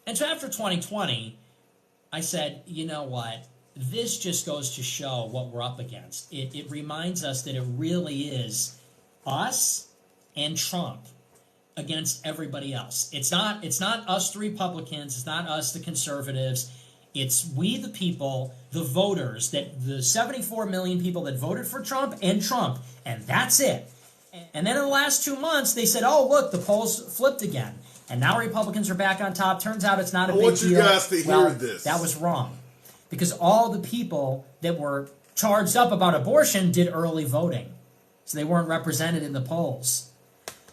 And so after 2020, I said, you know what? This just goes to show what we're up against. It reminds us that it really is us and Trump against everybody else. It's not us, the Republicans. It's not us, the conservatives. It's we, the people, the voters, that the 74 million people that voted for Trump, and that's it. And then in the last 2 months, they said, oh, look, the polls flipped again. And now Republicans are back on top. Turns out it's not a big deal. I want you guys to hear this. That was wrong. Because all the people that were charged up about abortion did early voting. So they weren't represented in the polls.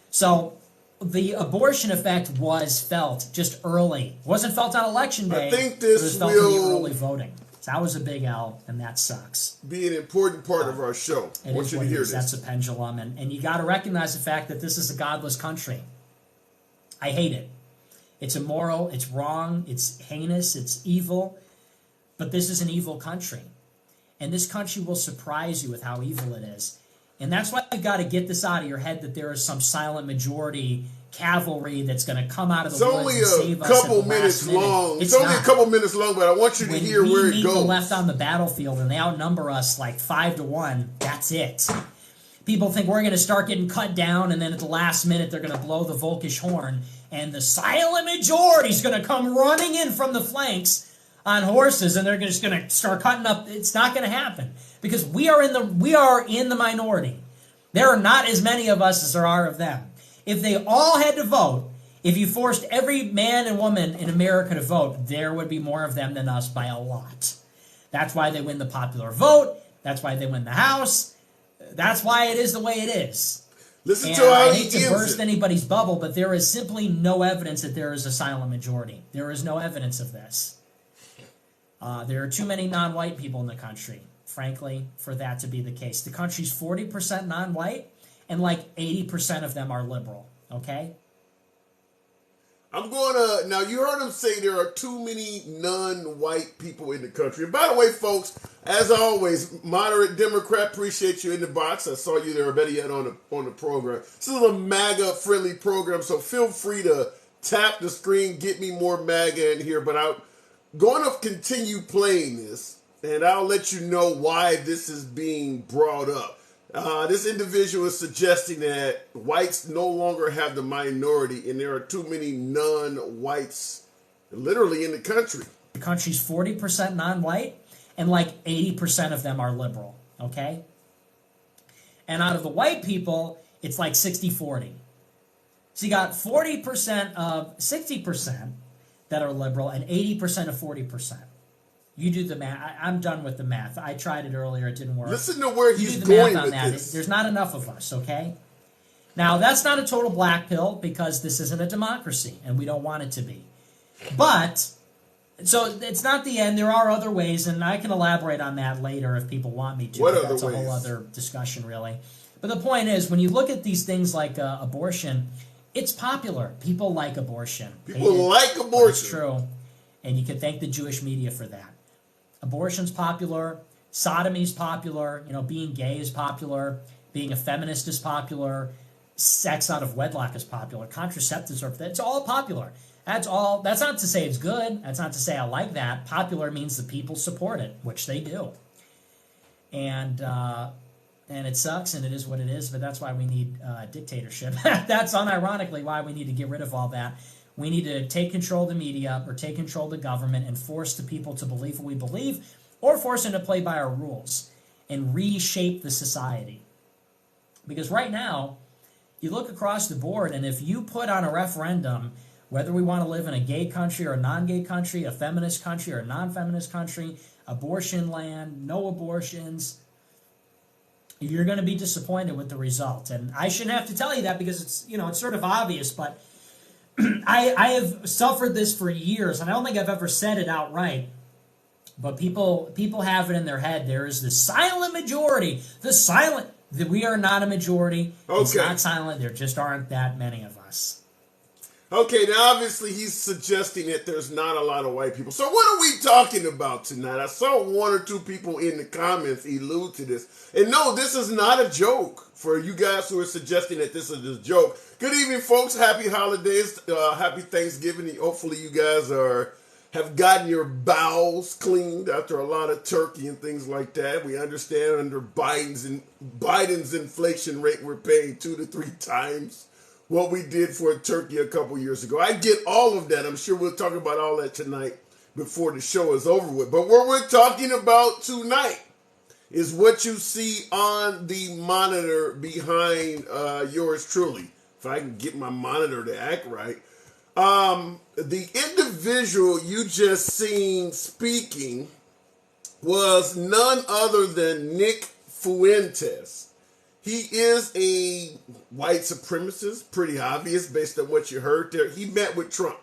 So the abortion effect was felt just early. It wasn't felt on election day. I think this it was felt in the early voting. So that was a big L, and that sucks. Be an important part of our show. I want you to hear this. That's a pendulum, and you got to recognize the fact that this is a godless country. I hate it. It's immoral, it's wrong, it's heinous, it's evil, but this is an evil country. And this country will surprise you with how evil it is. And that's why you've got to get this out of your head that there is some silent majority cavalry that's going to come out of the woods and save us. It's only a couple minutes long. It's only a couple minutes long, but I want you to hear where it goes. When we meet the left on the battlefield and they outnumber us like 5-1, that's it. People think we're going to start getting cut down, and then at the last minute they're going to blow the Volkish horn, and the silent majority is going to come running in from the flanks on horses, and they're just going to start cutting up. It's not going to happen because we are in the minority. There are not as many of us as there are of them. If they all had to vote, if you forced every man and woman in America to vote, there would be more of them than us by a lot. That's why they win the popular vote. That's why they win the House. That's why it is the way it is. Listen and to how I he hate to burst anybody's bubble, but there is simply no evidence that there is a silent majority. There is no evidence of this. There are too many non-white people in the country, frankly, for that to be the case. The country's 40% non-white, and like 80% of them are liberal, okay? Now you heard him say there are too many non-white people in the country. And by the way, folks, as always, moderate Democrat, appreciate you in the box. I saw you there, better yet, on the program. This is a MAGA-friendly program, so feel free to tap the screen, get me more MAGA in here, but I'm going to continue playing this, and I'll let you know why this is being brought up. This individual is suggesting that whites no longer have the minority, and there are too many non-whites literally in the country. The country's 40% non-white, and like 80% of them are liberal, okay? And out of the white people, it's like 60-40. So you got 40% of 60% that are liberal and 80% of 40%. You do the math. I'm done with the math. I tried it earlier. It didn't work. Listen to where he's going with this. There's not enough of us, okay? Now, that's not a total black pill because this isn't a democracy, and we don't want it to be. But, so it's not the end. There are other ways, and I can elaborate on that later if people want me to. What other ways? That's a whole other discussion, really. But the point is, when you look at these things like abortion, it's popular. People like abortion. People like abortion. It's true. And you can thank the Jewish media for that. Abortion's popular. Sodomy's popular. Being gay is popular. Being a feminist is popular. Sex out of wedlock is popular. Contraceptives it's all popular. That's all. That's not to say it's good. That's not to say I like that. Popular means the people support it, which they do. And it sucks, and it is what it is, but that's why we need dictatorship. That's unironically why we need to get rid of all that. We need to take control of the media or take control of the government and force the people to believe what we believe or force them to play by our rules and reshape the society. Because right now, you look across the board, and if you put on a referendum whether we want to live in a gay country or a non-gay country, a feminist country or a non-feminist country, abortion land, no abortions, you're going to be disappointed with the result. And I shouldn't have to tell you that because it's sort of obvious, but I have suffered this for years, and I don't think I've ever said it outright. But people have it in their head. There is the silent majority. We are not a majority. Okay. It's not silent. There just aren't that many of us. Okay, now obviously he's suggesting that there's not a lot of white people. So what are we talking about tonight? I saw one or two people in the comments allude to this. And no, this is not a joke for you guys who are suggesting that this is a joke. Good evening, folks. Happy holidays. Happy Thanksgiving. Hopefully you guys have gotten your bowels cleaned after a lot of turkey and things like that. We understand under Biden's inflation rate, we're paying 2 to 3 times what we did for a turkey a couple years ago. I get all of that. I'm sure we'll talk about all that tonight before the show is over with. But what we're talking about tonight is what you see on the monitor behind yours truly. If I can get my monitor to act right. The individual you just seen speaking was none other than Nick Fuentes. He is a white supremacist, pretty obvious based on what you heard there. He met with Trump.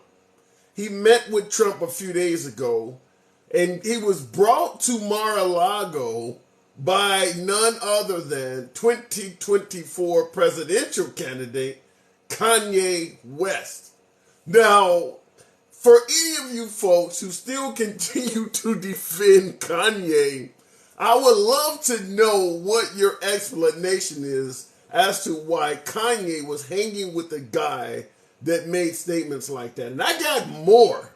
He met with Trump a few days ago, and he was brought to Mar-a-Lago by none other than 2024 presidential candidate Kanye West. Now, for any of you folks who still continue to defend Kanye, I would love to know what your explanation is as to why Kanye was hanging with a guy that made statements like that. And I got more.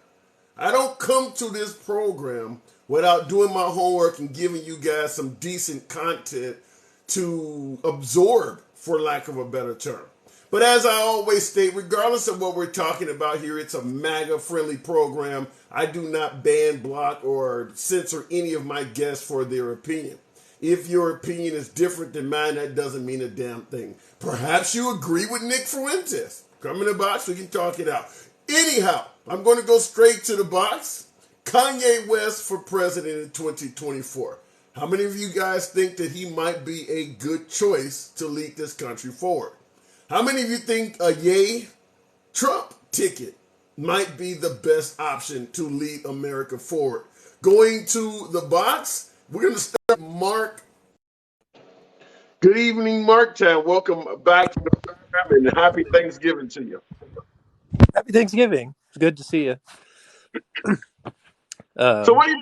I don't come to this program without doing my homework and giving you guys some decent content to absorb, for lack of a better term. But as I always state, regardless of what we're talking about here, it's a MAGA-friendly program. I do not ban, block, or censor any of my guests for their opinion. If your opinion is different than mine, that doesn't mean a damn thing. Perhaps you agree with Nick Fuentes. Come in the box, we can talk it out. Anyhow, I'm going to go straight to the box. Kanye West for president in 2024. How many of you guys think that he might be a good choice to lead this country forward? How many of you think a yay Trump ticket might be the best option to lead America forward? Going to the box, we're going to start Mark. Good evening, Mark Town. Welcome back to the program and happy Thanksgiving to you. Happy Thanksgiving. It's good to see you. So what do you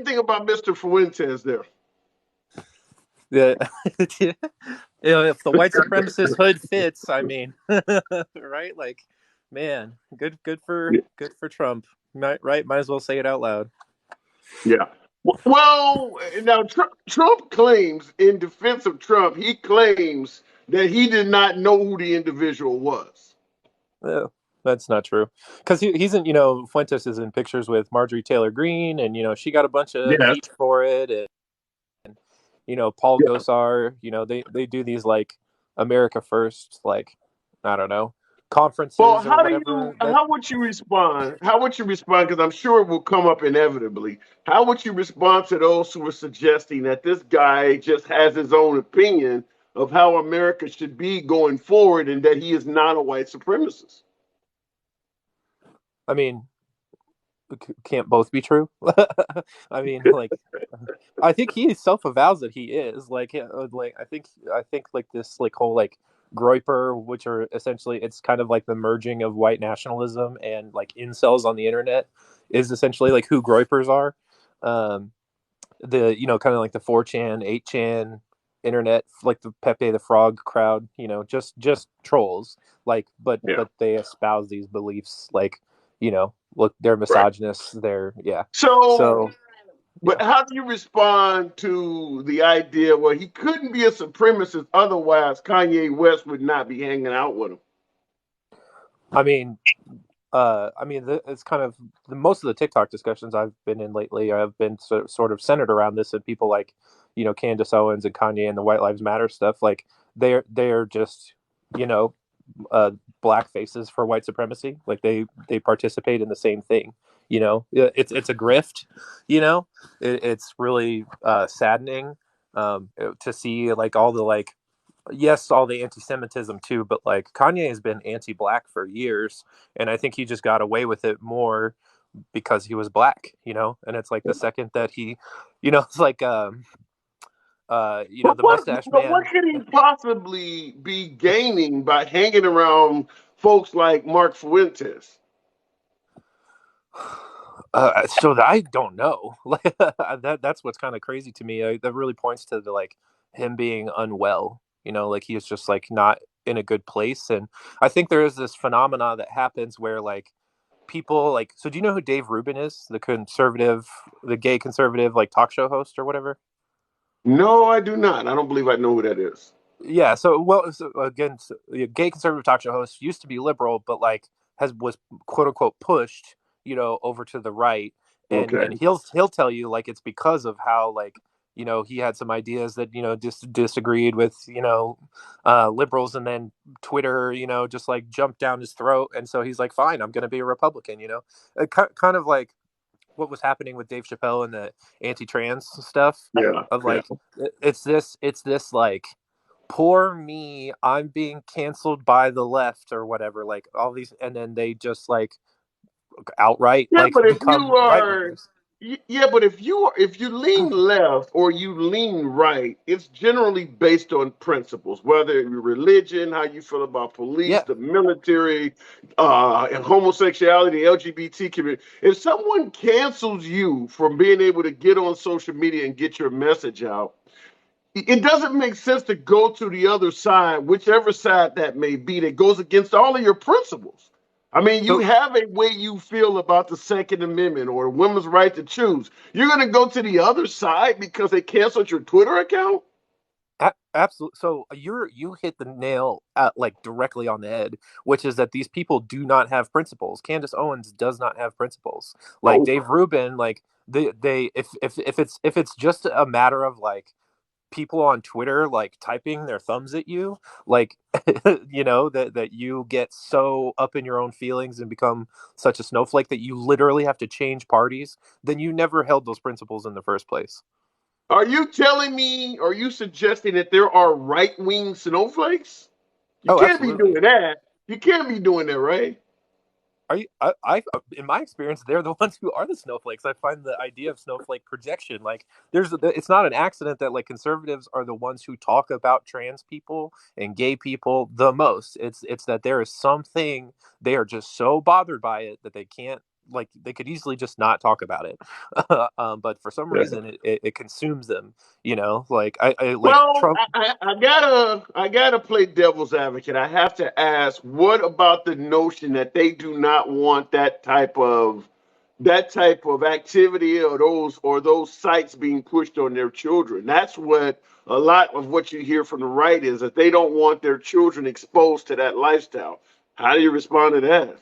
think about Mr. Fuentes there? If the white supremacist hood fits, I mean, right? Like, man, good for Trump, right? Might as well say it out loud. Yeah. Well, now Trump claims, in defense of Trump, he claims that he did not know who the individual was. That's not true, because he's in, Fuentes is in pictures with Marjorie Taylor Greene, and she got a bunch of heat for it, and Paul Gosar, they do these like America First, like, I don't know, conferences or whatever. How would you respond? How would you respond? Because I'm sure it will come up inevitably. How would you respond to those who are suggesting that this guy just has his own opinion of how America should be going forward and that he is not a white supremacist? I mean, can't both be true? I mean, like, I think he self-avows that he is like I think like this like whole like groiper, which are essentially, it's kind of like the merging of white nationalism and like incels on the internet, is essentially like who groipers are. The kind of like the 4chan 8chan internet, like the Pepe the Frog crowd, just trolls, like, but they espouse these beliefs, like, look, they're misogynists, they're But how do you respond to the idea where he couldn't be a supremacist, otherwise Kanye West would not be hanging out with him? I mean, it's kind of most of the TikTok discussions I've been in lately have been sort of centered around this, and people like, Candace Owens and Kanye and the White Lives Matter stuff, like they're just, black faces for white supremacy. Like they participate in the same thing. It's a grift. It's really saddening to see like all the like, yes, all the anti-Semitism too, but like Kanye has been anti-black for years, and I think he just got away with it more because he was black. And it's like the second that he, it's like the mustache man. What could he possibly be gaining by hanging around folks like Mark Fuentes? So I don't know. Like that's what's kind of crazy to me. That really points to the like him being unwell. Like he is just like not in a good place. And I think there is this phenomena that happens where like people like. So do you know who Dave Rubin is? The gay conservative like talk show host or whatever. No, I do not. I don't believe I know who that is. Yeah. So again, the gay conservative talk show host used to be liberal, but like was quote unquote pushed, over to the right, and Okay. he'll tell you like it's because of how like he had some ideas that disagreed with liberals, and then Twitter just like jumped down his throat, and so he's like, fine, I'm going to be a Republican. Kind of like what was happening with Dave Chappelle and the anti-trans stuff Yeah. of Yeah. like it's this like poor me, I'm being canceled by the left or whatever, like all these, and then they just like outright Yeah, like but if you become right are, wingers. yeah, but if you lean left or you lean right, it's generally based on principles, whether your religion, how you feel about police, Yeah. the military, and homosexuality, LGBT community. If someone cancels you from being able to get on social media and get your message out, it doesn't make sense to go to the other side, whichever side that may be, that goes against all of your principles. I mean, you So have a way you feel about the Second Amendment or women's right to choose. You're going to go to the other side because they canceled your Twitter account? absolutely. So you hit the nail like directly on the head, which is that these people do not have principles. Candace Owens does not have principles. Like No. Dave Rubin, like they if it's just a matter of like people on Twitter like typing their thumbs at you, like that you get so up in your own feelings and become such a snowflake that you literally have to change parties, then you never held those principles in the first place. Are you telling me, are you suggesting that there are right wing snowflakes? You Oh, can't be absolutely. doing that. You can't be doing that, right? Are you? In my experience, they're the ones who are the snowflakes. I find the idea of snowflake projection like it's not an accident that like conservatives are the ones who talk about trans people and gay people the most. It's that there is something they are just so bothered by it that they can't like they could easily just not talk about it, but for some reason it consumes them. Like I like Well, Trump. I gotta play devil's advocate. I have to ask, what about the notion that they do not want that type of activity or those sites being pushed on their children? That's what a lot of what you hear from the right is, that they don't want their children exposed to that lifestyle. How do you respond to that?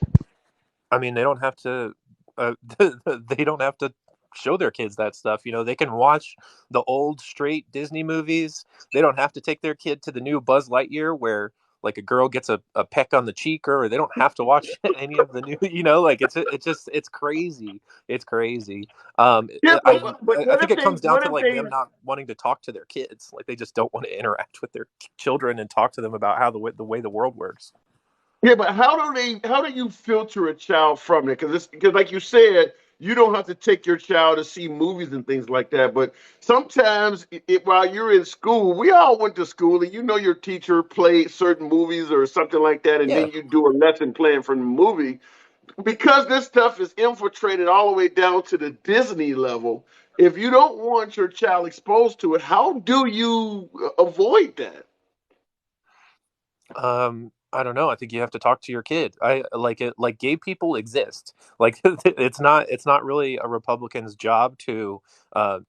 I mean, they don't have to. They don't have to show their kids that stuff. They can watch the old straight Disney movies. They don't have to take their kid to the new Buzz Lightyear where like a girl gets a peck on the cheek, or they don't have to watch any of the new. Like it's crazy. It's crazy. Yeah, I but I what think if it they comes down what to if like they them not wanting to talk to their kids. Like they just don't want to interact with their children and talk to them about how the way the world works. Yeah, but how do you filter a child from it? Because like you said, you don't have to take your child to see movies and things like that. But sometimes while you're in school, we all went to school, and your teacher played certain movies or something like that, and Yeah. then you do a lesson plan from the movie. Because this stuff is infiltrated all the way down to the Disney level. If you don't want your child exposed to it, how do you avoid that? I don't know. I think you have to talk to your kid. I like it. Like gay people exist. Like it's not really a Republican's job to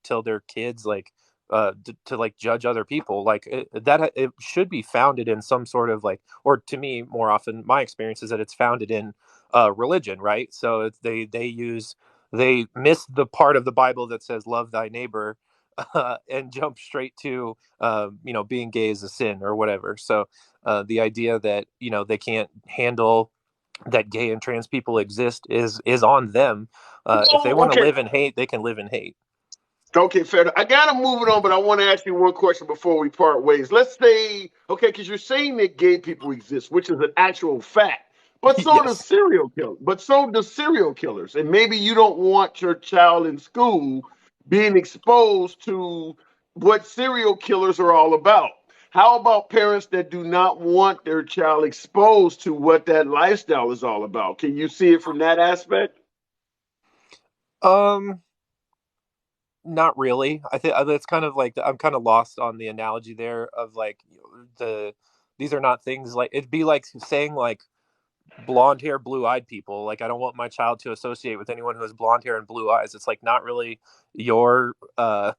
tell their kids like to like judge other people. Like it should be founded in some sort of like, or to me, more often, my experience is that it's founded in religion, right? So they miss the part of the Bible that says love thy neighbor. And jump straight to being gay is a sin or whatever. So the idea that they can't handle that gay and trans people exist is on them. If they Oh, want to okay. live in hate, they can live in hate. Okay, fair enough. I gotta move it on, but I want to ask you one question before we part ways. Let's say, okay, because you're saying that gay people exist, which is an actual fact, but so does Yes. serial killers. But so does serial killers, and maybe you don't want your child in school being exposed to what serial killers are all about. How about parents that do not want their child exposed to what that lifestyle is all about? Can you see it from that aspect? Um, Not really. I think that's kind of like I'm kind of lost on the analogy there of like the these are not things like it'd be like saying like blonde hair, blue eyed people. Like I don't want my child to associate with anyone who has blonde hair and blue eyes. It's like not really your uh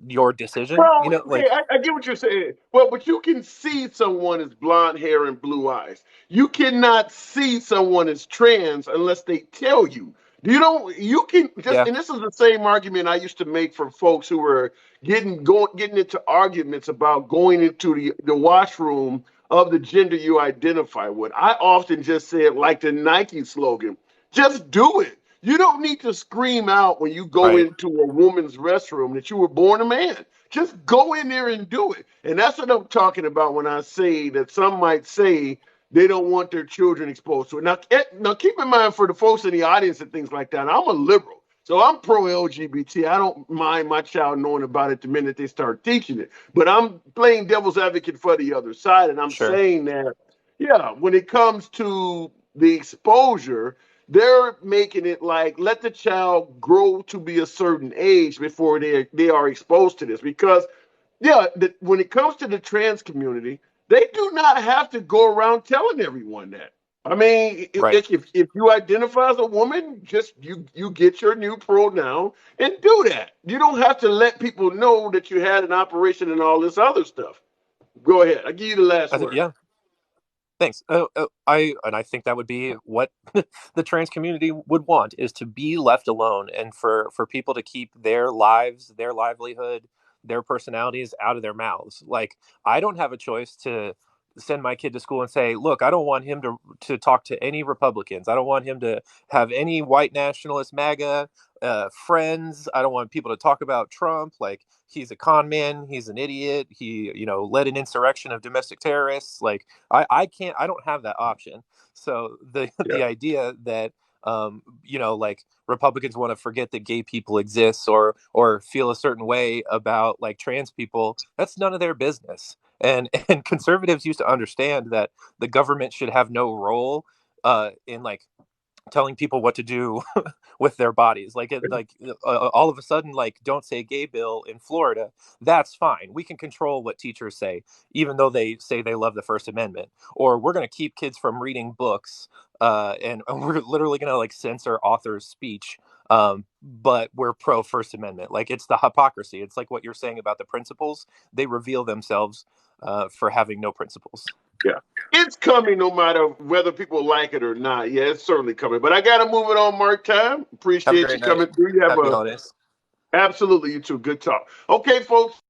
your decision, Well, you know, okay, like I get what you're saying. Well, but you can see someone as blonde hair and blue eyes. You cannot see someone as trans unless they tell you. You don't. You can just, yeah, and this is the same argument I used to make for folks who were getting into arguments about going into the washroom of the gender you identify with. I often just said, like the Nike slogan, just do it. You don't need to scream out when you go right. into a woman's restroom that you were born a man. Just go in there and do it. And that's what I'm talking about when I say that some might say they don't want their children exposed to it. Now keep in mind for the folks in the audience and things like that, I'm a liberal. So I'm pro LGBT. I don't mind my child knowing about it the minute they start teaching it. But I'm playing devil's advocate for the other side. And I'm Sure. saying that, yeah, when it comes to the exposure, they're making it like let the child grow to be a certain age before they are exposed to this because yeah, when it comes to the trans community, they do not have to go around telling everyone that. I mean, Right. if you identify as a woman, just you get your new pronoun and do that. You don't have to let people know that you had an operation and all this other stuff. Go ahead. I give you the last I think word. yeah. Thanks. I think that would be what the trans community would want is to be left alone and for people to keep their lives, their livelihood, their personalities out of their mouths. Like I don't have a choice to send my kid to school and say, "Look, I don't want him to talk to any Republicans. I don't want him to have any white nationalist MAGA friends. I don't want people to talk about Trump. Like he's a con man. He's an idiot. He, led an insurrection of domestic terrorists. Like I can't. I don't have that option. So the Yeah. the idea that like Republicans want to forget that gay people exist or feel a certain way about like trans people, that's none of their business. And conservatives used to understand that the government should have no role in like telling people what to do with their bodies all of a sudden like don't say gay bill in Florida, that's fine, we can control what teachers say even though they say they love the First Amendment, or we're going to keep kids from reading books and we're literally going to like censor authors speech, but we're pro First Amendment. Like it's the hypocrisy. It's like what you're saying about the principles, they reveal themselves for having no principles. Yeah. It's coming no matter whether people like it or not. Yeah, it's certainly coming. But I got to move it on, Mark Time. Have a Appreciate you great night. coming through. You have Happy a holidays. absolutely, you too. Good talk. Okay, folks.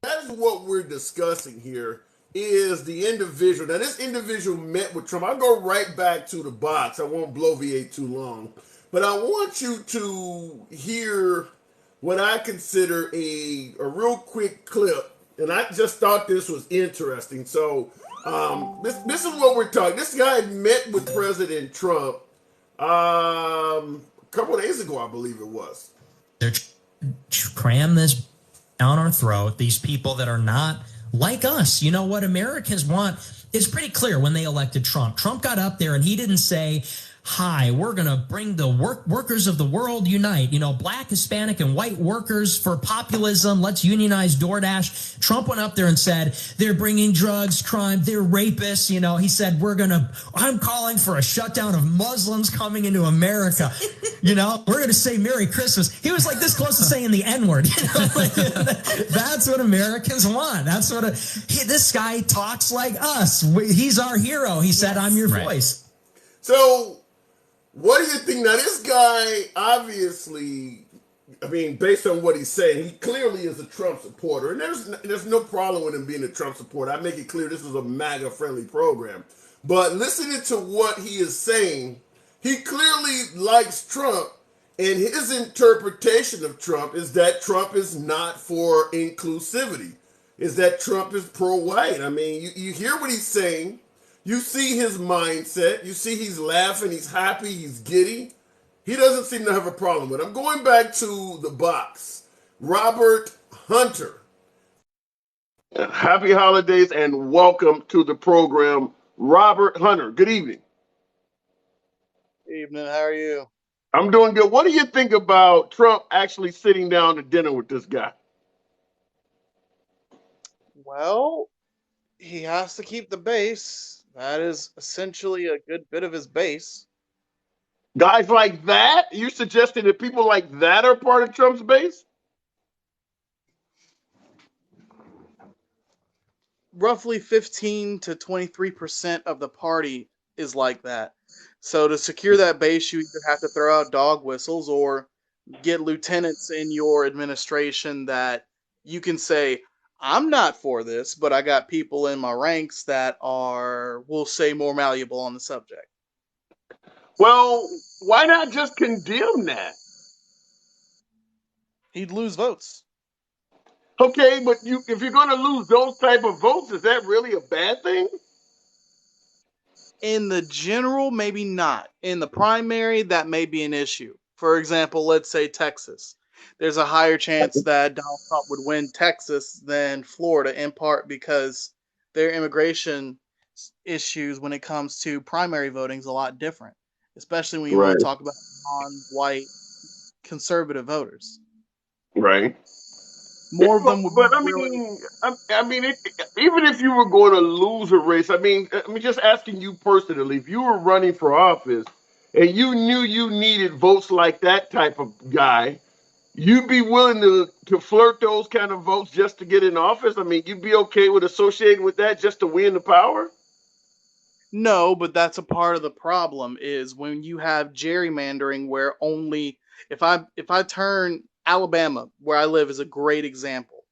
That is what we're discussing here is the individual. Now, this individual met with Trump. I'll go right back to the box. I won't bloviate too long. But I want you to hear what I consider a real quick clip. And I just thought this was interesting. So this is what we're talking. This guy met with President Trump a couple of days ago, I believe it was. They're cram this down our throat. These people that are not like us. You know what Americans want is pretty clear when they elected Trump. Trump got up there and he didn't say, "Hi, we're going to bring the workers of the world unite. Black, Hispanic, and white workers for populism. Let's unionize DoorDash." Trump went up there and said, "They're bringing drugs, crime, they're rapists." He said, "I'm calling for a shutdown of Muslims coming into America." We're going to say Merry Christmas. He was like this close to saying the N-word. That's what Americans want. That's what this guy talks like us. He's our hero. He said, "I'm your voice." So, what do you think? Now, this guy obviously, I mean, based on what he's saying, he clearly is a Trump supporter, and there's no problem with him being a Trump supporter. I make it clear this is a MAGA-friendly program. But listening to what he is saying, he clearly likes Trump, and his interpretation of Trump is that Trump is not for inclusivity, is that Trump is pro-white. I mean, you hear what he's saying. You see his mindset. You see he's laughing, he's happy, he's giddy. He doesn't seem to have a problem with it. I'm going back to the box. Robert Hunter. Happy holidays and welcome to the program, Robert Hunter. Good evening. Evening, how are you? I'm doing good. What do you think about Trump actually sitting down to dinner with this guy? Well, he has to keep the base. That is essentially a good bit of his base. Guys like that? You're suggesting that people like that are part of Trump's base? Roughly 15 to 23% of the party is like that. So to secure that base, you either have to throw out dog whistles or get lieutenants in your administration that you can say, I'm not for this, but I got people in my ranks that are, we'll say, more malleable on the subject. Well, why not just condemn that? He'd lose votes. Okay, but if you're going to lose those type of votes, is that really a bad thing? In the general, maybe not. In the primary, that may be an issue. For example, let's say Texas. There's a higher chance that Donald Trump would win Texas than Florida, in part because their immigration issues when it comes to primary voting is a lot different, especially when you want Right, to talk about non-white conservative voters. right. Yeah, More of them would be but I willing. mean, even if you were going to lose a race, just asking you personally, if you were running for office and you knew you needed votes like that type of guy, you'd be willing to flirt those kind of votes just to get in office. I mean, you'd be okay with associating with that just to win the power. No, but that's a part of the problem is when you have gerrymandering where only if I turn Alabama, where I live, is a great example.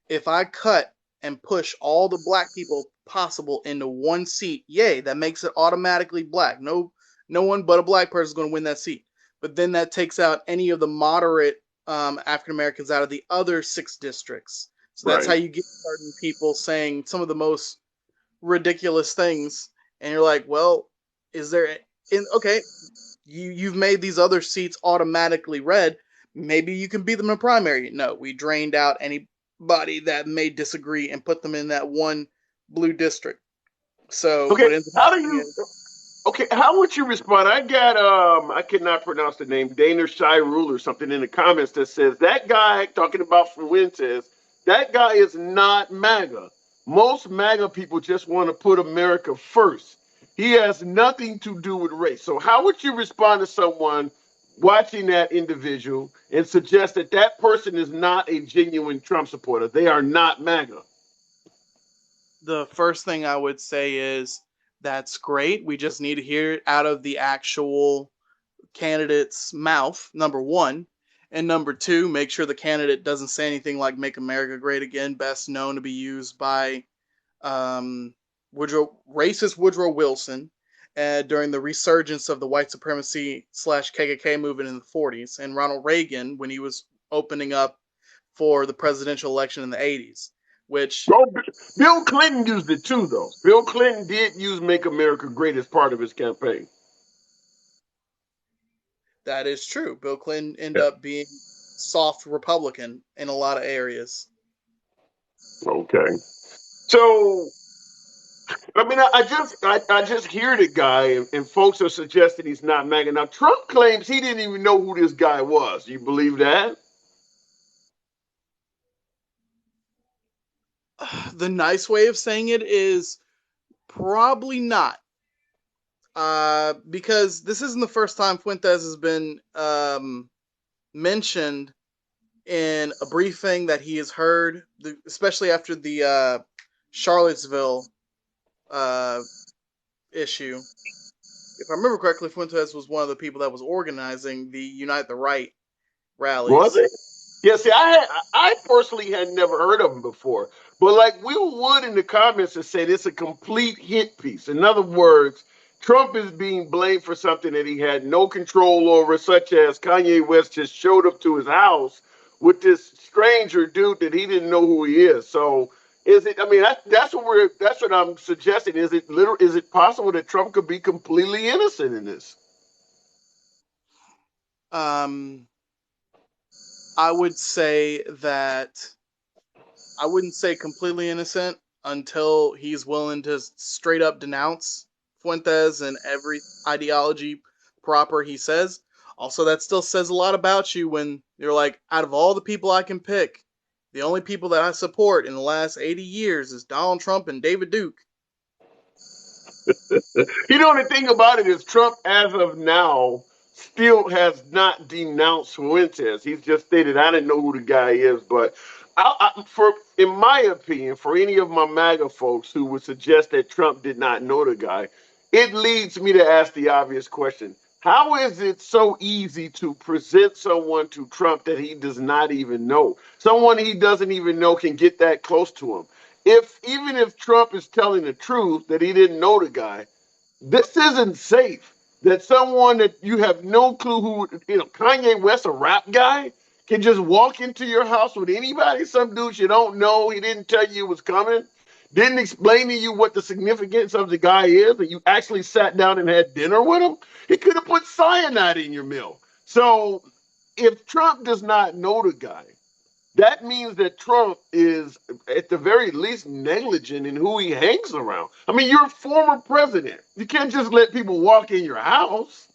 If I cut and push all the black people possible into one seat, yay, that makes it automatically black. No one but a black person is going to win that seat. But then that takes out any of the moderate African Americans out of the other 6 districts. So that's how Right. you get certain people saying some of the most ridiculous things, and you're like, well, is there in okay, you've made these other seats automatically red. Maybe you can beat them in primary. No, we drained out anybody that may disagree and put them in that one blue district. So Okay. what ends up How do happening you? is Okay, how would you respond? I got I cannot pronounce the name, Dana Shirul or something in the comments that says that guy talking about Fuentes, that guy is not MAGA. Most MAGA people just want to put America first. He has nothing to do with race. So how would you respond to someone watching that individual and suggest that that person is not a genuine Trump supporter? They are not MAGA. the first thing I would say is that's great. We just need to hear it out of the actual candidate's mouth, number one. And number two, make sure the candidate doesn't say anything like "Make America Great Again," best known to be used by racist Woodrow Wilson during the resurgence of the white supremacy / KKK movement in the 40s, and Ronald Reagan when he was opening up for the presidential election in the 80s, which Oh, Bill Clinton used it too, though. Bill Clinton did use "Make America Great" as part of his campaign. that is true. Bill Clinton ended up being soft Republican in a lot of areas. Okay. So, I just hear the guy, and folks are suggesting he's not MAGA. Now, Trump claims he didn't even know who this guy was. You believe that? The nice way of saying it is probably not. Because this isn't the first time Fuentes has been mentioned in a briefing that he has heard, especially after the Charlottesville uh, issue. If I remember correctly, Fuentes was one of the people that was organizing the Unite the Right Was rallies. it? Yeah, see, I personally had never heard of him before. But like Will Wood in the comments has said, it's a complete hit piece. In other words, Trump is being blamed for something that he had no control over, such as Kanye West just showed up to his house with this stranger dude that he didn't know who he is. So is it? I mean, that's what I'm suggesting. Is it possible that Trump could be completely innocent in this? Um, I would say that I wouldn't say completely innocent until he's willing to straight up denounce Fuentes and every ideology proper he says. Also, that still says a lot about you when you're like, out of all the people I can pick, the only people that I support in the last 80 years is Donald Trump and David Duke. You know, the thing about it is Trump, as of now, still has not denounced Fuentes. He's just stated, I didn't know who the guy is, but in my opinion, for any of my MAGA folks who would suggest that Trump did not know the guy, it leads me to ask the obvious question. How is it so easy to present someone to Trump that he does not even know? Someone he doesn't even know can get that close to him. Even if Trump is telling the truth that he didn't know the guy, this isn't safe. That someone that you have no clue who, Kanye West, a rap guy, can just walk into your house with anybody, some dude you don't know, he didn't tell you it was coming, didn't explain to you what the significance of the guy is, and you actually sat down and had dinner with him. He could have put cyanide in your meal. So if Trump does not know the guy, that means that Trump is, at the very least, negligent in who he hangs around. I mean, you're a former president. You can't just let people walk in your house.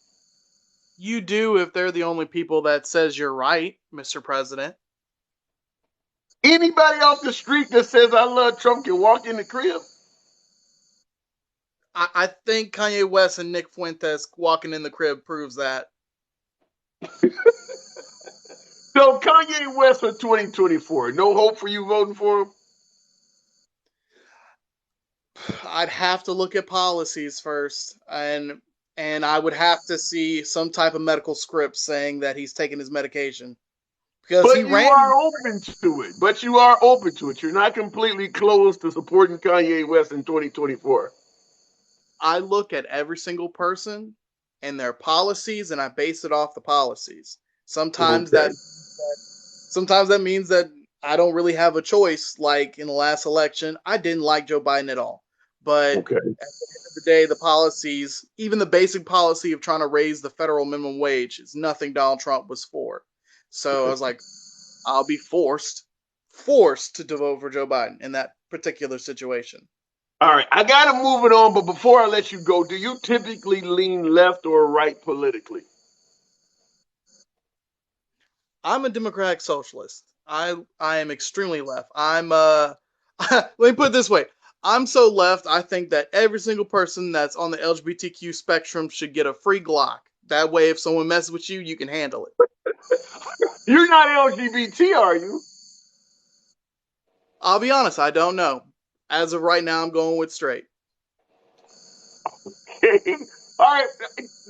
You do if they're the only people that says you're right, Mr. President. Anybody off the street that says I love Trump can walk in the crib. I think Kanye West and Nick Fuentes walking in the crib proves that. So Kanye West for 2024, no hope for you voting for him? I'd have to look at policies first, and I would have to see some type of medical script saying that he's taking his medication. Because but you are open to it. But you are open to it. You're not completely closed to supporting Kanye West in 2024. I look at every single person and their policies, and I base it off the policies. Sometimes that means that I don't really have a choice. Like in the last election, I didn't like Joe Biden at all. But at the end of the day, the policies, even the basic policy of trying to raise the federal minimum wage, is nothing Donald Trump was for. So I was like, I'll be forced to vote for Joe Biden in that particular situation. All right, I got to move it on, but before I let you go, do you typically lean left or right politically? I'm a democratic socialist. I am extremely left. Let me put it this way. I'm so left, I think that every single person that's on the LGBTQ spectrum should get a free Glock. That way, if someone messes with you, you can handle it. You're not LGBT, are you? I'll be honest, I don't know. As of right now, I'm going with straight. Okay. All right.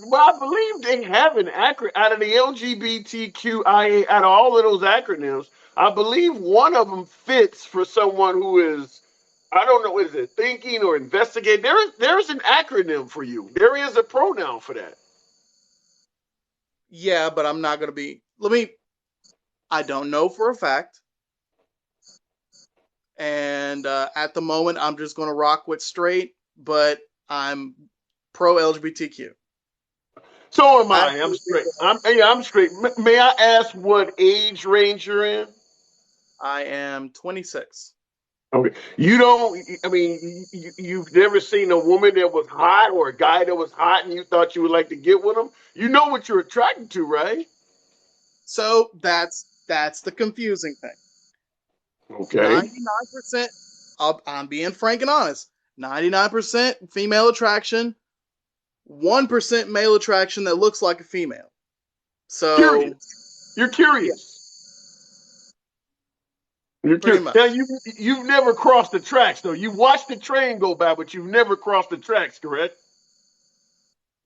Well, I believe they have an acronym out of the LGBTQIA, out of all of those acronyms. I believe one of them fits for someone who is, I don't know, is it thinking or investigating? There's an acronym for you. There is a pronoun for that. Yeah, but I'm not going to be. I don't know for a fact. And at the moment, I'm just going to rock with straight, but I'm pro LGBTQ. So am I. I'm straight. I'm straight. May I ask what age range you're in? I am 26. Okay. You've never seen a woman that was hot or a guy that was hot and you thought you would like to get with him? You know what you're attracted to, right? So that's the confusing thing. Okay. 99%, I'm being frank and honest. 99% female attraction, 1% male attraction that looks like a female. So You're curious. You're curious. Now you've never crossed the tracks though. You've watched the train go by, but you've never crossed the tracks, correct?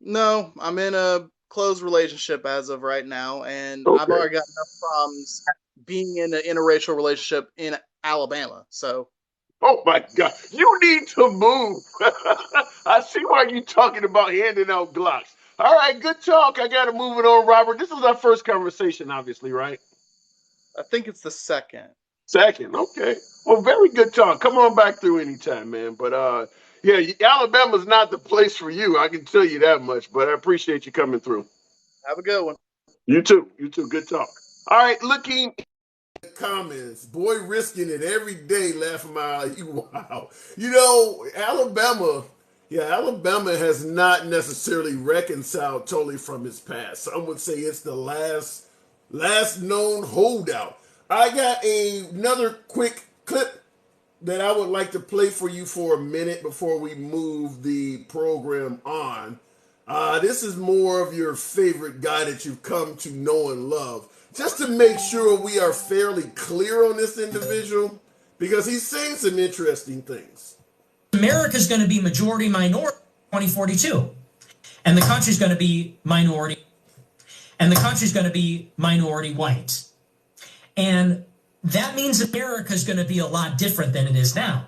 No, I'm in a closed relationship as of right now, and I've already got enough problems being in an interracial relationship in Alabama. So, oh my God, you need to move. I see why you're talking about handing out Glocks. All right, good talk. I got to move it on, Robert. This is our first conversation, obviously, right? I think it's the second. Second, okay. Well, very good talk. Come on back through anytime, man. But yeah, Alabama's not the place for you. I can tell you that much. But I appreciate you coming through. Have a good one. You too. You too. Good talk. All right, looking Comments, boy, risking it every day, laughing my eye. Wow, you know, Alabama. Yeah, Alabama has not necessarily reconciled totally from its past. Some would say it's the last known holdout. I got another quick clip that I would like to play for you for a minute before we move the program on. This is more of your favorite guy that you've come to know and love. Just to make sure we are fairly clear on this individual, because he's saying some interesting things. America's going to be majority minority 2042. And the country's going to be minority. And the country's going to be minority white. And that means America's going to be a lot different than it is now.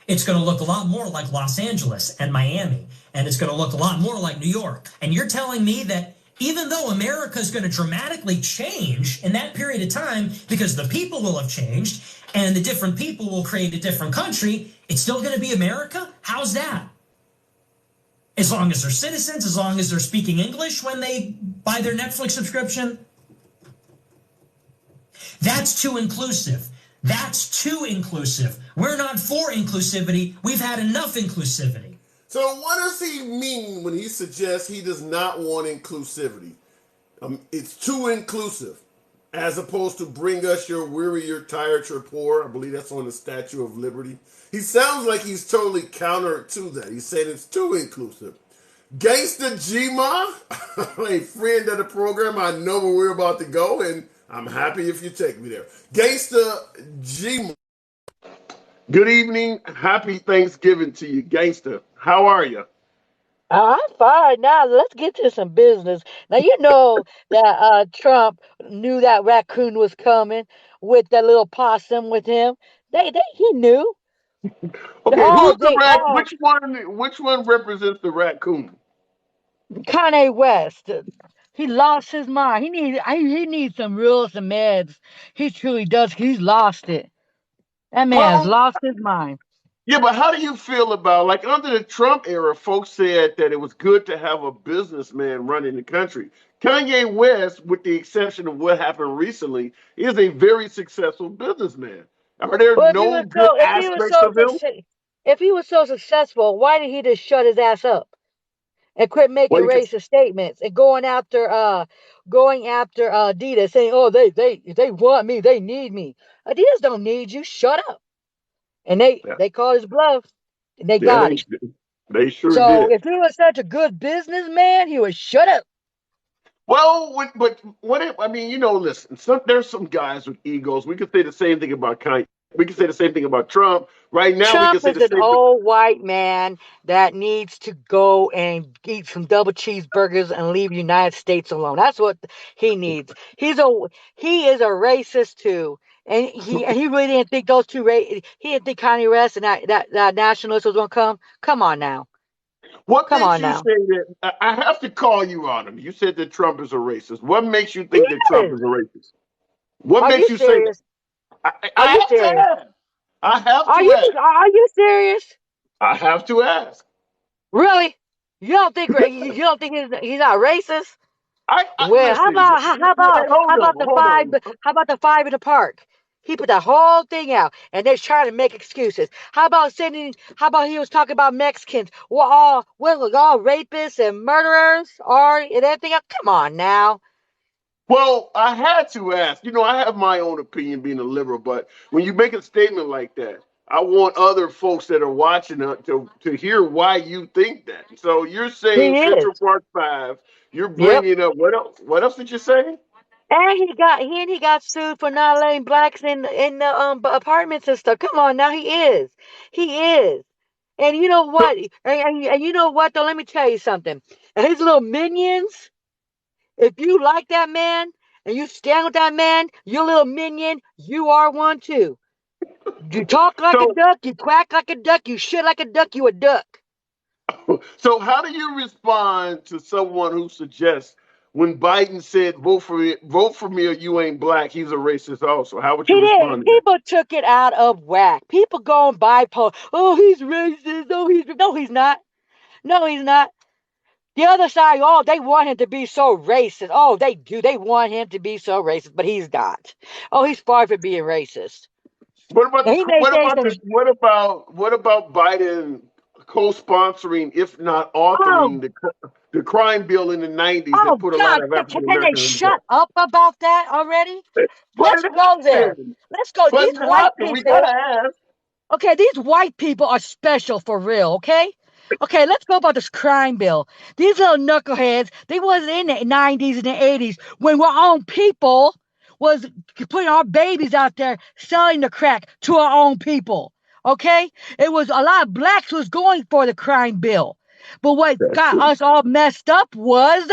It's going to look a lot more like Los Angeles and Miami. And it's going to look a lot more like New York. And you're telling me that even though America is going to dramatically change in that period of time, because the people will have changed and the different people will create a different country, it's still going to be America? How's that? As long as they're citizens, as long as they're speaking English when they buy their Netflix subscription? That's too inclusive. That's too inclusive. We're not for inclusivity. We've had enough inclusivity. So what does he mean when he suggests he does not want inclusivity? It's too inclusive, as opposed to bring us your weary, your tired, your poor. I believe that's on the Statue of Liberty. He sounds like he's totally counter to that. He's saying it's too inclusive. Gangsta G-Ma, a friend of the program, I know where we're about to go, and I'm happy if you take me there. Gangsta G-Ma. Good evening. Happy Thanksgiving to you, Gangsta. How are you? I'm fine. Now let's get to some business. Now you know that Trump knew that raccoon was coming with that little possum with him. He knew. Okay, Oh, who's the they rat? all Which one represents the raccoon? Kanye West. He lost his mind. He needs some meds. He truly does. He's lost it. That man has Well, lost his mind. yeah, but how do you feel about, like, under the Trump era, folks said that it was good to have a businessman running the country. Kanye West, with the exception of what happened recently, is a very successful businessman. Are there Well, no good aspects of him? if he was so successful, why did he just shut his ass up and quit Well, making you can, racist statements and going after Adidas, saying, "Oh, they want me, they need me." Adidas don't need you. Shut up. And yeah, they called his bluff, and they yeah, got him. they sure So did. if he was such a good businessman, he would shut up. Well, but what if, I mean, listen, there's some guys with egos. We could say the same thing about Kanye. We could say the same thing about Trump. Right now, we could Trump say is the an same thing. old white man that needs to go and eat some double cheeseburgers and leave the United States alone. That's what he needs. He is a racist too, and he really didn't think those two he didn't think Kanye West and that nationalist was gonna come. Come on now, What come makes on you now. say that? I have to call you on him. You said that Trump is a racist. What makes you He think that Trump is. is a racist? What Are makes you you say that? serious? Are I you have to serious? ask. I have to ask. Are you serious? I have to ask. Really? You don't think he's not racist? I Well, listen. Hold on, hold on. how about the five in the park? He put the whole thing out, and they're trying to make excuses. How about he was talking about Mexicans? All rapists and murderers, and everything else. Come on now. Well, I had to ask. I have my own opinion being a liberal, but when you make a statement like that, I want other folks that are watching to hear why you think that. So you're saying He Central is. Park 5. You're Yep. bringing up what else? What else did you say? And he got sued for not letting blacks in the apartments and stuff. Come on now, he is. And you know So, what? And you know what though? Let me tell you something. And his little minions. If you like that man and you stand with that man, your little minion, you are one too. You talk like a so, duck, you quack like a duck, you shit like a duck, you a duck. so how do you respond to someone who suggests when Biden said vote for me or you ain't black, he's a racist also? How would you He did. respond to that? People took it out of whack. People going bipolar. Oh, he's racist. Oh, no, he's not. No, he's not. The other side, oh, they want him to be so racist. Oh, they do. They want him to be so racist, but he's not. Oh, he's far from being racist. What about Now, he may say some. what about Biden co-sponsoring, if not Oh, authoring, the crime bill in the '90s that oh put a lot God! of African Can they Americans in shut jail? up about that already? But Let's go there. listen, Let's go. but These white nothing. We gotta people. ask. Okay, these white people are special for real, okay? Okay, let's go about this crime bill. These little knuckleheads, they wasn't in the 90s and the 80s when our own people was putting our babies out there selling the crack to our own people. Okay? It was a lot of blacks was going for the crime bill. But what That's got true. us all messed up was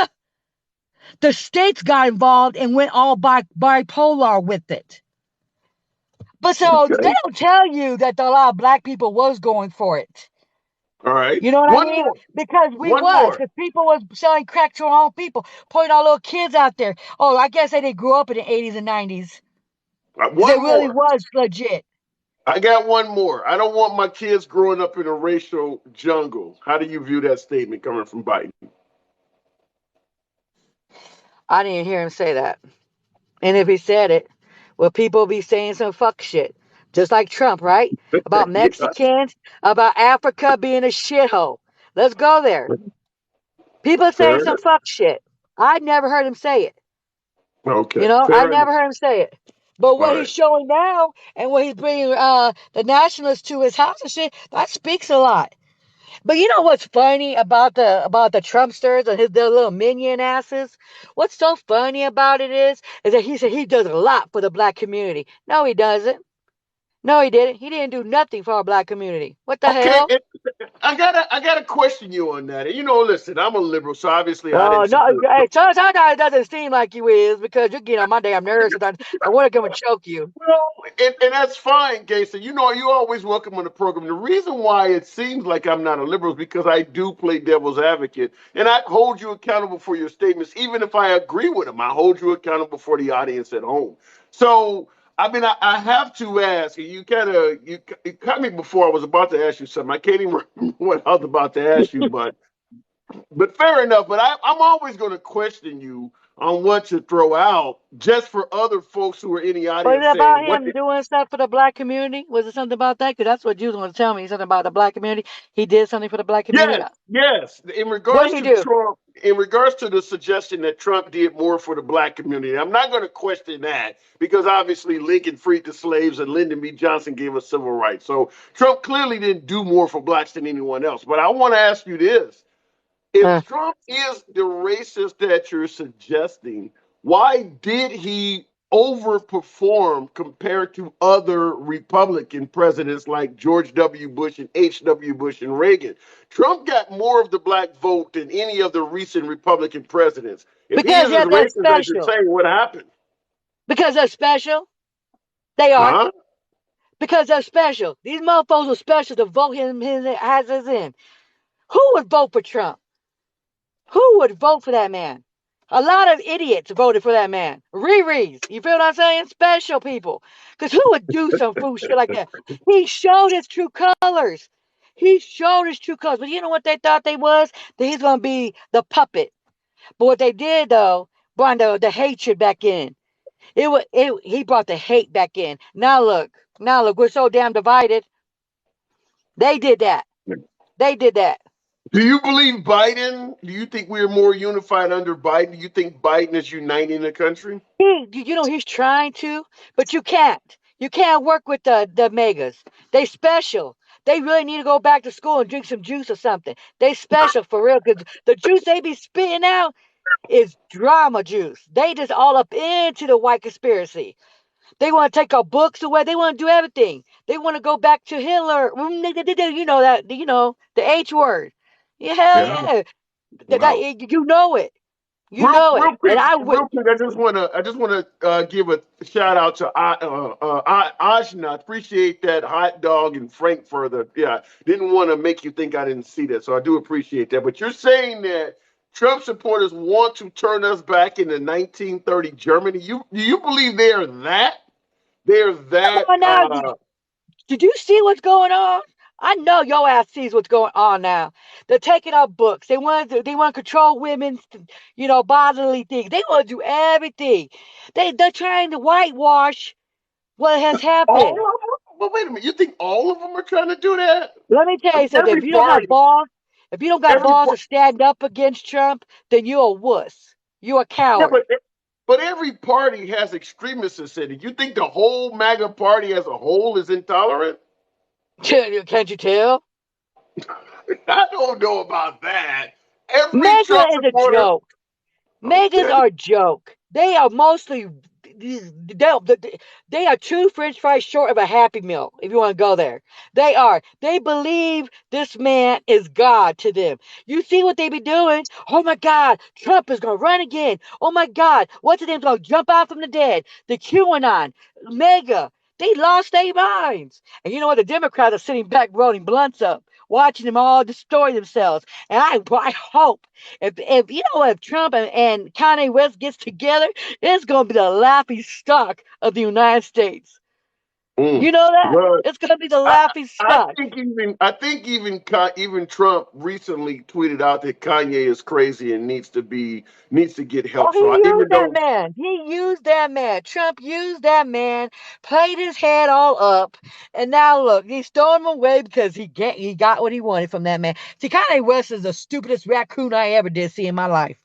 the states got involved and went all bipolar with it. But so they Okay. don't tell you that a lot of black people was going for it. All right. You know what I One mean? more. Because One more. because people was selling crack to our own people, putting our little kids out there. Oh, I guess they didn't grow up in the 80s and 90s. Because it One really more. was legit. I got one more. I don't want my kids growing up in a racial jungle. How do you view that statement coming from Biden? I didn't hear him say that. And if he said it, well, people be saying some fuck shit. Just like Trump, right? About Yeah. Mexicans, about Africa being a shithole. Let's go there. People saying Fair some enough. fuck shit. I never heard him say it. Okay. You know, I Fair enough. never heard him say it. But All what he's right. showing now and what he's bringing the nationalists to his house and shit, that speaks a lot. But you know what's funny about the Trumpsters and their little minion asses? What's so funny about it is that he said he does a lot for the black community. No, he doesn't. No, he didn't. He didn't do nothing for our black community. What the Okay. hell? I gotta question you on that. And listen, I'm a liberal, so obviously I Oh didn't no! support Hey, Trump. sometimes it doesn't seem like you is because you get on my damn nerves. Sometimes I want to come and choke you. Well, and that's fine, Gason. You always welcome on the program. The reason why it seems like I'm not a liberal is because I do play devil's advocate, and I hold you accountable for your statements, even if I agree with them. I hold you accountable for the audience at home. So, I mean, I have to ask. You caught me before I was about to ask you something. I can't even remember what I was about to ask you, but fair enough. But I'm always going to question you on what to throw out, just for other folks who are in the Was audience it saying about what. him doing stuff for the black community? Was it something about that? Because that's what you was going to tell me. Something about the black community. He did something for the black community. Yes, yes. What did he do? In regards to the suggestion that Trump did more for the black community, I'm not going to question that because obviously Lincoln freed the slaves and Lyndon B. Johnson gave us civil rights. So Trump clearly didn't do more for blacks than anyone else. But I want to ask you this. If Uh, Trump is the racist that you're suggesting, why did he overperform compared to other Republican presidents like George W. Bush and H.W. Bush and Reagan? Trump got more of the black vote than any of the recent Republican presidents. If he because is as yeah, they're racist as you're special. saying, what happened? Because they're special. They are. Huh? Because they're special. These motherfuckers are special to vote him his asses in. Who would vote for Trump? Who would vote for that man? A lot of idiots voted for that man. Riri's. You feel what I'm saying? Special people. Because who would do some fool shit like that? He showed his true colors. He showed his true colors. But you know what they thought they was? That he's going to be the puppet. But what they did, though, brought the hatred back in. He brought the hate back in. Now look, we're so damn divided. They did that. They did that. Do you believe Biden? Do you think we're more unified under Biden? Do you think Biden is uniting the country? He's trying to, but you can't. You can't work with the megas. They special. They really need to go back to school and drink some juice or something. They special for real, because the juice they be spitting out is drama juice. They just all up into the white conspiracy. They want to take our books away. They want to do everything. They want to go back to Hitler. You know that. You know the H word. Yeah, hell Yeah. yeah. Wow. You know it. You Real, know it. real And quick, I would. real quick. I just wanna give a shout out to Ajna. Appreciate that hot dog in Frankfurt. Yeah, didn't want to make you think I didn't see that, so I do appreciate that. But you're saying that Trump supporters want to turn us back into 1930 Germany. Do you believe they're that? They're Come that? on now. Did you see what's going on? I know your ass sees what's going on now. They're taking our books. They want to control women's, bodily things. They want to do everything. They're trying to whitewash what has All happened. of them? Well, wait a minute. You think all of them are trying to do that? Let me I tell mean, you something. every If you don't have party, balls, if you don't got every balls par- to stand up against Trump, then you're a wuss. You're a yeah, coward. but every party has extremists in it. You think the whole MAGA party as a whole is intolerant? Can't you tell? I don't know about that. Every Mega Trump is a supporter, joke. Megas okay. are a joke. They are mostly they are two French fries short of a Happy Meal. If you want to go there, they are. They believe this man is God to them. You see what they be doing? Oh my God, Trump is gonna run again. Oh my God, what's his name's gonna jump out from the dead? The QAnon, Mega. They lost their minds. And you know what? The Democrats are sitting back rolling blunts up, watching them all destroy themselves. And I hope if Trump and Kanye West gets together, it's gonna be the laughing stock of the United States. Mm. You know that? Well, It's gonna be the I, laughing stock. even Trump recently tweeted out that Kanye is crazy and needs to get Oh, help. he So even used that though man. He used that man. Trump used that man, played his head all up, and now look, he's throwing him away because he got what he wanted from that man. See, Kanye West is the stupidest raccoon I ever did see in my life.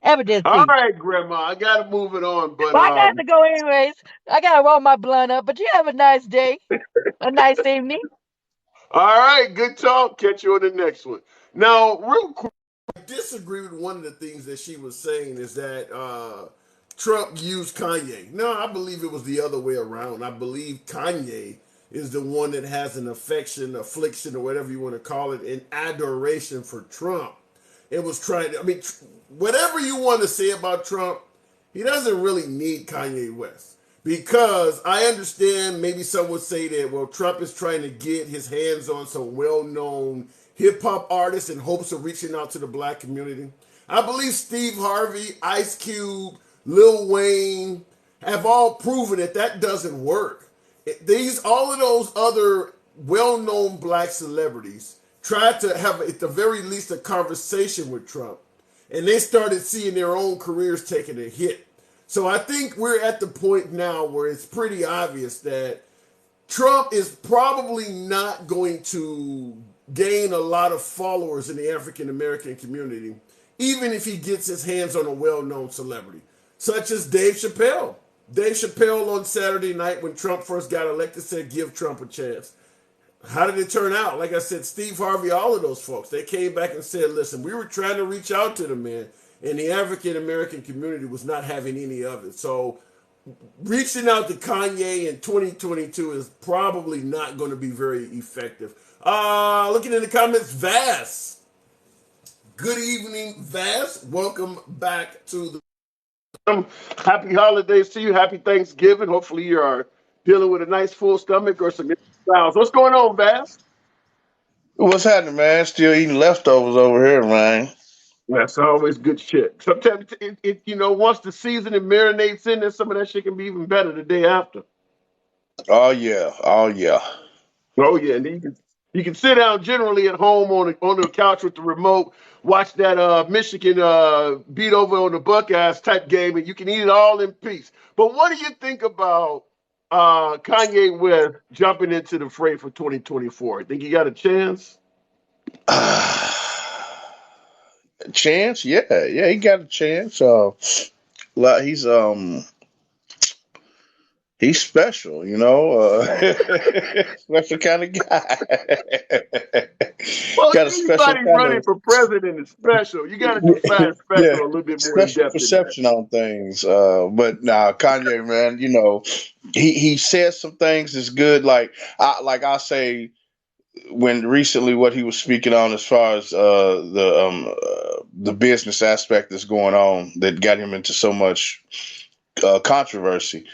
Ever did all see. right, Grandma, I gotta move it on, but But I got to go anyways. I gotta roll my blunt up. But you have a nice day, a nice evening. all right, good talk. Catch you on the next one. Now, real quick, I disagree with one of the things that she was saying is that Trump used Kanye. No, I believe it was the other way around. I believe Kanye is the one that has an affliction, or whatever you want to call it, an adoration for Trump. It was trying to, I mean, whatever you want to say about Trump, he doesn't really need Kanye West. Because I understand maybe some would say that, well, Trump is trying to get his hands on some well known hip hop artists in hopes of reaching out to the black community. I believe Steve Harvey, Ice Cube, Lil Wayne have all proven that that doesn't work. All of those other well known black celebrities tried to have, at the very least, a conversation with Trump. And they started seeing their own careers taking a hit. So I think we're at the point now where it's pretty obvious that Trump is probably not going to gain a lot of followers in the African American community, even if he gets his hands on a well known celebrity, such as Dave Chappelle. Dave Chappelle on Saturday night when Trump first got elected said, give Trump a chance. How did it turn out? Like I said, Steve Harvey, all of those folks, they came back and said, listen, we were trying to reach out to the man, and the African American community was not having any of it. So reaching out to Kanye in 2022 is probably not going to be very effective. Looking in the comments, Vass. Good evening, Vass. Welcome back to the happy holidays to you. Happy Thanksgiving. Hopefully you are dealing with a nice full stomach or some sounds. What's going on, Vass? What's happening, man? Still eating leftovers over here, man. That's always good shit. Sometimes once the seasoning marinates in there, some of that shit can be even better the day after. Oh yeah, oh yeah. Oh yeah, and you can sit down generally at home on the couch with the remote, watch that Michigan beat over on the Buckeyes type game, and you can eat it all in peace. But what do you think about Kanye West jumping into the fray for 2024? Think he got a chance? Chance? Yeah, yeah, he got a chance. Like he's special, special kind of guy. Well, Got a special anybody kind running of for president is special. You got to define yeah, special a little bit more in special depth than that. perception on things. But nah, Kanye, man, he says some things that's good. I say when recently what he was speaking on as far as the business aspect that's going on that got him into so much controversy.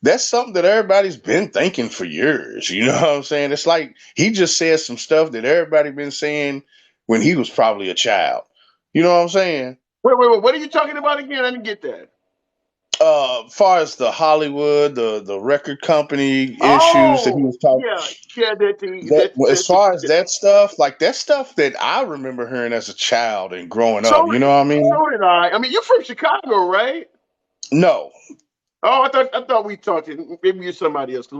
That's something that everybody's been thinking for years. You know what I'm saying? It's like he just said some stuff that everybody been saying when he was probably a child. You know what I'm saying? Wait. What are you talking about again? I didn't get that. Far as the Hollywood, the record company issues that he Oh, was talking, yeah, yeah. that as far as that stuff, like that stuff that I remember hearing as a child and growing So up. You know what I mean? so did I. I mean, you're from Chicago, right? No, Oh, I thought we talked. Maybe you're somebody else because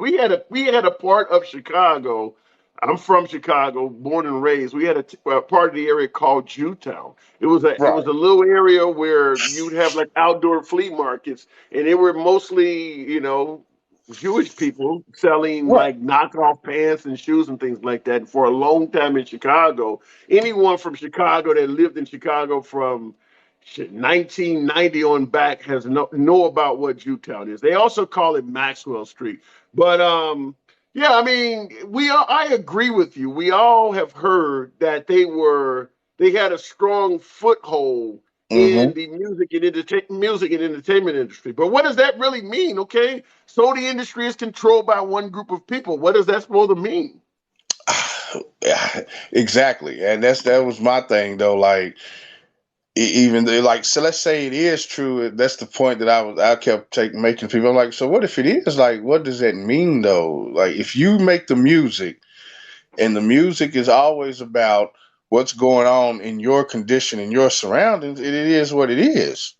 we had a part of Chicago. I'm from Chicago, born and raised. We had a part of the area called Jewtown. It was right, a little area where you'd have like outdoor flea markets, and they were mostly Jewish people selling right. like knockoff pants and shoes and things like that. For a long time in Chicago, anyone from Chicago that lived in Chicago from 1990 on back has know about what Jewtown is. They also call it Maxwell Street. But yeah, I mean, I agree with you. We all have heard that they had a strong foothold in Hmm. the music and entertainment industry. But what does that really mean? Okay, so the industry is controlled by one group of people. What does that supposed to mean? Yeah, exactly, and that was my thing though. Like even though, like, so let's say it is true. That's the point that I kept making people. I'm like, so what if it is? Like, what does that mean though? Like, if you make the music and the music is always about what's going on in your condition and your surroundings, it is what it is.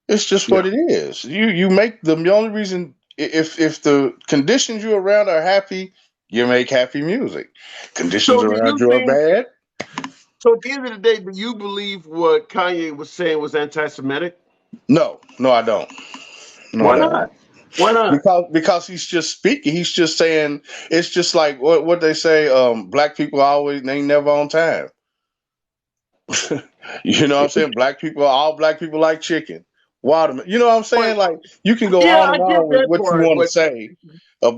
It's just Yeah. what it is. You make the only reason, if the conditions you around are happy, you make happy music. Conditions So do around you you are think? bad. So at the end of the day, do you believe what Kanye was saying was anti-Semitic? No, no, I don't. No, I Why don't. not? Why not? Because he's just speaking. He's just saying it's just like what they say. Black people always they ain't never on time. You know what I'm saying? All black people like chicken, watermelon. You know what I'm But saying? Like you can go yeah, on I and get on with that what you part. want to But say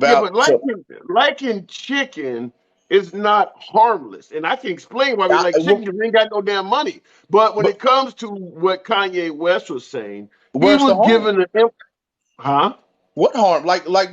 yeah, about. but So liking chicken is not harmless, and I can explain why we like chicken because we ain't got no damn money. But when but it comes to what Kanye West was saying, he where's the was harm? given huh? What harm?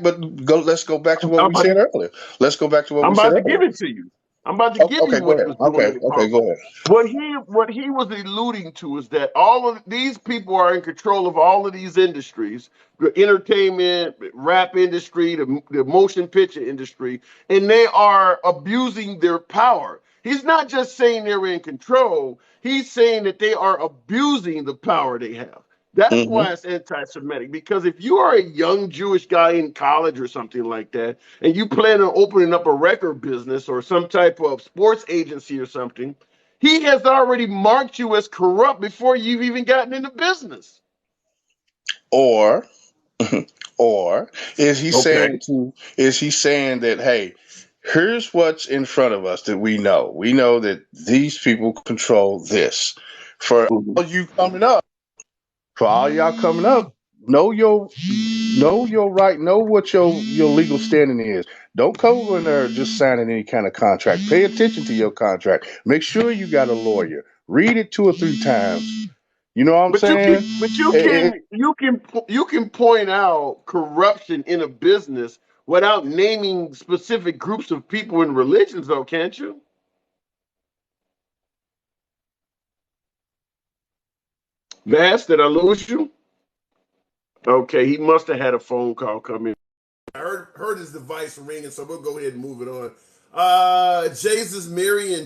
But go. Let's go back to I'm, what I'm we about said to, earlier. Let's go back to what I'm we said about to give earlier. it to you. I'm about to give you Okay, go what ahead. was doing Okay, it okay, harm. go ahead. What he was alluding to is that all of these people are in control of all of these industries, the entertainment, rap industry, the motion picture industry, and they are abusing their power. He's not just saying they're in control, he's saying that they are abusing the power they have. That's Hmm. why it's anti-Semitic. Because if you are a young Jewish guy in college or something like that, and you plan on opening up a record business or some type of sports agency or something, he has already marked you as corrupt before you've even gotten into business. Or or Okay. is he saying that, hey, here's what's in front of us that we know. We know that these people control this. For Mhm. all you coming up, for all y'all coming up, know your right, know what your legal standing is. Don't come in there just signing any kind of contract. Pay attention to your contract. Make sure you got a lawyer. Read it 2 or 3 times. You know what I'm But you can, saying? but you Eh, eh, can, you can, you can point out corruption in a business without naming specific groups of people and religions, though, can't you? Vast, did I lose you? Okay, he must have had a phone call come in. I heard his device ringing, so we'll go ahead and move it on. Jesus, Mary,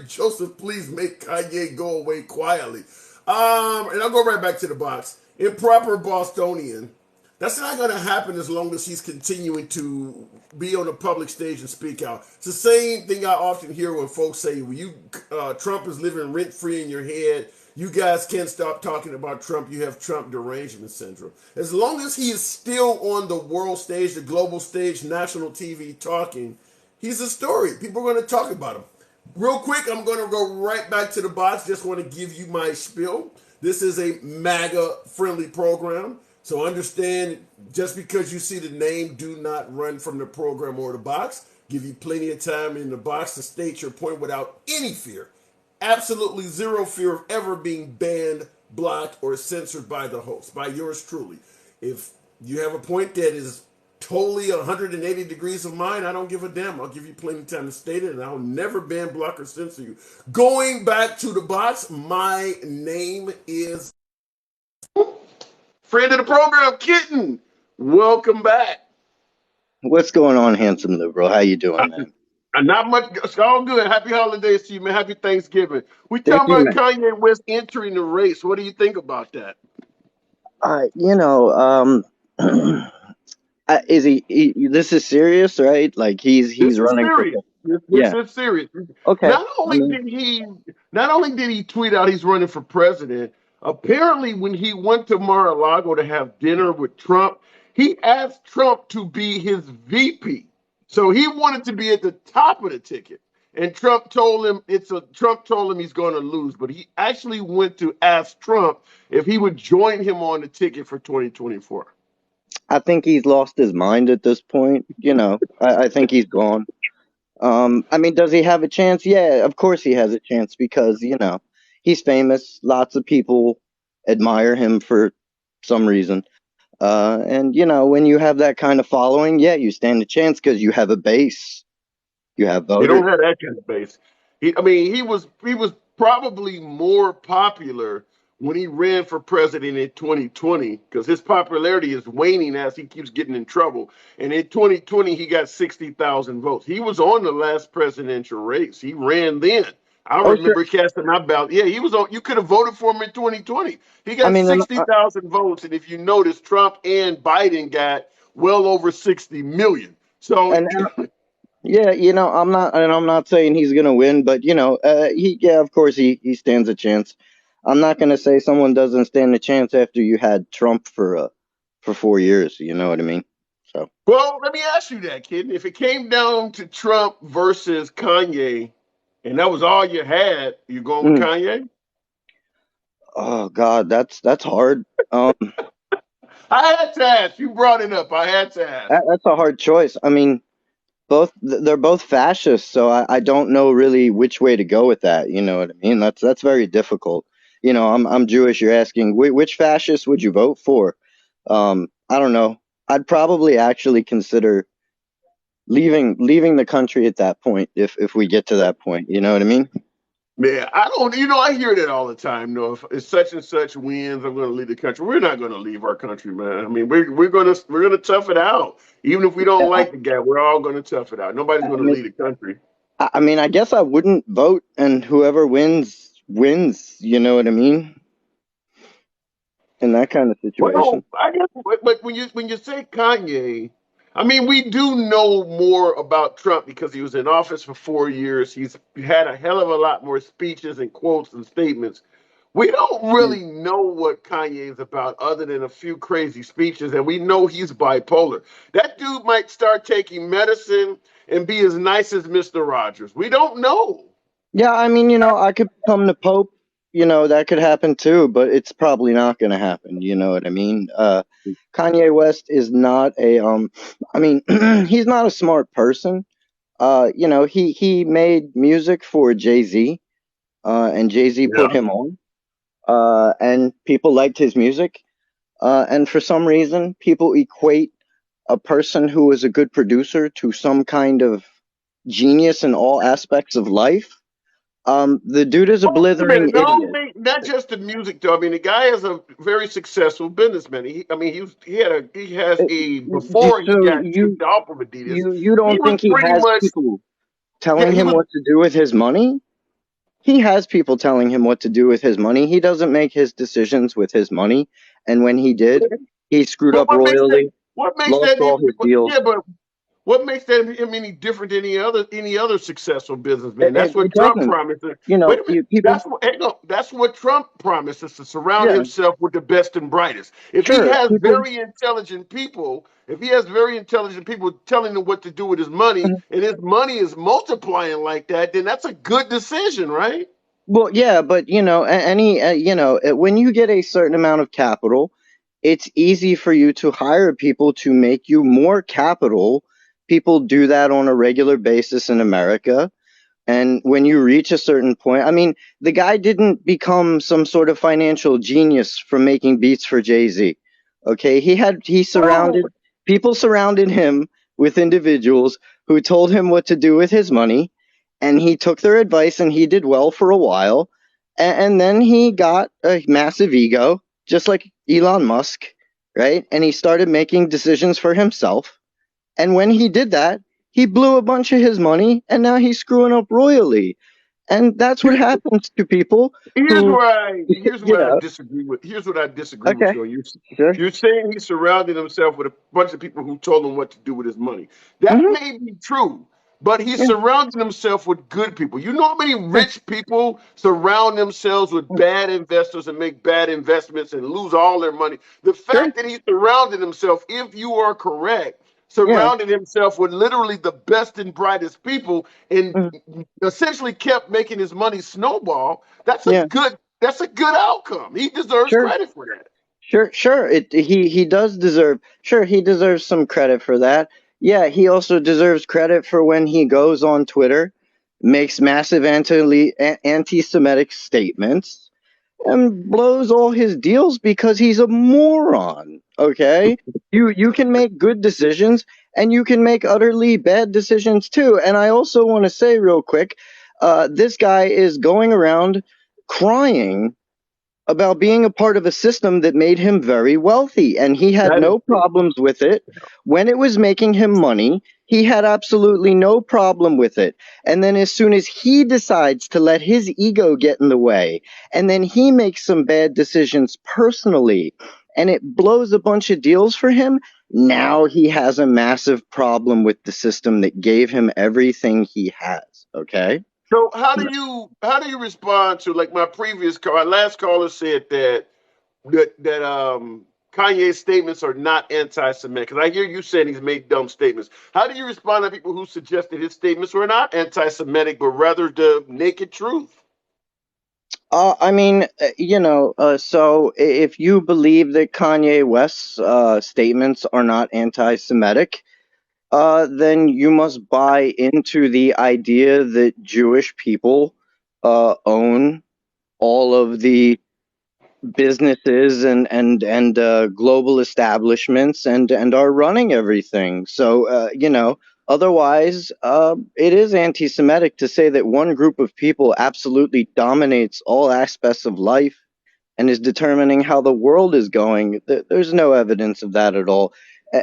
Joseph, please make Kanye go away quietly. And I'll go right back to the box. Improper Bostonian. That's not going to happen as long as he's continuing to be on the public stage and speak out. It's the same thing I often hear when folks say, "Well, Trump is living rent free in your head. You guys can't stop talking about Trump. You have Trump derangement syndrome." As long as he is still on the world stage, the global stage, national TV talking, he's a story. People are going to talk about him. Real quick, I'm going to go right back to the box. Just want to give you my spiel. This is a MAGA friendly program. So understand, just because you see the name, do not run from the program or the box. Give you plenty of time in the box to state your point without any fear. Absolutely zero fear of ever being banned, blocked, or censored by the host, by yours truly. If you have a point that is totally 180 degrees of mine, I don't give a damn. I'll give you plenty of time to state it, and I'll never ban, block, or censor you. Going back to the box, my name is friend of the program, Kitten. Welcome back. What's going on, handsome liberal? How you doing, man? Not much. It's all good. Happy holidays to you, man. Happy Thanksgiving. We Thank talking you, about man. Kanye West entering the race. What do you think about that? You know, is this is serious, right? Like This he's is running for serious. This yeah. is serious. Okay. Not I only mean, did he, not only did he tweet out he's running for president. Apparently, when he went to Mar-a-Lago to have dinner with Trump, he asked Trump to be his VP. So he wanted to be at the top of the ticket. And Trump told him he's going to lose, but he actually went to ask Trump if he would join him on the ticket for 2024. I think he's lost his mind at this point. You know, I think he's gone. I mean, does he have a chance? Yeah, of course he has a chance because, you know, he's famous. Lots of people admire him for some reason. And you know, when you have that kind of following, yeah, you stand a chance because you have a base. You have They voters. don't have that kind of base. He was probably more popular when he ran for president in 2020 because his popularity is waning as he keeps getting in trouble. And in 2020, he got 60,000 votes. He was on the last presidential race. He ran then. I Oh, sure. remember casting my ballot. Yeah, he was on. You could have voted for him in 2020. He I got mean, 60,000 votes, and if you notice, Trump and Biden got well over 60 million. So and yeah, you know, I'm not saying he's gonna win, but you know, yeah, of course he stands a chance. I'm not gonna say someone doesn't stand a chance after you had Trump for 4 years. You know what I mean? So, Well, let me ask you that, kid. If it came down to Trump versus Kanye, and that was all you had, you going with mm, Kanye? oh God, that's hard. I had to ask. You brought it up. I had to ask. That's a hard choice. I mean, they're both fascists, so I don't know really which way to go with that. You know what I mean? That's very difficult. You know, I'm Jewish. You're asking which fascist would you vote for? I don't know. I'd probably actually consider leaving the country at that point if we get to that point. You know what I mean? Man, I don't. I hear that all the time. No, if such and such wins, I'm going to leave the country. We're not going to leave our country, man. I mean, we're gonna tough it out. Even if we don't Yeah, like the guy, we're all going to tough it out. Nobody's I going to mean, leave the country. I mean, I guess I wouldn't vote, and whoever wins wins. You know what I mean? In that kind of Well, situation. I guess, but when you say Kanye, I mean we do know more about Trump because he was in office for 4 years. He's had a hell of a lot more speeches and quotes and statements. We don't really know what Kanye is about other than a few crazy speeches, and we know he's bipolar. That dude might start taking medicine and be as nice as Mr. Rogers. We don't know. Yeah, I mean, you know, I could become the Pope. You know, that could happen too, but it's probably not going to happen. You know what I mean? Kanye West is not I mean, he's not a smart person. You know, he made music for Jay-Z, and Jay-Z put Yeah. him on, and people liked his music. And for some reason, people equate a person who is a good producer to some kind of genius in all aspects of life. The dude is a Wait a blithering minute. No, idiot. not just the music though. I mean, the guy is a very successful businessman. He has Uh, a before he So got kicked off of Adidas. you He don't was think he pretty has much people yeah. telling He him was what to do with his money? He has people telling him what to do with his money. He doesn't make his decisions with his money, and when he did, he screwed but up royally, what makes lost that all his deals. yeah, but what makes that him any different than any other successful businessman? That's what It Trump doesn't. promised. You Wait know, a minute. people. That's what Trump promises to surround Yeah, himself with the best and brightest. sure. People. If he has very intelligent people telling him what to do with his money, and his money is multiplying like that, then that's a good decision, right? Well, yeah, but you know, you know, when you get a certain amount of capital, it's easy for you to hire people to make you more capital. People do that on a regular basis in America. And when you reach a certain point, I mean, the guy didn't become some sort of financial genius from making beats for Jay-Z. Okay, he Oh, surrounded people surrounded him with individuals who told him what to do with his money, and he took their advice and he did well for a while. And then he got a massive ego, just like Elon Musk, right? And he started making decisions for himself. And when he did that, he blew a bunch of his money, and now he's screwing up royally. And that's what happens to people Here's who, where I you know, disagree with. Here's what I disagree with okay, you on. sure, You're saying he surrounded himself with a bunch of people who told him what to do with his money. That hmm may be true, but he yeah, surrounded himself with good people. You know how many sure, rich people surround themselves with bad investors and make bad investments and lose all their money? The sure, fact that he surrounded himself, if you are correct, yeah, surrounded himself with literally the best and brightest people and mhm, essentially kept making his money snowball. yeah, That's a good outcome. He deserves sure. credit for that. Sure, sure. He does deserve. Sure, he deserves some credit for that. Yeah, he also deserves credit for when he goes on Twitter, makes massive anti-Semitic statements, and blows all his deals because he's a moron. Okay, you can make good decisions and you can make utterly bad decisions too. And I also want to say real quick, this guy is going around crying about being a part of a system that made him very wealthy, and he had That is no true. problems with it. When it was making him money, he had absolutely no problem with it. And then as soon as he decides to let his ego get in the way, and then he makes some bad decisions personally, and it blows a bunch of deals for him, now he has a massive problem with the system that gave him everything he has. Okay? So how do you respond to, like, my last caller said that Kanye's statements are not anti-Semitic? Because I hear you saying he's made dumb statements. How do you respond to people who suggested his statements were not anti-Semitic, but rather the naked truth? I mean, so if you believe that Kanye West's statements are not anti-Semitic, then you must buy into the idea that Jewish people own all of the businesses and global establishments and are running everything. So otherwise, it is anti-Semitic to say that one group of people absolutely dominates all aspects of life and is determining how the world is going. There's no evidence of that at all.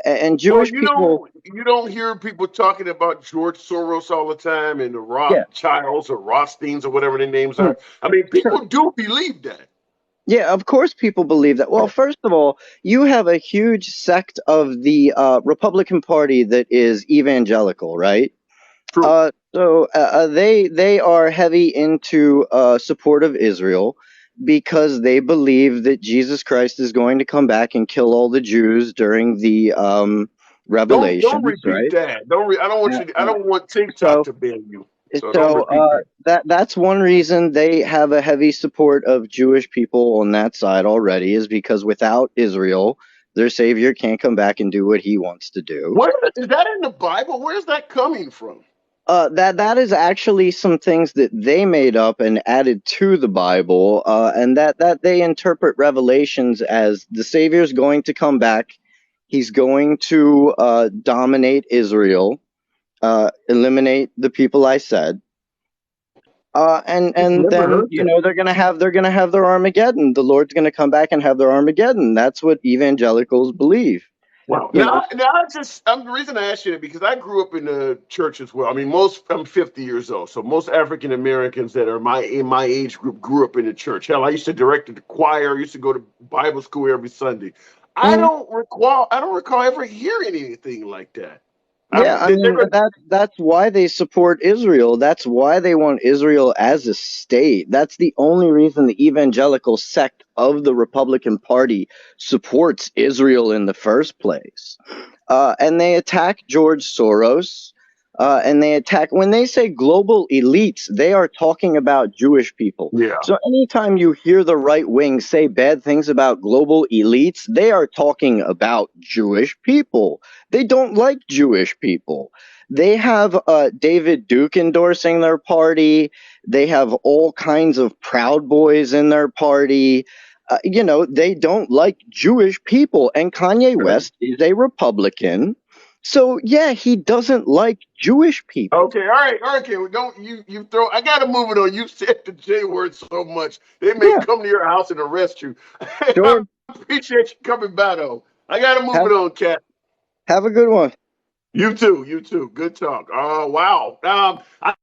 And Well, Jewish people, you don't hear people talking about George Soros all the time and the yeah, Rothschilds or Rothsteins or whatever their names mm, are. I mean, sure. people do believe that. Yeah, of course people believe that. Well, first of all, you have a huge sect of the Republican Party that is evangelical, right? True. They are heavy into support of Israel because they believe that Jesus Christ is going to come back and kill all the Jews during the Don't Revelations, repeat right? that. Don't. I don't want Uh, you. I don't want TikTok so to ban you. So don't so repeat that. that's one reason they have a heavy support of Jewish people on that side already, is because without Israel, their savior can't come back and do what he wants to do. Where is that in the Bible? Where's that coming from? That is actually some things that they made up and added to the Bible, and that they interpret Revelations as the Savior's going to come back. He's going to dominate Israel, eliminate the people I said, and Never then heard that. they're gonna have their Armageddon. The Lord's gonna come back and have their Armageddon. That's what evangelicals believe. Wow. You know. The reason I asked you that because I grew up in the church as well. I mean, I'm 50 years old, so most African Americans that are in my age group grew up in the church. Hell, I used to direct the choir. I used to go to Bible school every Sunday. Mhm. I don't recall ever hearing anything like that. Yeah, I They're mean going. that's why they support Israel. That's why they want Israel as a state. That's the only reason the evangelical sect of the Republican Party supports Israel in the first place. And they attack George Soros. And they attack, when they say global elites, they are talking about Jewish people. Yeah. So anytime you hear the right wing say bad things about global elites, they are talking about Jewish people. They don't like Jewish people. They have David Duke endorsing their party. They have all kinds of Proud Boys in their party. They don't like Jewish people. And Kanye West is a Republican. So, yeah, he doesn't like Jewish people. Okay, all right, okay. Well, don't you throw. I gotta move it on. You said the J word so much they may Yeah, come to your house and arrest you. I sure. appreciate you coming by though. I got to move it on, Cat. Have a good one. You too. You too. Good talk. Oh, wow. I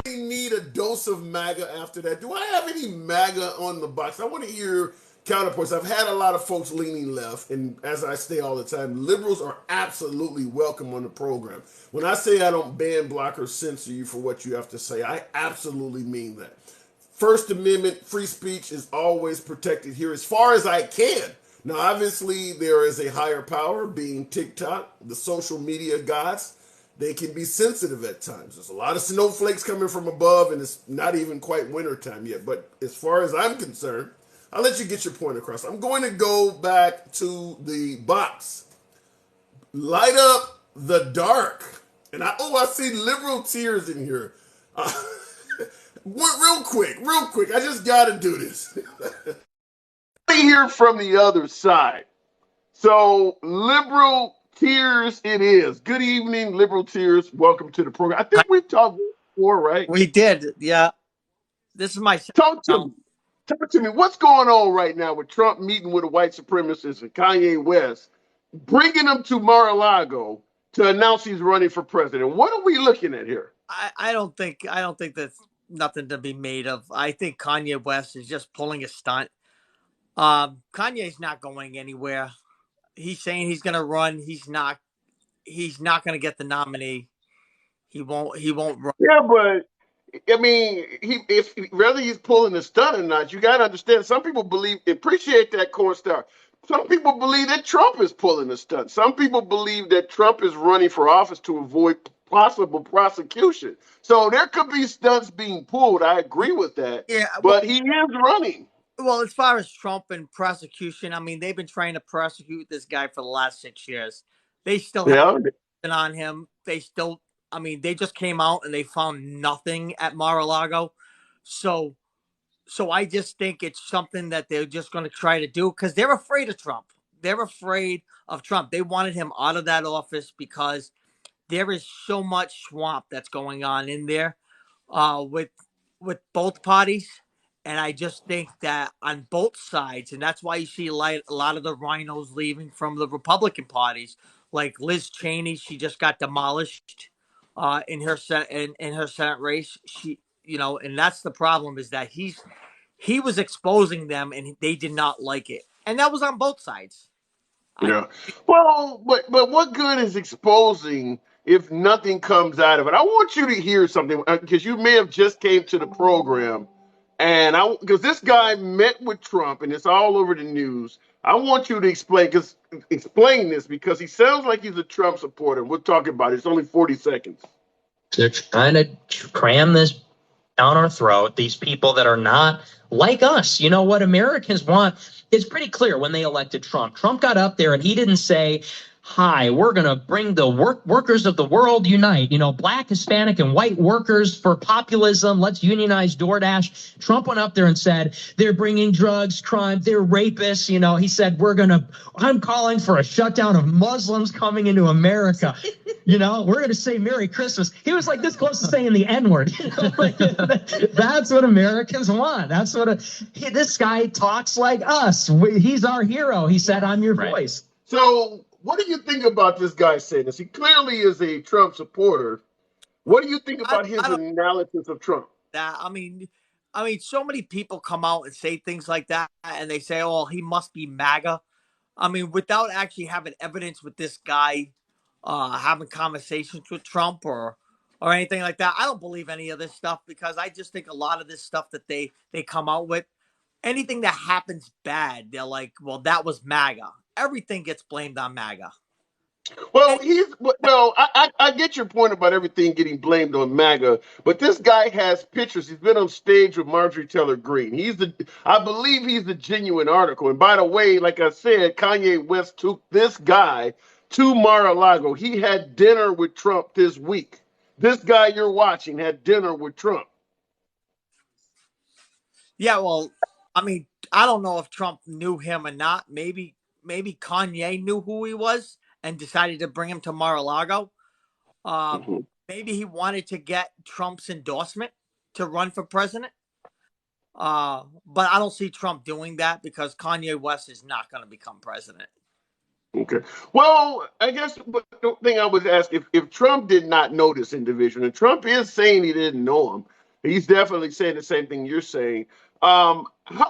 need a dose of MAGA after that. Do I have any MAGA on the box? I want to hear counterpoints. I've had a lot of folks leaning left, and as I say all the time, liberals are absolutely welcome on the program. When I say I don't ban, block, or censor you for what you have to say, I absolutely mean that. First Amendment free speech is always protected here as far as I can. Now, obviously, there is a higher power being TikTok, the social media gods. They can be sensitive at times. There's a lot of snowflakes coming from above, and it's not even quite wintertime yet. But as far as I'm concerned, I'll let you get your point across. I'm going to go back to the box. Light up the dark. And I see liberal tears in here. Real quick. I just got to do this. Let me hear from the other side. So, liberal tears it is. Good evening, liberal tears. Welcome to the program. I think we've talked before, right? We did, yeah. This is my Talk to me. What's going on right now with Trump meeting with a white supremacist and Kanye West, bringing him to Mar-a-Lago to announce he's running for president? What are we looking at here? I don't think that's nothing to be made of. I think Kanye West is just pulling a stunt. Kanye's not going anywhere. He's saying he's going to run. He's not going to get the nominee. He won't run. Yeah, but I mean, if whether he's pulling the stunt or not, you got to understand. Some people appreciate that corn star. Some people believe that Trump is pulling the stunt. Some people believe that Trump is running for office to avoid possible prosecution. So there could be stunts being pulled. I agree with that. Yeah, but he is running. Well, as far as Trump and prosecution, I mean, they've been trying to prosecute this guy for the last 6 years. They still have on him. They just came out and they found nothing at Mar-a-Lago. So I just think it's something that they're just going to try to do because they're afraid of Trump. They're afraid of Trump. They wanted him out of that office because there is so much swamp that's going on in there with both parties. And I just think that on both sides, and that's why you see a lot of the rhinos leaving from the Republican parties, like Liz Cheney. She just got demolished in her Senate race. And that's the problem is that he was exposing them, and they did not like it, and that was on both sides. Yeah. Well, but what good is exposing if nothing comes out of it? I want you to hear something because you may have just came to the program. And because this guy met with Trump and it's all over the news, I want you to explain this because he sounds like he's a Trump supporter. We'll talk about it. It's only 40 seconds. They're trying to cram this down our throat. These people that are not like us. You know what Americans want? It's pretty clear when they elected Trump. Trump got up there and he didn't say, hi, we're going to bring the workers of the world unite. Black, Hispanic, and white workers for populism. Let's unionize DoorDash. Trump went up there and said, they're bringing drugs, crime, they're rapists. He said, I'm calling for a shutdown of Muslims coming into America. We're going to say Merry Christmas. He was like this close to saying the N-word. That's what Americans want. That's what this guy talks like us. He's our hero. He said, I'm your voice. So what do you think about this guy saying this? He clearly is a Trump supporter. What do you think about his analysis of Trump? I mean, so many people come out and say things like that, and they say, "Oh, he must be MAGA." I mean, without actually having evidence with this guy having conversations with Trump or anything like that. I don't believe any of this stuff because I just think a lot of this stuff that they come out with, anything that happens bad, they're like, well, that was MAGA. Everything gets blamed on MAGA. Well, I get your point about everything getting blamed on MAGA, but this guy has pictures. He's been on stage with Marjorie Taylor Greene. I believe he's the genuine article. And by the way, like I said, Kanye West took this guy to Mar-a-Lago. He had dinner with Trump this week. This guy you're watching had dinner with Trump. Yeah, well, I mean, I don't know if Trump knew him or not. Maybe Kanye knew who he was and decided to bring him to Mar-a-Lago. Maybe he wanted to get Trump's endorsement to run for president. But I don't see Trump doing that because Kanye West is not going to become president. Okay. Well, I guess the thing I was asking, if Trump did not know this individual, and Trump is saying he didn't know him, he's definitely saying the same thing you're saying. How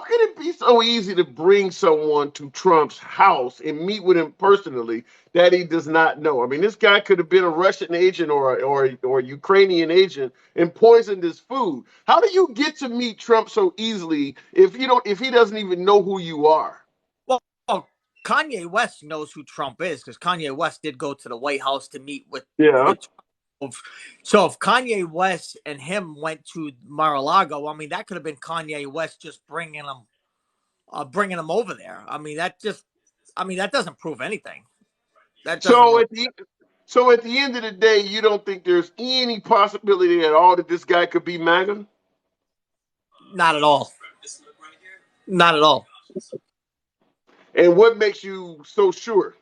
can it be so easy to bring someone to Trump's house and meet with him personally that he does not know? I mean, this guy could have been a Russian agent or a Ukrainian agent and poisoned his food. How do you get to meet Trump so easily if he doesn't even know who you are? Well, Kanye West knows who Trump is because Kanye West did go to the White House to meet Yeah. with Trump. So if Kanye West and him went to Mar-a-Lago, I mean, that could have been Kanye West just bringing him over there. I mean, that doesn't prove anything. That doesn't So really. at the end of the day, you don't think there's any possibility at all that this guy could be MAGA? Not at all. Not at all. And what makes you so sure?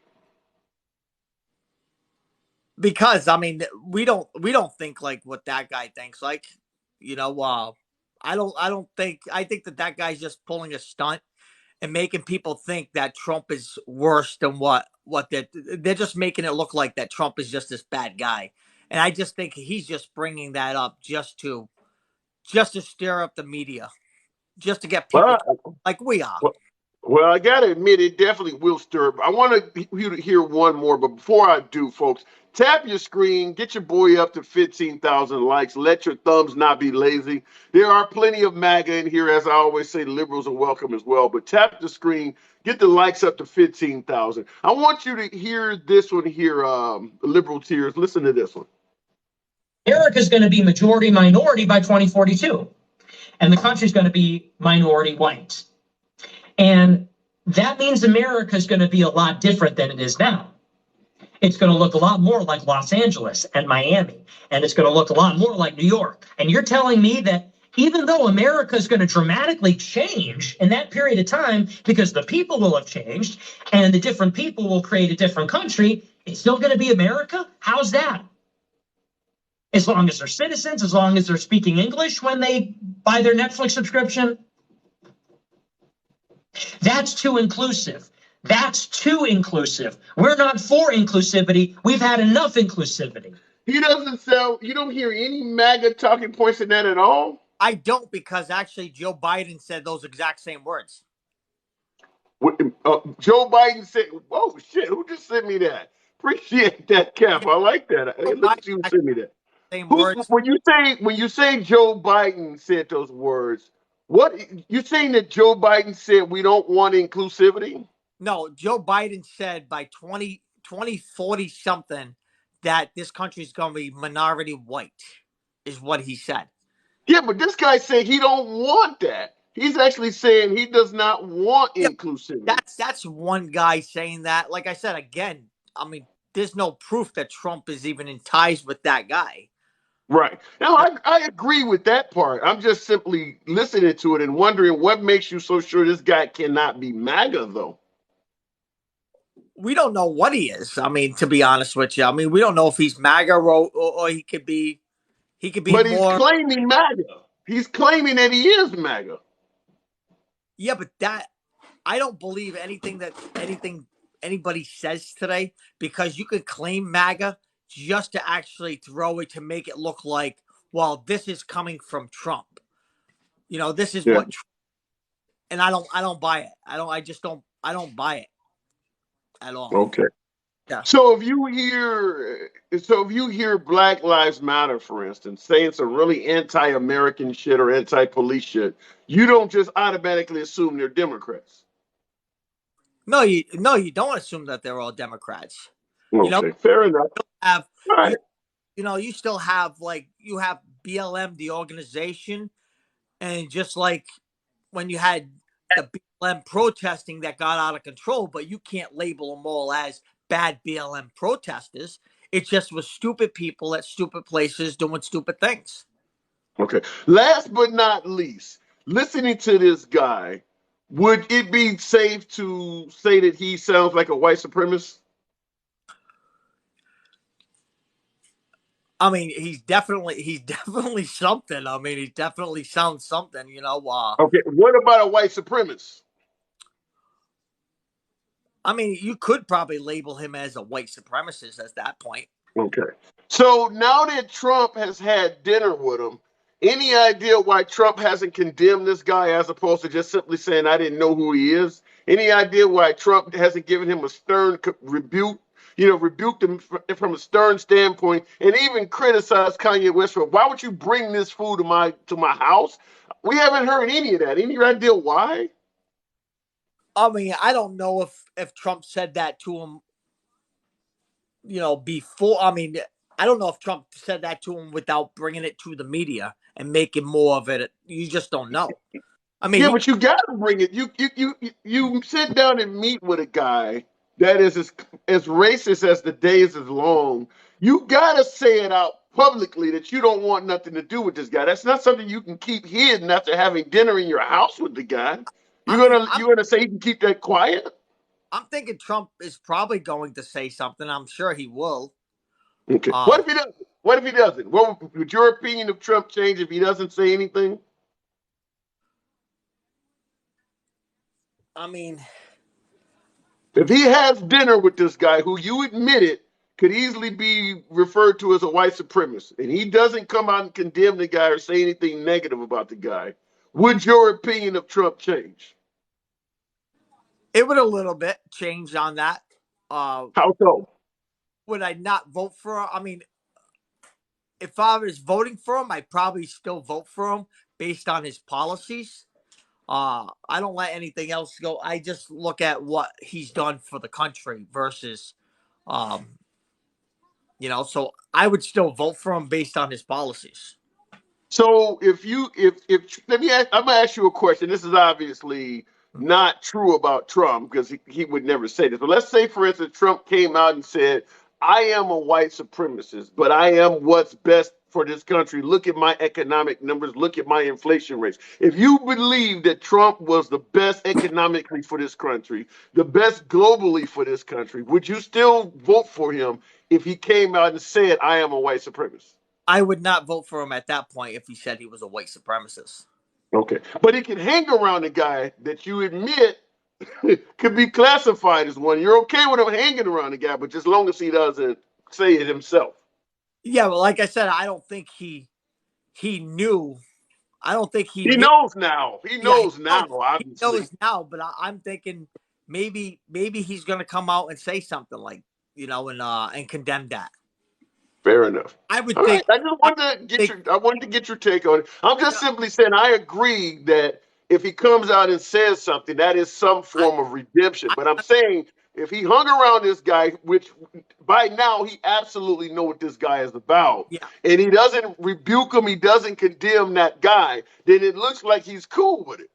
Because I mean, we don't think like what that guy thinks. Like, I think that guy's just pulling a stunt and making people think that Trump is worse than what they're just making it look like that Trump is just this bad guy. And I just think he's just bringing that up just to stir up the media, just to get people Well, like we are. well, I gotta admit, it definitely will stir. I want you to hear one more, but before I do, folks, tap your screen, get your boy up to 15,000 likes. Let your thumbs not be lazy. There are plenty of MAGA in here, as I always say. Liberals are welcome as well, but tap the screen, get the likes up to 15,000. I want you to hear this one here, liberal tears. Listen to this one. America's going to be majority minority by 2042, and the country's going to be minority white. And that means America is going to be a lot different than it is now. It's going to look a lot more like Los Angeles and Miami, and it's going to look a lot more like New York. And you're telling me that even though America is going to dramatically change in that period of time, because the people will have changed and the different people will create a different country, it's still going to be America? How's that? As long as they're citizens, as long as they're speaking English when they buy their Netflix subscription. That's too inclusive. That's too inclusive. We're not for inclusivity. We've had enough inclusivity. He doesn't sound, you don't hear any MAGA talking points in that at all? I don't, because actually Joe Biden said those exact same words. Joe Biden said, "Whoa, shit! Who just sent me that? Appreciate that, Cap. I like that. Hey, Joe look Biden at you who actually sent me that. same Who words. when you say Joe Biden said those words? What you saying that Joe Biden said we don't want inclusivity? No, Joe Biden said by 2040 something that this country is going to be minority white, is what he said. Yeah, but this guy said he don't want that. He's actually saying he does not want Yeah, inclusivity. that's one guy saying that. Like I said, again, I mean, there's no proof that Trump is even in ties with that guy. Right. Now, I agree with that part. I'm just simply listening to it and wondering what makes you so sure this guy cannot be MAGA, though. We don't know what he is. I mean, to be honest with you, I mean, we don't know if he's MAGA or he could be But he's more. claiming MAGA. He's claiming that he is MAGA. Yeah, but I don't believe anything anybody says today, because you could claim MAGA just to actually throw it to make it look like, well, this is coming from Trump. This is what, and I don't buy it. I don't buy it at all. Okay. Yeah. So if you hear Black Lives Matter, for instance, saying some really anti-American shit or anti-police shit, you don't just automatically assume they're Democrats. No, you don't assume that they're all Democrats. Okay, fair enough. All right. You still have you have BLM, the organization, and just like when you had the BLM protesting that got out of control, but you can't label them all as bad BLM protesters. It just was stupid people at stupid places doing stupid things. Okay. Last but not least, listening to this guy, would it be safe to say that he sounds like a white supremacist? I mean, he's definitely something. I mean, he definitely sounds something, Okay. What about a white supremacist? I mean, you could probably label him as a white supremacist at that point. Okay. So now that Trump has had dinner with him, any idea why Trump hasn't condemned this guy as opposed to just simply saying, I didn't know who he is? Any idea why Trump hasn't given him a stern rebuke, rebuked him from a stern standpoint and even criticized Kanye West for, why would you bring this food to my house? We haven't heard any of that. Any idea why? I mean, I don't know if Trump said that to him, before. I mean, I don't know if Trump said that to him without bringing it to the media and making more of it. You just don't know. I mean, Yeah, but you got to bring it. You sit down and meet with a guy that is as racist as the days is long. You got to say it out publicly that you don't want nothing to do with this guy. That's not something you can keep hidden after having dinner in your house with the guy. You're gonna say he can keep that quiet? I'm thinking Trump is probably going to say something. I'm sure he will. Okay. What if he doesn't? What if he doesn't? What would your opinion of Trump change if he doesn't say anything? I mean, if he has dinner with this guy who you admitted could easily be referred to as a white supremacist, and he doesn't come out and condemn the guy or say anything negative about the guy, would your opinion of Trump change? It would a little bit change on that. How so? Would I not vote for him? I mean, if I was voting for him, I'd probably still vote for him based on his policies. I don't let anything else go. I just look at what he's done for the country versus, so I would still vote for him based on his policies. So if let me ask, I'm gonna ask you a question. This is obviously not true about Trump because he would never say this. But let's say, for instance, Trump came out and said, I am a white supremacist, but I am what's best for this country. Look at my economic numbers. Look at my inflation rates. If you believe that Trump was the best economically for this country, the best globally for this country, would you still vote for him if he came out and said, I am a white supremacist? I would not vote for him at that point if he said he was a white supremacist. Okay. But he can hang around a guy that you admit could be classified as one. You're okay with him hanging around a guy, but just as long as he doesn't say it himself. Yeah, well, like I said, I don't think he knew. I don't think he knows now. He knows now, obviously. He knows now, but I'm thinking maybe he's going to come out and say something like, and condemn that. Fair enough. I would think. Right. I wanted to get your take on it. I'm just simply saying I agree that if he comes out and says something, that is some form of redemption. But I'm saying if he hung around this guy, which by now he absolutely know what this guy is about, and he doesn't rebuke him, he doesn't condemn that guy, then it looks like he's cool with it.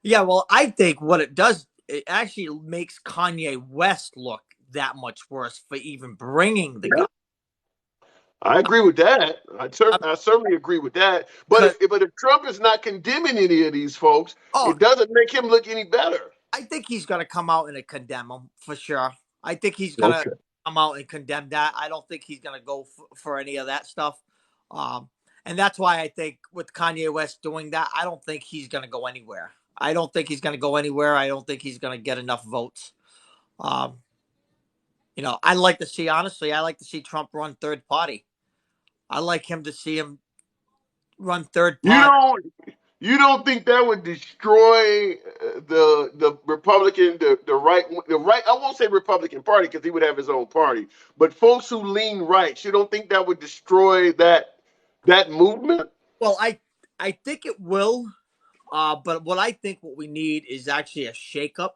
Yeah. Well, I think what it does, it actually makes Kanye West look that much worse for even bringing the guy. I agree with that. I certainly agree with that. But if Trump is not condemning any of these folks, it doesn't make him look any better. I think he's going to come out and condemn them for sure. I think he's going to come out and condemn that. I don't think he's going to go for any of that stuff. And that's why I think with Kanye West doing that, I don't think he's going to go anywhere. I don't think he's going to go anywhere. I don't think he's going to get enough votes. I like to see, honestly, I like to see Trump run third party. I like him to see him run third party. You don't think that would destroy the Republican, the right? I won't say Republican Party because he would have his own party. But folks who lean right, you don't think that would destroy that movement? Well, I think it will. But what we need is actually a shakeup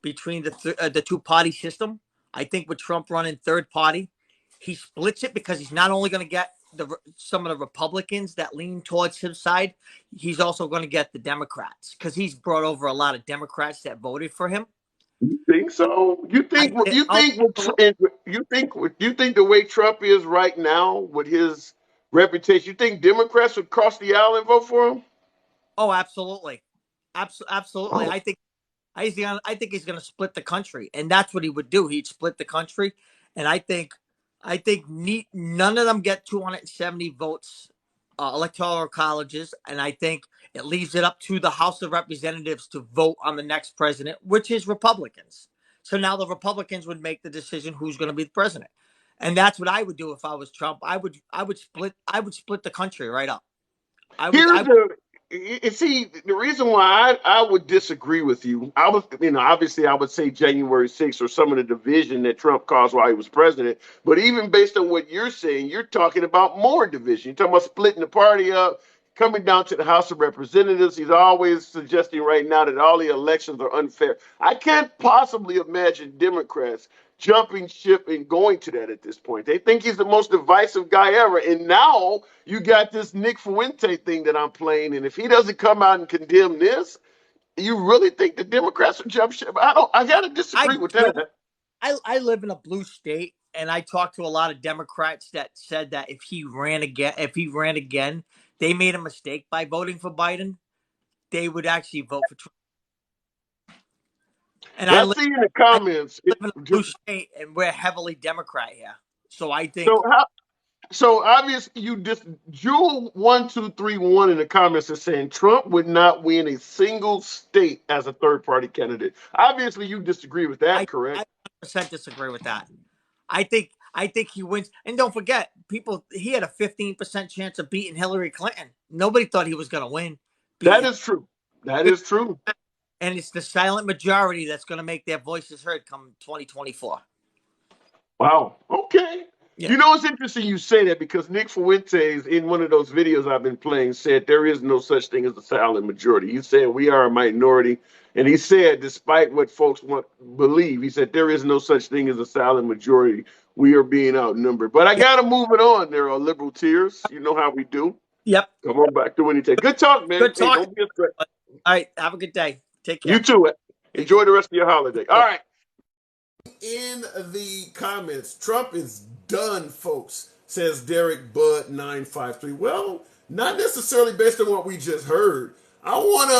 between the two-party system. I think with Trump running third party, he splits it because he's not only going to get some of the Republicans that lean towards his side, he's also going to get the Democrats because he's brought over a lot of Democrats that voted for him. You think so? You think the way Trump is right now with his reputation, you think Democrats would cross the aisle and vote for him? Oh, absolutely, absolutely. Oh. I think he's going to split the country, and that's what he would do. He'd split the country, and I think none of them get 270 votes electoral colleges, and I think it leaves it up to the House of Representatives to vote on the next president, which is Republicans. So now the Republicans would make the decision who's going to be the president, and that's what I would do if I was Trump. I would split the country right up. Here's see, the reason why I would disagree with you. I was, obviously I would say January 6th or some of the division that Trump caused while he was president. But even based on what you're saying, you're talking about more division. You're talking about splitting the party up, coming down to the House of Representatives. He's always suggesting right now that all the elections are unfair. I can't possibly imagine Democrats jumping ship and going to that at this point. They think he's the most divisive guy ever. And now you got this Nick Fuente thing that I'm playing. And if he doesn't come out and condemn this, you really think the Democrats will jump ship? I got to disagree with that. I live in a blue state, and I talked to a lot of Democrats that said that if he ran again, they made a mistake by voting for Biden. They would actually vote for Trump. And I see in the comments. I live in a blue state, and we're heavily Democrat here. So I think. So obviously you just Jewel 1231 in the comments is saying Trump would not win a single state as a third party candidate. Obviously you disagree with that, correct? I 100% disagree with that. I think he wins. And don't forget, he had a 15% chance of beating Hillary Clinton. Nobody thought he was going to win. That is true. That is true. And it's the silent majority that's going to make their voices heard come 2024. Wow. Okay. Yeah. It's interesting you say that because Nick Fuentes, in one of those videos I've been playing, said there is no such thing as a silent majority. He said we are a minority. And he said, despite what folks believe, he said there is no such thing as a silent majority. We are being outnumbered. But I got to move it on. There are liberal tears. You know how we do. Yep. Come on back to anything. Good talk, man. Good talk. Don't be a threat. All right. Have a good day. Take care. You too. Enjoy the rest of your holiday. All right. In the comments, Trump is done, folks, says Derek Bud 953. Well, not necessarily based on what we just heard. I want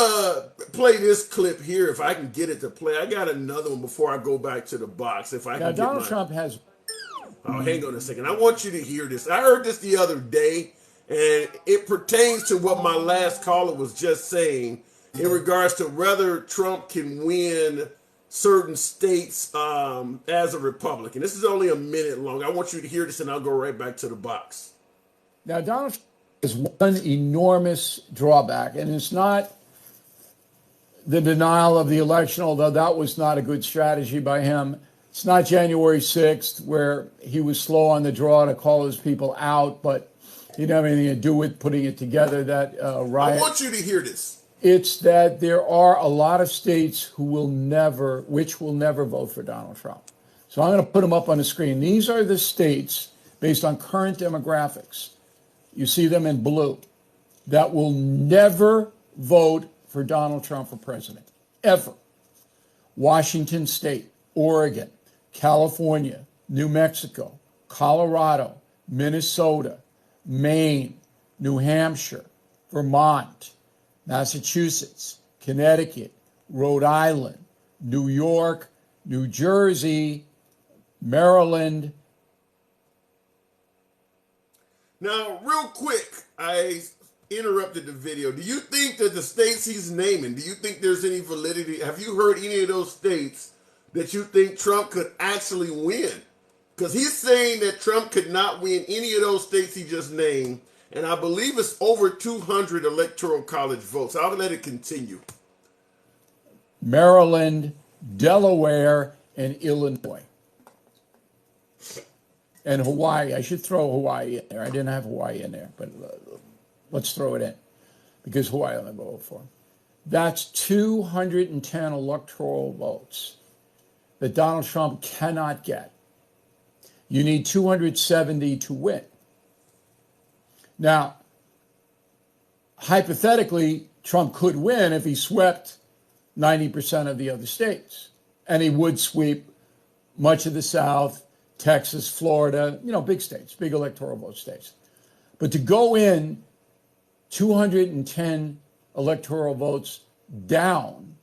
to play this clip here if I can get it to play. I got another one before I go back to the box. If I can. Donald Trump has. Oh, hang on a second. I want you to hear this. I heard this the other day, and it pertains to what my last caller was just saying in regards to whether Trump can win certain states as a Republican. This is only a minute long. I want you to hear this, and I'll go right back to the box. Now, Donald Trump is one enormous drawback, and it's not the denial of the election, although that was not a good strategy by him. It's not January 6th, where he was slow on the draw to call his people out, but he didn't have anything to do with putting it together, that riot. I want you to hear this. It's that there are a lot of states which will never vote for Donald Trump. So I'm going to put them up on the screen. These are the states, based on current demographics, you see them in blue, that will never vote for Donald Trump for president, ever. Washington State, Oregon, California, New Mexico, Colorado, Minnesota, Maine, New Hampshire, Vermont, Massachusetts, Connecticut, Rhode Island, New York, New Jersey, Maryland. Now, real quick, I interrupted the video. Do you think that the states he's naming, do you think there's any validity? Have you heard any of those states that you think Trump could actually win? Because he's saying that Trump could not win any of those states he just named. And I believe it's over 200 electoral college votes. I'll let it continue. Maryland, Delaware, and Illinois. And Hawaii. I should throw Hawaii in there. I didn't have Hawaii in there, but let's throw it in. Because Hawaii I'm going to vote for. That's 210 electoral votes that Donald Trump cannot get. You need 270 to win. Now, hypothetically, Trump could win if he swept 90% of the other states. And he would sweep much of the South, Texas, Florida, big states, big electoral vote states. But to go in 210 electoral votes down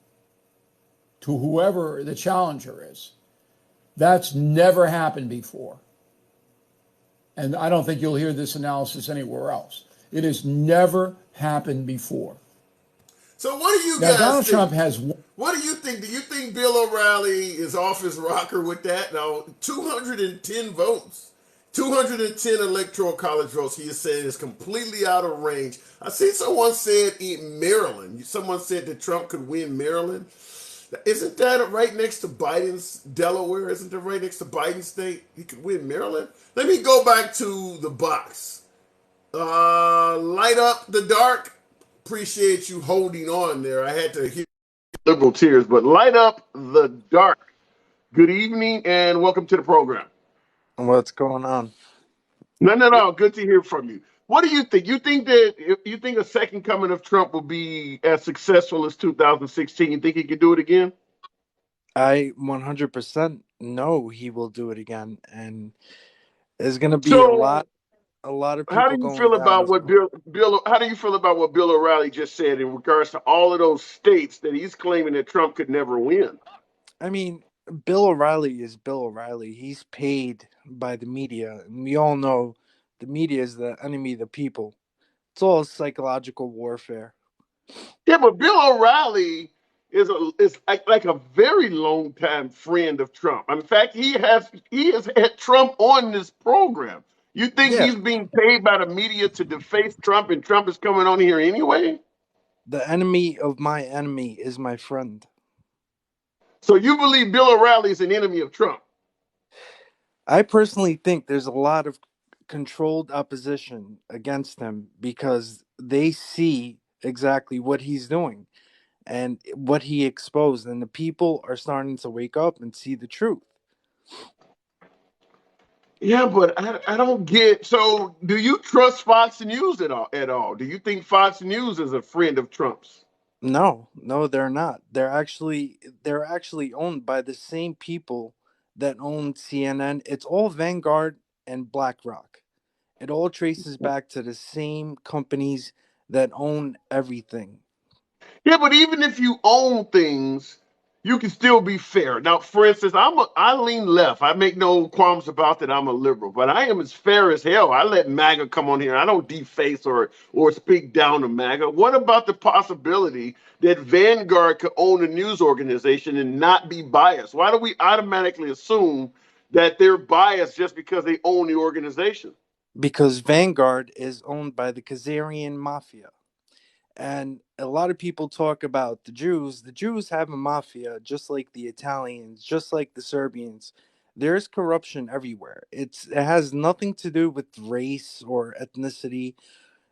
to whoever the challenger is, that's never happened before. And I don't think you'll hear this analysis anywhere else. It has never happened before. So what do you Now, guys Donald think? Trump has. What do you think? Do you think Bill O'Reilly is off his rocker with that? Now, 210 votes, 210 electoral college votes, he is saying is completely out of range. I see someone said in Maryland, someone said that Trump could win Maryland. Isn't that right next to Biden's Delaware? Isn't that right next to Biden's state? He could win Maryland. Let me go back to the box. Light up the dark. Appreciate you holding on there. I had to hear liberal tears, but light up the dark. Good evening and welcome to the program. What's going on? No. Good to hear from you. What do you think? You think a second coming of Trump will be as successful as 2016? You think he could do it again? I 100% know he will do it again, and there's going to be a So, lot of how people do you going feel down about as what well. Bill? How do you feel about what Bill O'Reilly just said in regards to all of those states that he's claiming that Trump could never win? I mean, Bill O'Reilly is Bill O'Reilly. He's paid by the media, and we all know the media is the enemy of the people. It's all psychological warfare. Yeah, but Bill O'Reilly is like a very long time friend of Trump. In fact, he has had Trump on this program. You think Yeah, he's being paid by the media to deface Trump, and Trump is coming on here anyway? the enemy of my enemy is my friend. So you believe Bill O'Reilly is an enemy of Trump? I personally think there's a lot of controlled opposition against him because they see exactly what he's doing and what he exposed, and the people are starting to wake up and see the truth. Yeah, but I don't get. So, do you trust Fox News at all? At all? Do you think Fox News is a friend of Trump's? No, they're not. They're actually owned by the same people that own CNN. It's all Vanguard and BlackRock. It all traces back to the same companies that own everything. Yeah, but even if you own things, you can still be fair. Now, for instance, I lean left. I make no qualms about that. I'm a liberal, but I am as fair as hell. I let MAGA come on here. I don't deface or speak down to MAGA. What about the possibility that Vanguard could own a news organization and not be biased? Why do we automatically assume that they're biased just because they own the organization? Because Vanguard is owned by the Khazarian mafia. And a lot of people talk about the Jews. The Jews have a mafia just like the Italians, just like the Serbians. There's corruption everywhere. It has nothing to do with race or ethnicity.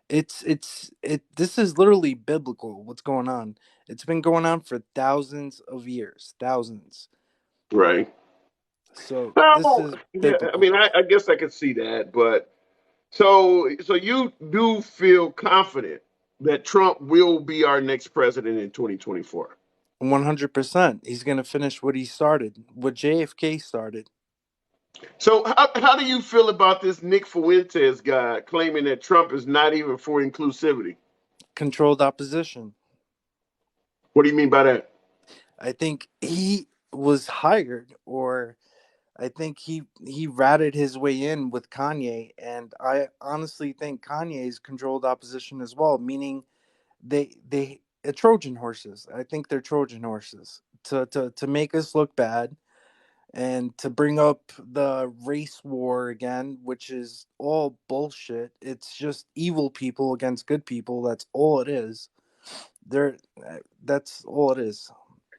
This is literally biblical what's going on. It's been going on for thousands of years, thousands. Right. So this Well, is yeah. I biblical. mean, I guess I could see that, but so you do feel confident that Trump will be our next president in 2024. 100%. He's going to finish what he started, what JFK started. So how do you feel about this Nick Fuentes guy claiming that Trump is not even for inclusivity? Controlled opposition. What do you mean by that? I think he was hired, or I think he ratted his way in with Kanye, and I honestly think Kanye is controlled opposition as well, meaning they Trojan horses. I think they're Trojan horses to make us look bad and to bring up the race war again, which is all bullshit. It's just evil people against good people. That's all it is. They're that's all it is.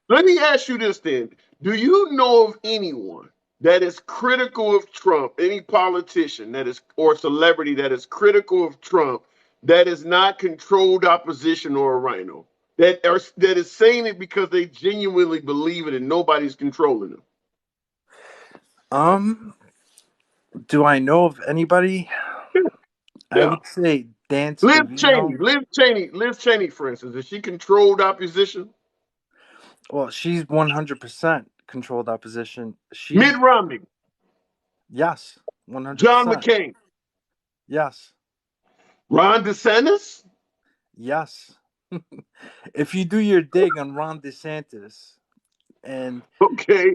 Let me ask you this then. Do you know of anyone that is critical of Trump, any politician that is or celebrity that is critical of Trump that is not controlled opposition or a rhino? That is saying it because they genuinely believe it and nobody's controlling them. Um, do I know of anybody? I Yeah. would say Dan Scavino. Liz Cheney, for instance, is she controlled opposition? Well, she's 100% controlled opposition. Mitt Romney, Yes, John 100%. McCain, Yes, Ron DeSantis. yes. If you do your dig on Ron DeSantis and Okay.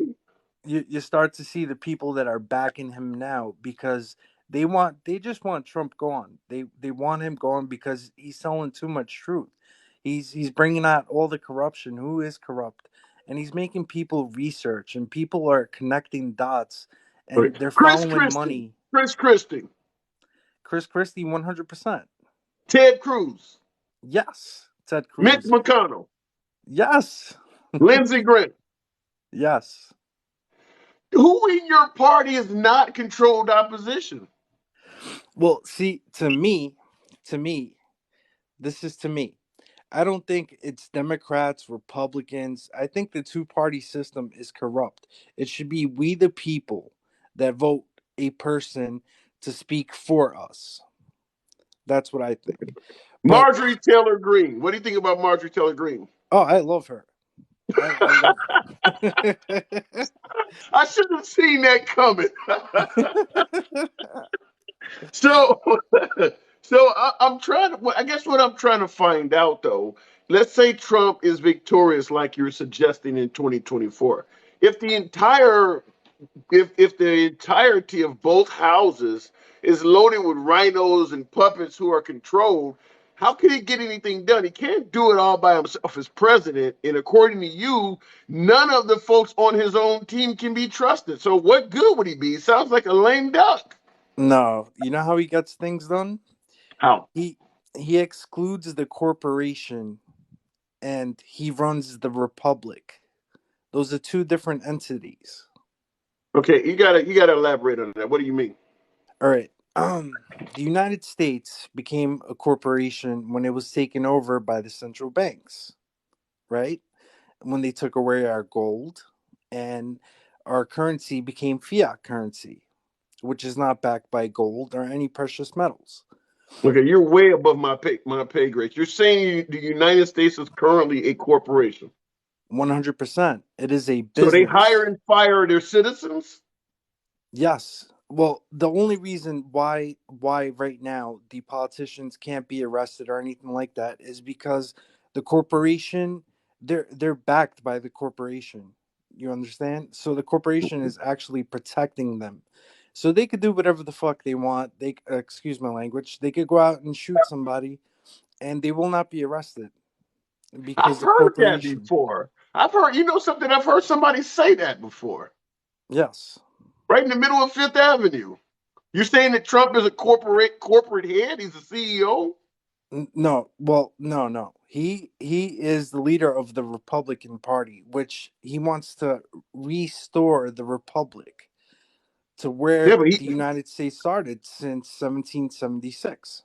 you start to see the people that are backing him now because They just want Trump gone. They want him gone because he's telling too much truth. He's bringing out all the corruption. Who is corrupt? And he's making people research, and people are connecting dots, Okay. and they're Chris following Christie. money. Chris Christie. Chris Christie, 100%. Ted Cruz. Yes. Ted Mitch Cruz. McConnell. Yes. Lindsey Graham. Yes. Who in your party is not controlled opposition? Well, see, to me, this is to me. I don't think it's Democrats, Republicans. I think the two-party system is corrupt. It should be we the people that vote a person to speak for us. That's what I think. But Marjorie Taylor Greene. What do you think about Marjorie Taylor Greene? oh, I love her. I love her. I should have seen that coming. So, I'm trying to. I guess what I'm trying to find out, though. Let's say Trump is victorious, like you're suggesting in 2024. If the entire, if the entirety of both houses is loaded with rhinos and puppets who are controlled, how can he get anything done? He can't do it all by himself as president. And according to you, none of the folks on his own team can be trusted. So what good would he be? He sounds like a lame duck. No, you know how he gets things done? How? He he excludes the corporation and he runs the republic. Those are two different entities. Okay, you gotta elaborate on that. What do you mean? All right. The United States became a corporation when it was taken over by the central banks, right? When they took away our gold and our currency became fiat currency, which is not backed by gold or any precious metals. Okay, you're way above my pay grade. You're saying the United States is currently a corporation. 100%. It is a So they hire business. and fire their citizens? Yes. Well, the only reason why right now the politicians can't be arrested or anything like that is because the corporation they're backed by the corporation. You understand? So the corporation is actually protecting them. So they could do whatever the fuck they want. They excuse my language. They could go out and shoot somebody and they will not be arrested I've because the heard that corporation. before. I've heard, something, I've heard somebody say that before. Yes. Right in the middle of Fifth Avenue. You're saying that Trump is a corporate head? He's a CEO? No, well, no. He is the leader of the Republican Party, which he wants to restore the republic to Yeah, where but he the United States started since 1776.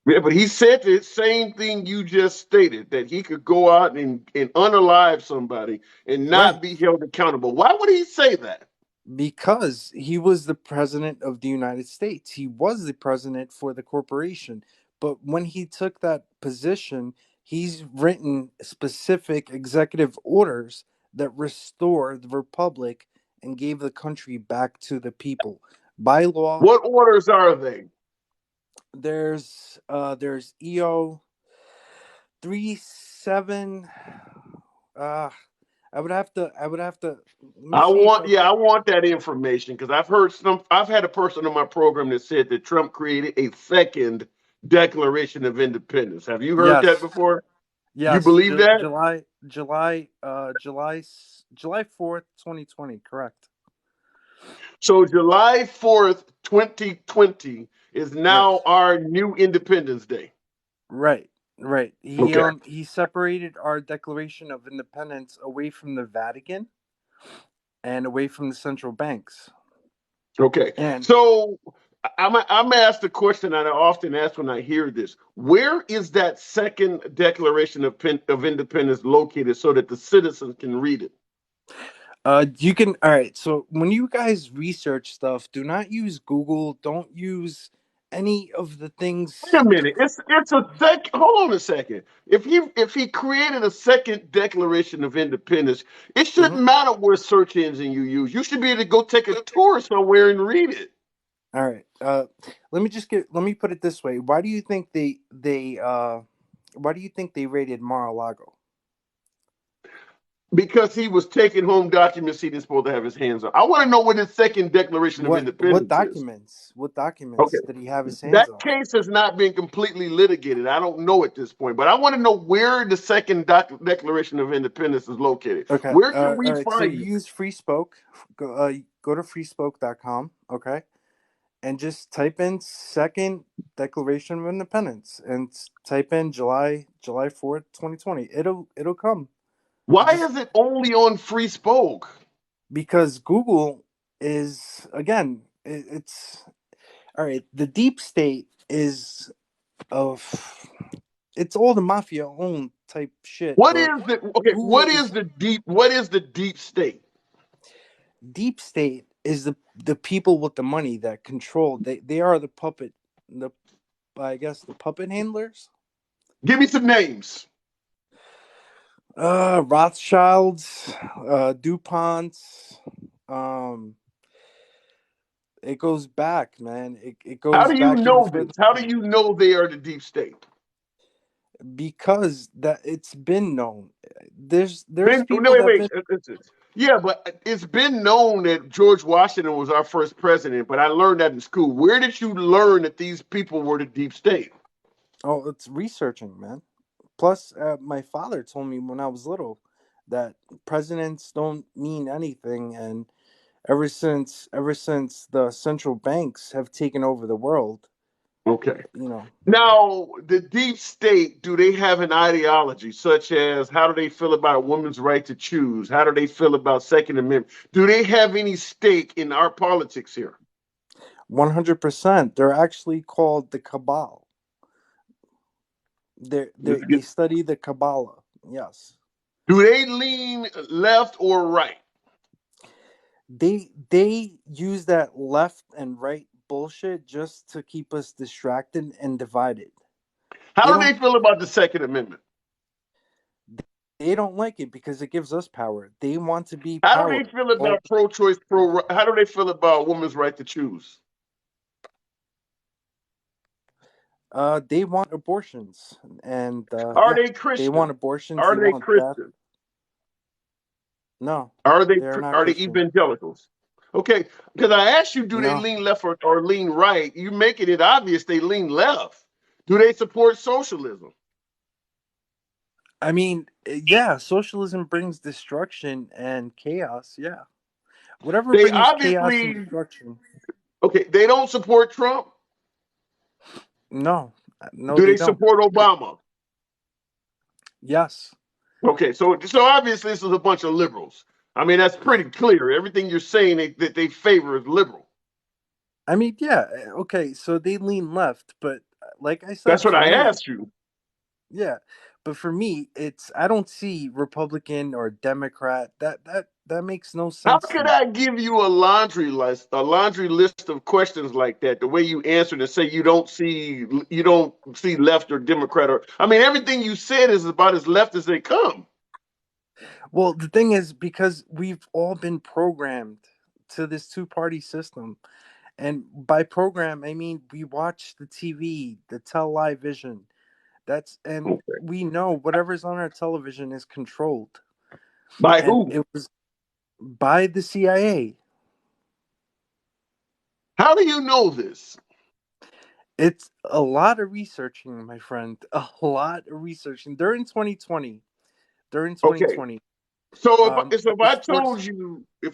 yeah, but he said the same thing you just stated, that he could go out and unalive somebody and not Right. be held accountable. Why would he say that? Because he was the president of the United States. He was the president for the corporation. But when he took that position, he's written specific executive orders that restore the republic and gave the country back to the people. By law, What orders are they? there's EO 37 I would have to let me see if I I want that information because I've had a person on my program that said that Trump created a second Declaration of Independence. Have you heard that Yes. before? You Yes, believe that? July 4th, 2020, correct. So July 4th, 2020 is Right. now our new Independence Day. Right. Right. He Okay. he separated our Declaration of Independence away from the Vatican and away from the central banks. Okay. And So I'm asked a question that I often ask when I hear this. Where is that second Declaration of Independence located so that the citizens can read it? you can all right, so when you guys research stuff, do not use Google, don't use any of the Wait things. a minute. It's a sec. Hold on a second. If he created a second Declaration of Independence, it shouldn't Mhm. matter what search engine you use. You should be able to go take a tour somewhere and read it. All right. Let me put it this way. Why do you think they raided Mar-a-Lago? Because he was taking home documents he didn't supposed to have his hands on. I want to know what his second Declaration of What Independence is. documents? What Okay. documents did he have his hands That on? case has not been completely litigated. I don't know at this point, but I want to know where the second Declaration of Independence is located. Okay. Where can we All right. So find you it? use FreeSpoke. Go to freespoke.com. Okay. And just type in Second Declaration of Independence and type in July 4th, 2020. It'll come. Why Just is it only on Free Spoke? because Google is, again, it's all right. The deep state is of it's all the mafia owned type shit, What is but the okay? Google is What is the deep state? deep state is the people with the money that control. They are the puppet, the I guess the puppet handlers. Give me some names. Rothschilds, DuPonts. Um, it goes back, man. It How goes do you back even know further this? How do you know they are the deep state? because that it's been known. There's Ben, no, people that wait. been. Listen. Yeah, but it's been known that George Washington was our first president, but I learned that in school. Where did you learn that these people were the deep state? Oh, it's researching, man. Plus, my father told me when I was little that presidents don't mean anything, and ever since the central banks have taken over the world, Okay. you know, Now, the deep state, do they have an ideology such as how do they feel about a woman's right to choose? How do they feel about Second Amendment? Do they have any stake in our politics here? 100%. They're actually called the Cabal. They study the Kabbalah. Yes, Do they lean left or right? they use that left and right bullshit just to keep us distracted and divided. They How do don't they feel about the Second Amendment? they don't like it because it gives us power. They want to be How do they power. feel Well, about pro-choice, pro? How do they feel about a woman's right to choose? they want abortions, and Are yeah, they they Christian? want abortions. Are They they want death. Christian? No, Are they they're not are they Christian. evangelicals? Okay, because I asked you, do they No, lean left or lean right? You making it obvious they lean left. Do they support socialism? I mean, yeah, socialism brings destruction and chaos. Yeah, whatever They brings chaos and obviously destruction. okay. They don't support Trump. No, no, Do they they don't. support Obama? Yes, Okay, so obviously this is a bunch of liberals. I mean that's pretty clear. Everything you're saying that they favor is liberal. I mean, yeah, okay. So they lean left, but like I That's said, what for I me, asked you. yeah, but for me, it's I don't see Republican or Democrat. That makes no How sense to could me. I give you a laundry list of questions like that? The way you answered and say you don't see left or Democrat or I mean everything you said is about as left as they come. Well, the thing is, because we've all been programmed to this two-party system. And by program, I mean we watch the TV, the television. And Okay. we know whatever's on our television is controlled. By And who? it was by the CIA. How do you know this? It's a lot of researching, my friend. A lot of researching during 2020. During Okay. 2020, So I if was forced.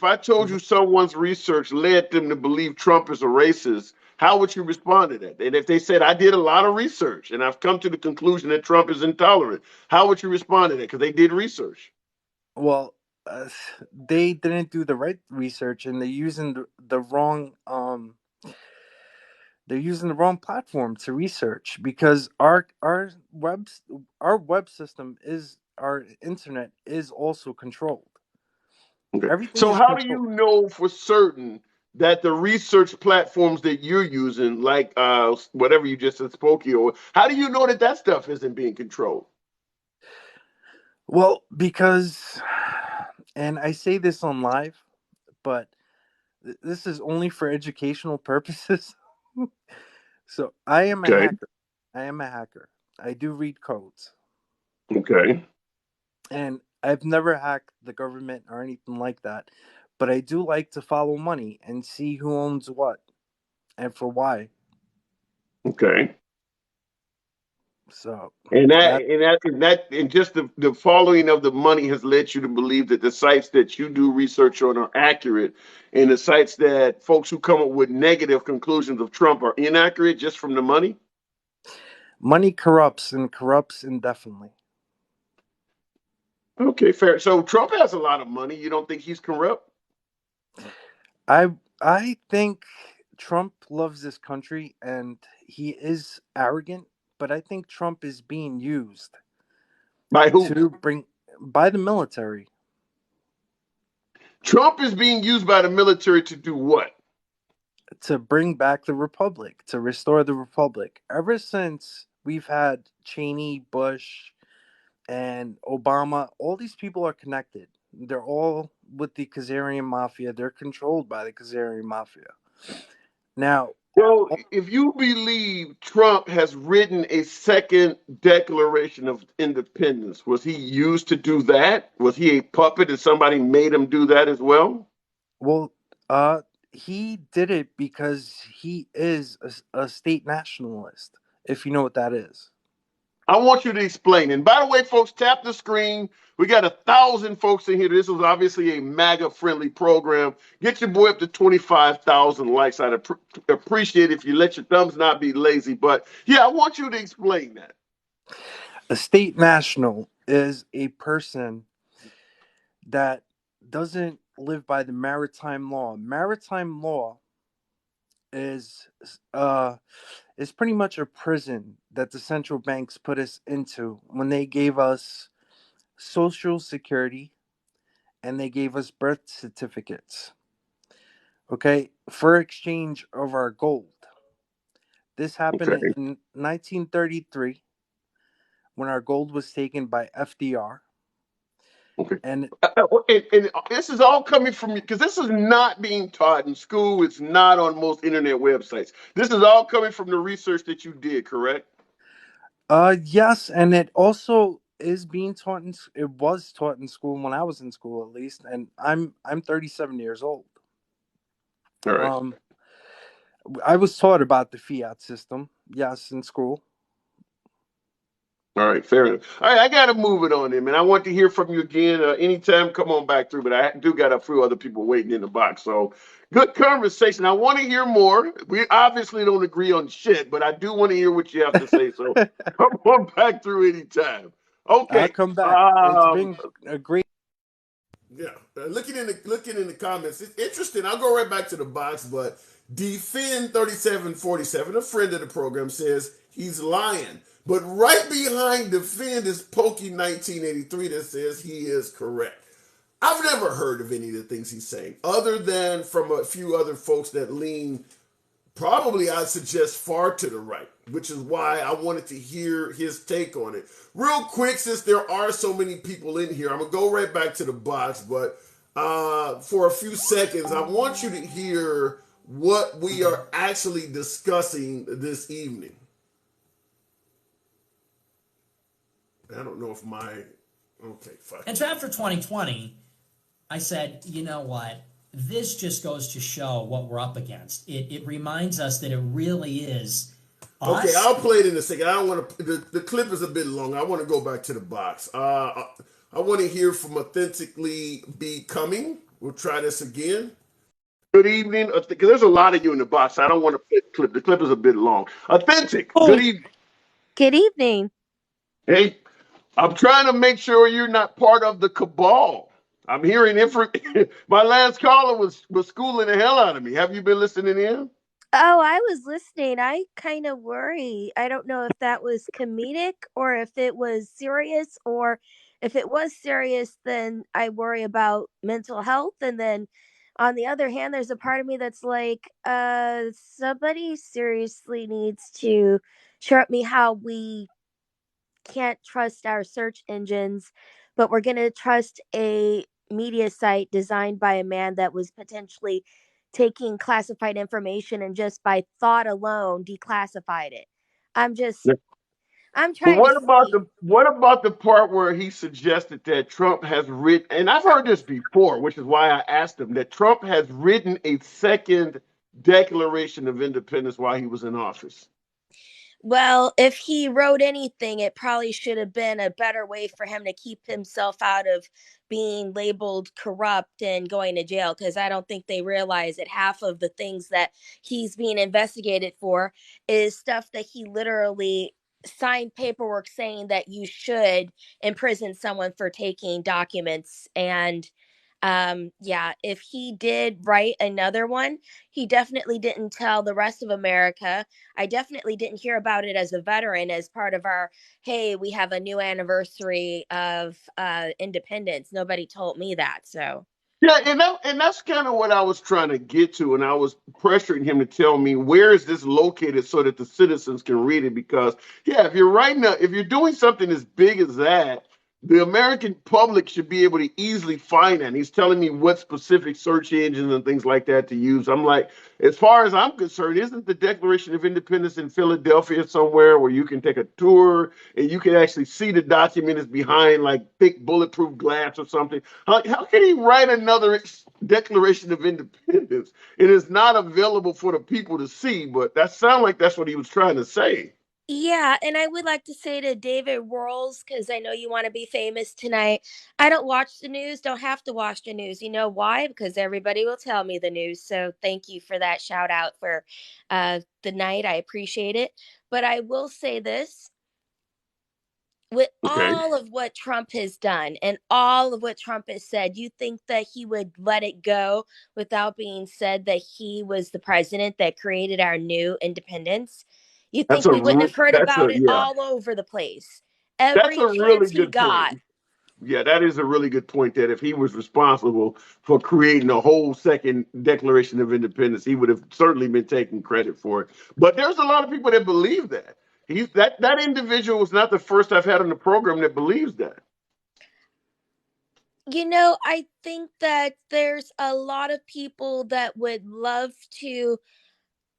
I told you someone's research led them to believe Trump is a racist, how would you respond to that? And if they said I did a lot of research and I've come to the conclusion that Trump is intolerant, how would you respond to that? Because they did research. Well, they didn't do the right research, and they're using the wrong platform to research because our web system is our internet is also controlled. Okay. Everything So is how do controlled. you know for certain that the research platforms that you're using, like whatever you just said, Spokio, how do you know that that stuff isn't being controlled? Well, because, and I say this on live, but this is only for educational purposes. So I am a Okay. hacker. I am a hacker. I do read codes. Okay. And I've never hacked the government or anything like that, but I do like to follow money and see who owns what and for why. Okay. So And that just the following of the money has led you to believe that the sites that you do research on are accurate, and the sites that folks who come up with negative conclusions of Trump are inaccurate just from the money. money corrupts and corrupts indefinitely. Okay, fair. So Trump has a lot of money. You don't think he's corrupt? I think Trump loves this country and he is arrogant, but I think Trump is being used By who? to bring by the military Trump is being used by the military to do what? to bring back the republic, to restore the republic. Ever since we've had Cheney, Bush, and Obama, all these people are connected. They're all with the Khazarian mafia. They're controlled by the Khazarian mafia. Now, Well, if you believe Trump has written a second Declaration of Independence, was he used to do that? Was he a puppet and somebody made him do that as well? well, he did it because he is a state nationalist, if you know what that is. I want you to explain. And by the way, folks, tap the screen. We got 1,000 folks in here. This was obviously a MAGA friendly program. Get your boy up to 25,000 likes. I'd appreciate it if you let your thumbs not be lazy. But yeah, I want you to explain that. A state national is a person that doesn't live by the maritime law. Maritime law is pretty much a prison that the central banks put us into when they gave us social security and they gave us birth certificates. Okay, for exchange of our gold. This happened Okay. in 1933 when our gold was taken by FDR. Okay. And And this is all coming from you because this is not being taught in school. It's not on most internet websites. This is all coming from the research that you did, correct? yes, and it also is being taught it was taught in school when I was in school at least, and I'm 37 years old. All right. I was taught about the fiat system, yes, in school. All right, fair enough. All right, I got to move it on him, and I want to hear from you again anytime. Come on back through, but I do got a few other people waiting in the box. So good conversation. I want to hear more. We obviously don't agree on shit, but I do want to hear what you have to say. So come on back through anytime. I'll Okay. come back. It's been a great. Yeah, looking in the comments, it's interesting. I'll go right back to the box, but Defend 3747, a friend of the program, says he's lying. But right behind Defend is Pokey 1983 that says he is correct. I've never heard of any of the things he's saying, other than from a few other folks that lean probably I'd suggest far to the right, which is why I wanted to hear his take on it. Real quick, since there are so many people in here, I'm going to go right back to the box, but for a few seconds, I want you to hear what we are actually discussing this evening. I don't know if okay, fuck. And so after 2020, I said, you know what? This just goes to show what we're up against. It reminds us that it really is us. Okay, I'll play it in a second. I don't want to. The clip is a bit long. I want to go back to the box. I want to hear from Authentically Becoming. We'll try this again. Good evening. Because there's a lot of you in the box. I don't want to play the clip. The clip is a bit long. Authentic. Good evening. Good evening. Hey, I'm trying to make sure you're not part of the cabal. I'm hearing my last caller was schooling the hell out of me. Have you been listening in? Oh, I was listening. I kind of worry. I don't know if that was comedic or if it was serious, or if it was serious, then I worry about mental health. And then on the other hand, there's a part of me that's like, somebody seriously needs to show me how we can't trust our search engines, but we're going to trust a media site designed by a man that was potentially taking classified information and just by thought alone declassified it. I'm just I'm But trying to see. what about the part where he suggested that Trump has written, and I've heard this before, which is why I asked him, that Trump has written a second Declaration of Independence while he was in office. Well, if he wrote anything, it probably should have been a better way for him to keep himself out of being labeled corrupt and going to jail. Because I don't think they realize that half of the things that he's being investigated for is stuff that he literally signed paperwork saying that you should imprison someone for taking documents. And yeah, if he did write another one, he definitely didn't tell the rest of America. I definitely didn't hear about it as a veteran, as part of our, hey, we have a new anniversary of independence. Nobody told me that. So Yeah, and that's kind of what I was trying to get to, and I was pressuring him to tell me where is this located so that the citizens can read it. Because yeah, if you're doing something as big as that, the American public should be able to easily find that. And he's telling me what specific search engines and things like that to use. I'm like, as far as I'm concerned, isn't the Declaration of Independence in Philadelphia somewhere where you can take a tour and you can actually see the document is behind like thick bulletproof glass or something? How can he write another Declaration of Independence? It is not available for the people to see, but that sounds like that's what he was trying to say. yeah, and I would like to say to David Worrells, because I know you want to be famous tonight. I don't watch the news, don't have to watch the news. You know why? Because everybody will tell me the news. So thank you for that shout out for the night. I appreciate it. But I will say this, with Okay. all of what Trump has done and all of what Trump has said, you think that he would let it go without being said that he was the president that created our new independence? You That's think we wouldn't have heard that's a about it yeah. all over the place? That's Every a really chance he good point. got. Yeah, that is a really good point that if he was responsible for creating a whole second Declaration of Independence, he would have certainly been taking credit for it. But there's a lot of people that believe that. That individual was not the first I've had on the program that believes that. You know, I think that there's a lot of people that would love to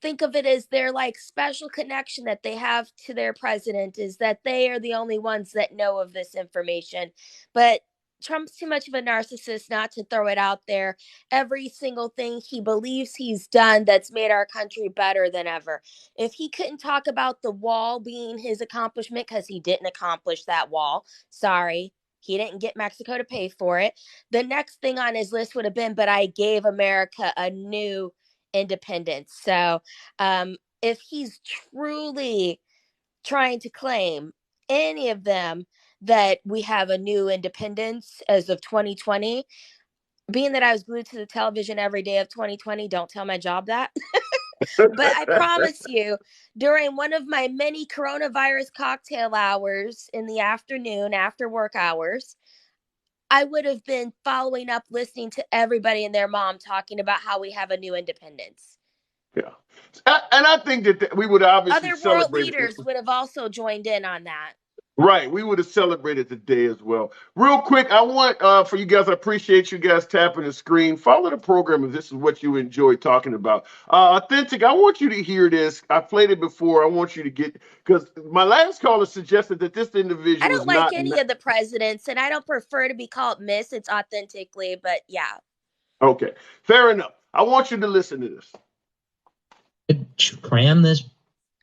think of it as their like special connection that they have to their president, is that they are the only ones that know of this information. But Trump's too much of a narcissist not to throw it out there. Every single thing he believes he's done that's made our country better than ever. If he couldn't talk about the wall being his accomplishment, because he didn't accomplish that wall, sorry, he didn't get Mexico to pay for it. The next thing on his list would have been, but I gave America a new independence. So if he's truly trying to claim, any of them, that we have a new independence as of 2020, being that I was glued to the television every day of 2020, don't tell my job that. But I promise you, during one of my many coronavirus cocktail hours in the afternoon after work hours, I would have been following up, listening to everybody and their mom talking about how we have a new independence. Yeah. And I think that we would obviously Other world celebrate it. leaders would have also joined in on that. Right, we would have celebrated the day as well. Real quick, I want for you guys. I appreciate you guys tapping the screen. Follow the program if this is what you enjoy talking about. Authentic, I want you to hear this. I played it before. I want you to get, because my last caller suggested that this I individual is don't like not. any of the presidents, and I don't prefer to be called Miss. It's authentically, but yeah. Okay, fair enough. I want you to listen to this. Cram this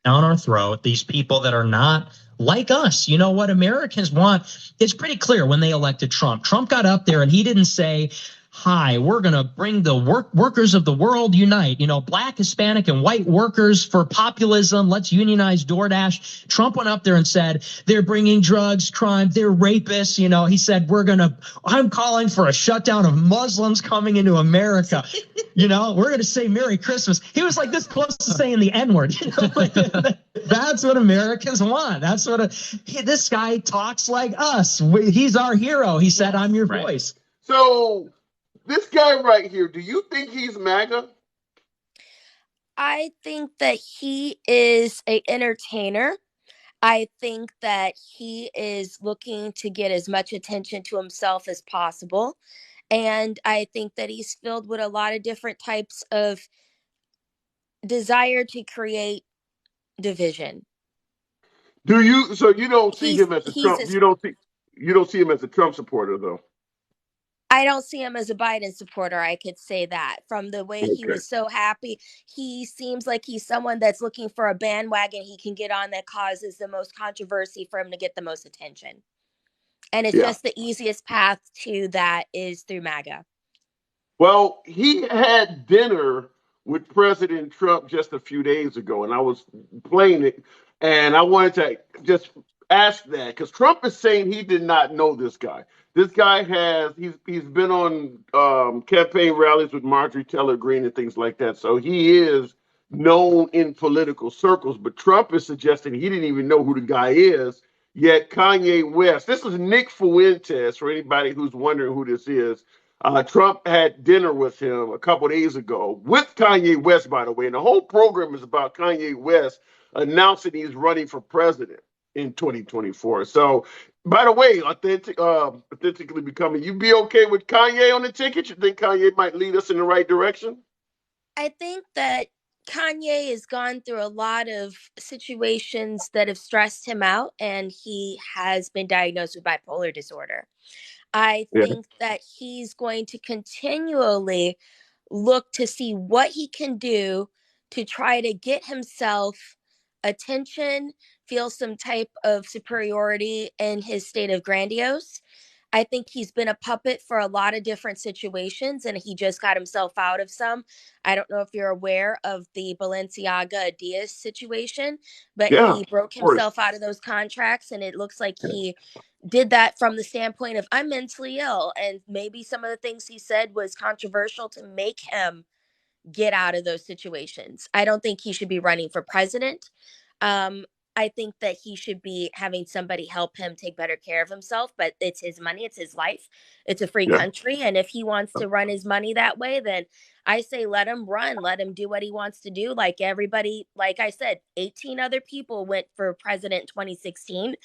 down our throat, these people that are not like us. You know what Americans want? It's pretty clear when they elected Trump. Trump got up there and he didn't say, hi, we're going to bring the workers of the world unite. You know, black, Hispanic, and white workers for populism. Let's unionize DoorDash. Trump went up there and said, they're bringing drugs, crime, they're rapists. You know, he said, I'm calling for a shutdown of Muslims coming into America. You know, we're going to say Merry Christmas. He was like this close to saying the N-word. You know? That's what Americans want. That's what this guy talks like us. He's our hero. He said, I'm your voice. So this guy right here, do you think he's MAGA? I think that he is an entertainer. I think that he is looking to get as much attention to himself as possible. And I think that he's filled with a lot of different types of desire to create division. Do you? So you don't see He's him as a he's Trump. as You don't see him as a Trump supporter, though. I don't see him as a Biden supporter. I could say that from the way he Okay. was so happy. He seems like he's someone that's looking for a bandwagon he can get on that causes the most controversy for him to get the most attention. And it's Yeah. just the easiest path to that is through MAGA. Well, he had dinner with President Trump just a few days ago, and I was playing it, and I wanted to just ask that because Trump is saying he did not know this guy. This guy he's been on campaign rallies with Marjorie Taylor Greene and things like that, so he is known in political circles. But Trump is suggesting he didn't even know who the guy is. Yet Kanye West, this is Nick Fuentes for anybody who's wondering who this is. Trump had dinner with him a couple days ago with Kanye West, by the way. And the whole program is about Kanye West announcing he's running for president in 2024. So, by the way, authentically becoming, you be okay with Kanye on the ticket? You think Kanye might lead us in the right direction? I think that Kanye has gone through a lot of situations that have stressed him out, and he has been diagnosed with bipolar disorder. I Yeah. think that he's going to continually look to see what he can do to try to get himself attention, feel some type of superiority in his state of grandiose. I think he's been a puppet for a lot of different situations and he just got himself out of some. I don't know if you're aware of the Balenciaga Adidas situation, but Yeah, of he broke course. himself out of those contracts and it looks like he did that from the standpoint of I'm mentally ill, and maybe some of the things he said was controversial to make him get out of those situations. I don't think he should be running for president. um I think that he should be having somebody help him take better care of himself, but it's his money, it's his life, it's a free Yeah. country, and if he wants to run his money that way, then I say let him run, let him do what he wants to do. Like everybody, like I said, 18 other people went for president in 2016,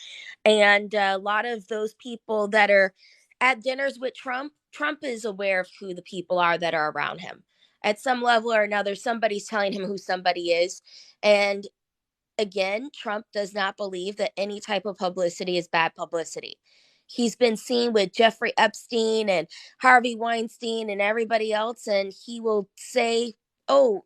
and a lot of those people that are at dinners with Trump is aware of who the people are that are around him. At some level or another, somebody's telling him who somebody is. And again, Trump does not believe that any type of publicity is bad publicity. He's been seen with Jeffrey Epstein and Harvey Weinstein and everybody else, and he will say, oh,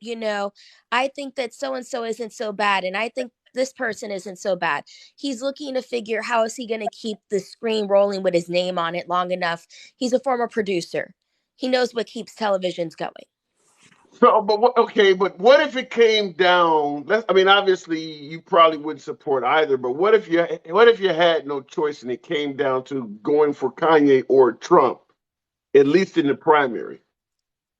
I think that so and so isn't so bad, and I think this person isn't so bad. He's looking to figure how is he going to keep the screen rolling with his name on it long enough. He's a former producer. He knows what keeps televisions going. So, but what if it came down? I mean, obviously, you probably wouldn't support either. But what if you had no choice and it came down to going for Kanye or Trump, at least in the primary?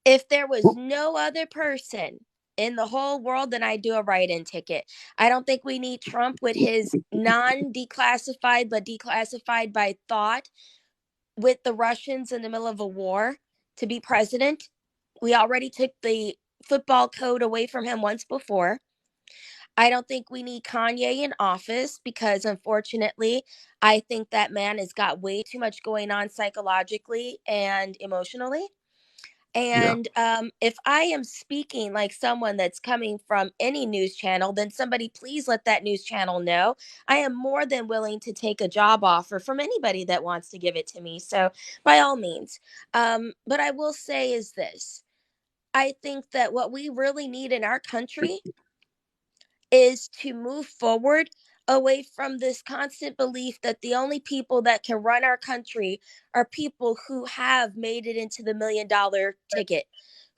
If there was no other person in the whole world, then I'd do a write-in ticket. I don't think we need Trump with his non-declassified but declassified by thought with the Russians in the middle of a war to be president. We already took the football code away from him once before. I don't think we need Kanye in office because, unfortunately, I think that man has got way too much going on psychologically and emotionally. Yeah. And if I am speaking like someone that's coming from any news channel, then somebody please let that news channel know. I am more than willing to take a job offer from anybody that wants to give it to me. So, by all means. But I will say is this: I think that what we really need in our country is to move forward away from this constant belief that the only people that can run our country are people who have made it into the $1 million ticket,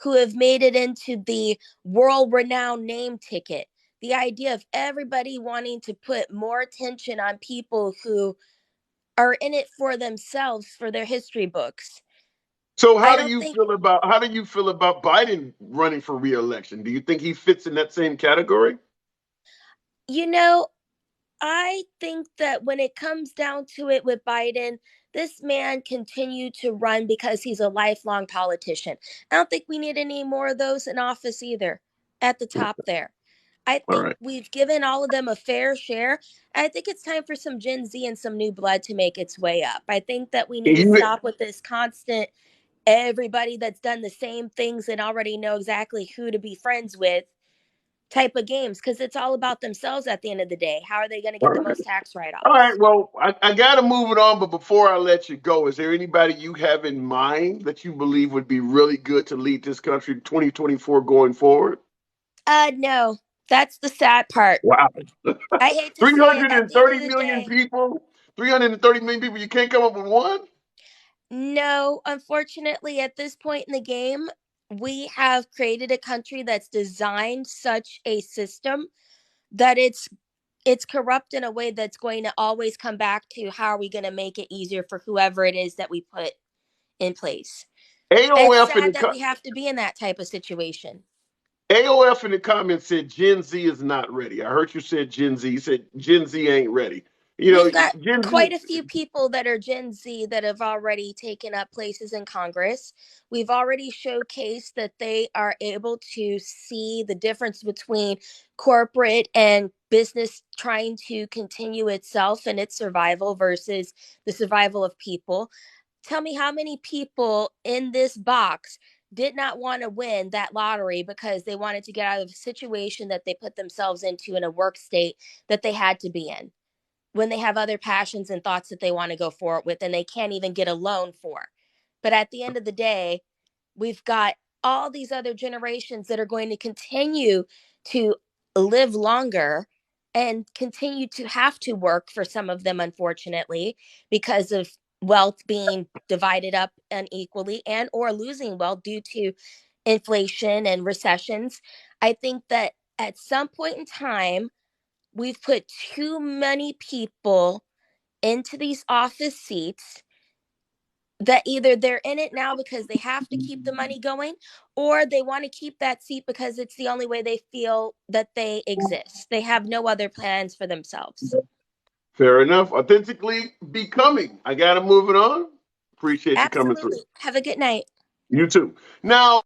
who have made it into the world renowned name ticket. The idea of everybody wanting to put more attention on people who are in it for themselves, for their history books. So I don't think, how do you feel about Biden running for reelection? Do you think he fits in that same category? you know, I think that when it comes down to it with Biden, this man continued to run because he's a lifelong politician. I don't think we need any more of those in office either at the top there. I All think right. we've given all of them a fair share. I think it's time for some Gen Z and some new blood to make its way up. I think that we need to Even stop with this constant everybody that's done the same things and already know exactly who to be friends with. type of games because it's all about themselves at the end of the day. How are they going to All get the right. most tax All right. write-offs? Well, I got to move it on, but before I let you go, is there anybody you have in mind that you believe would be really good to lead this country 2024 going forward? No, that's the sad part. Wow. I hate to say it. At the end 330 of the million day, people, 330 million people, you can't come up with one? no, unfortunately, at this point in the game, we have created a country that's designed such a system that it's corrupt in a way that's going to always come back to how are we going to make it easier for whoever it is that we put in place. It's AOF in sad the that we have to be in that type of situation. AOF in the comments said Gen Z is not ready. I heard you said Gen Z. You said Gen Z ain't ready. You know, We've got Gen quite a Z. few people that are Gen Z that have already taken up places in Congress. We've already showcased that they are able to see the difference between corporate and business trying to continue itself and its survival versus the survival of people. Tell me how many people in this box did not want to win that lottery because they wanted to get out of a situation that they put themselves into in a work state that they had to be in when they have other passions and thoughts that they want to go forward with and they can't even get a loan for. But at the end of the day, we've got all these other generations that are going to continue to live longer and continue to have to work for some of them, unfortunately, because of wealth being divided up unequally and or losing wealth due to inflation and recessions. I think that at some point in time we've put too many people into these office seats that either they're in it now because they have to keep the money going or they want to keep that seat because it's the only way they feel that they exist. They have no other plans for themselves. Fair enough. Authentically becoming. I got to move it on. Appreciate you coming through. Absolutely. Have a good night. You too. Now,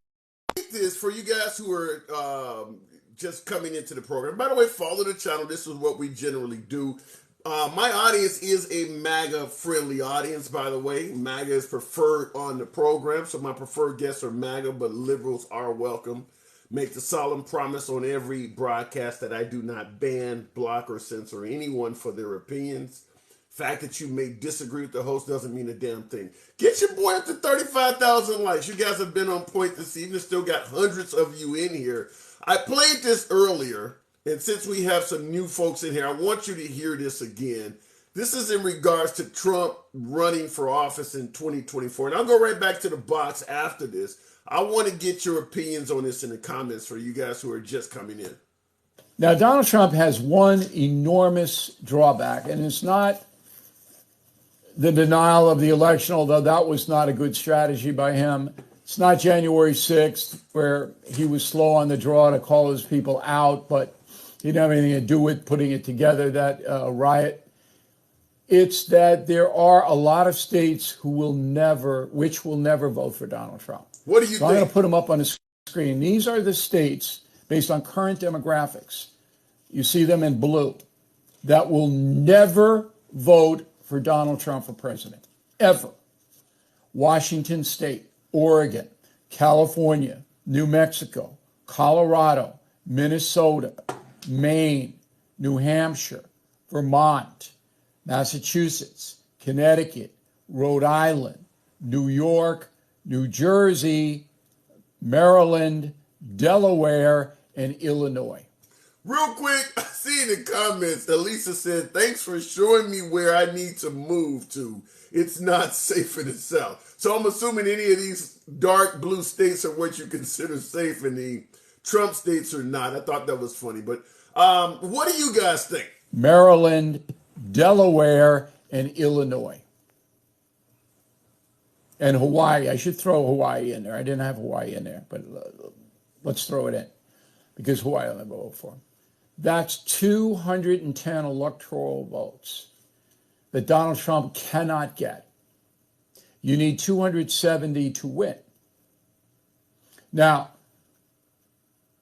this for you guys who are just coming into the program. By the way, follow the channel. This is what we generally do. My audience is a MAGA friendly audience, by the way. MAGA is preferred on the program, so my preferred guests are MAGA, but liberals are welcome. Make the solemn promise on every broadcast that I do not ban, block, or censor anyone for their opinions. Fact that you may disagree with the host doesn't mean a damn thing. Get your boy up to 35,000 likes. You guys have been on point this evening. Still got hundreds of you in here. I played this earlier, and since we have some new folks in here, I want you to hear this again. This is in regards to Trump running for office in 2024. And I'll go right back to the box after this. I want to get your opinions on this in the comments for you guys who are just coming in. Now, Donald Trump has one enormous drawback, and it's not the denial of the election, although that was not a good strategy by him. It's not January 6th, where he was slow on the draw to call his people out, but he didn't have anything to do with putting it together, that riot. It's that there are a lot of states who will never vote for Donald Trump. What do you think? I'm going to put them up on the screen. These are the states, based on current demographics, you see them in blue, that will never vote for Donald Trump for president, ever. Washington State, Oregon, California, New Mexico, Colorado, Minnesota, Maine, New Hampshire, Vermont, Massachusetts, Connecticut, Rhode Island, New York, New Jersey, Maryland, Delaware, and Illinois. Real quick, I see in the comments that Lisa said, thanks for showing me where I need to move to. It's not safe in the South. So I'm assuming any of these dark blue states are what you consider safe and the Trump states are not. I thought that was funny. But what do you guys think? Maryland, Delaware, and Illinois. And Hawaii. I should throw Hawaii in there. I didn't have Hawaii in there, but let's throw it in because Hawaii I'll never vote for. That's 210 electoral votes that Donald Trump cannot get. You need 270 to win. Now,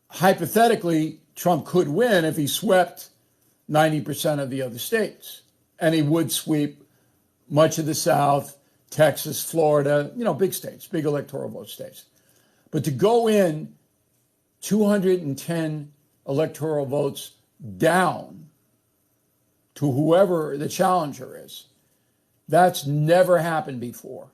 hypothetically, Trump could win if he swept 90% of the other states. And he would sweep much of the South, Texas, Florida, big states, big electoral vote states. But to go in 210 electoral votes down to whoever the challenger is. That's never happened before.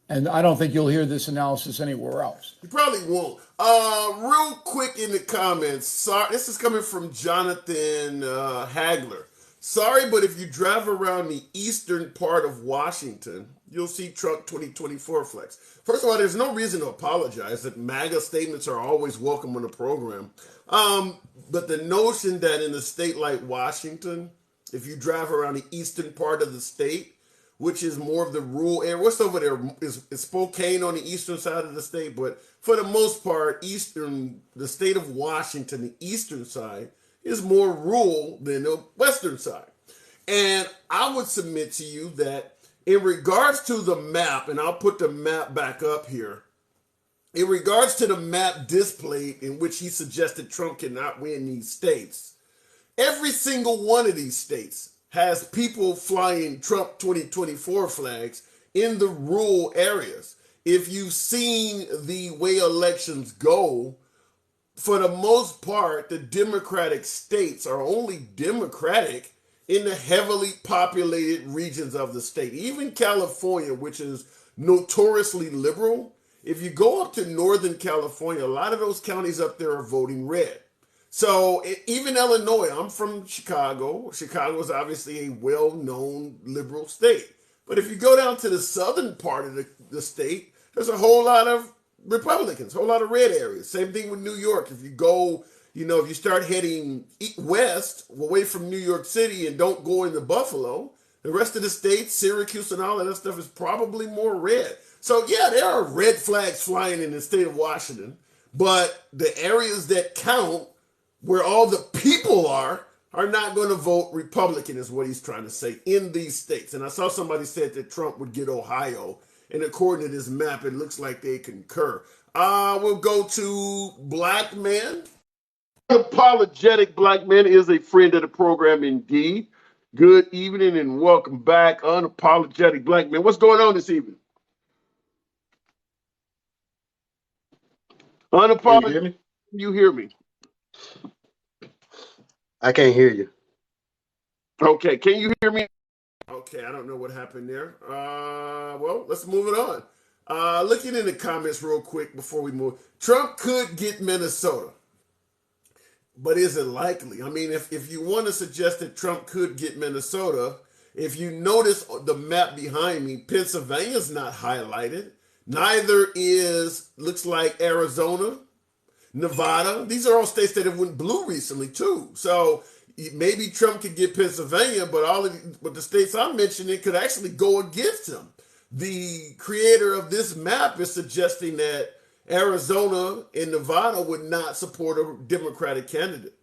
And I don't think you'll hear this analysis anywhere else. You probably won't. Real quick in the comments. Sorry, this is coming from Jonathan Hagler. Sorry, but if you drive around the eastern part of Washington, you'll see Trump 2024 flags. First of all, there's no reason to apologize. That MAGA statements are always welcome on the program. But the notion that in a state like Washington, if you drive around the eastern part of the state, which is more of the rural area. What's over there is Spokane on the eastern side of the state, but for the most part, the state of Washington, the eastern side, is more rural than the western side. And I would submit to you that in regards to the map, and I'll put the map back up here, in regards to the map displayed in which he suggested Trump cannot win these states, every single one of these states has people flying Trump 2024 flags in the rural areas. If you've seen the way elections go, for the most part, the Democratic states are only Democratic in the heavily populated regions of the state. Even California, which is notoriously liberal, if you go up to Northern California, a lot of those counties up there are voting red. So even Illinois, I'm from Chicago. Chicago is obviously a well-known liberal state. But if you go down to the southern part of the state, there's a whole lot of Republicans, a whole lot of red areas. Same thing with New York. If you go, if you start heading west, away from New York City and don't go into Buffalo, the rest of the state, Syracuse and all of that stuff is probably more red. So yeah, there are red flags flying in the state of Washington, but the areas that count, where all the people are not going to vote Republican, is what he's trying to say, in these states. And I saw somebody said that Trump would get Ohio, and according to this map, it looks like they concur. We'll go to Black Man. Apologetic Black Man is a friend of the program indeed. Good evening and welcome back, Unapologetic Black Man. What's going on this evening? Unapologetic, you hear me? I can't hear you. Okay, can you hear me? Okay, I don't know what happened there. Well, let's move it on. Looking in the comments real quick before we move. Trump could get Minnesota, but is it likely? I mean, if you want to suggest that Trump could get Minnesota, if you notice the map behind me, Pennsylvania's not highlighted. Neither looks like Arizona, Nevada. These are all states that have went blue recently too. So maybe Trump could get Pennsylvania, but the states I'm mentioning could actually go against him. The creator of this map is suggesting that Arizona and Nevada would not support a Democratic candidate.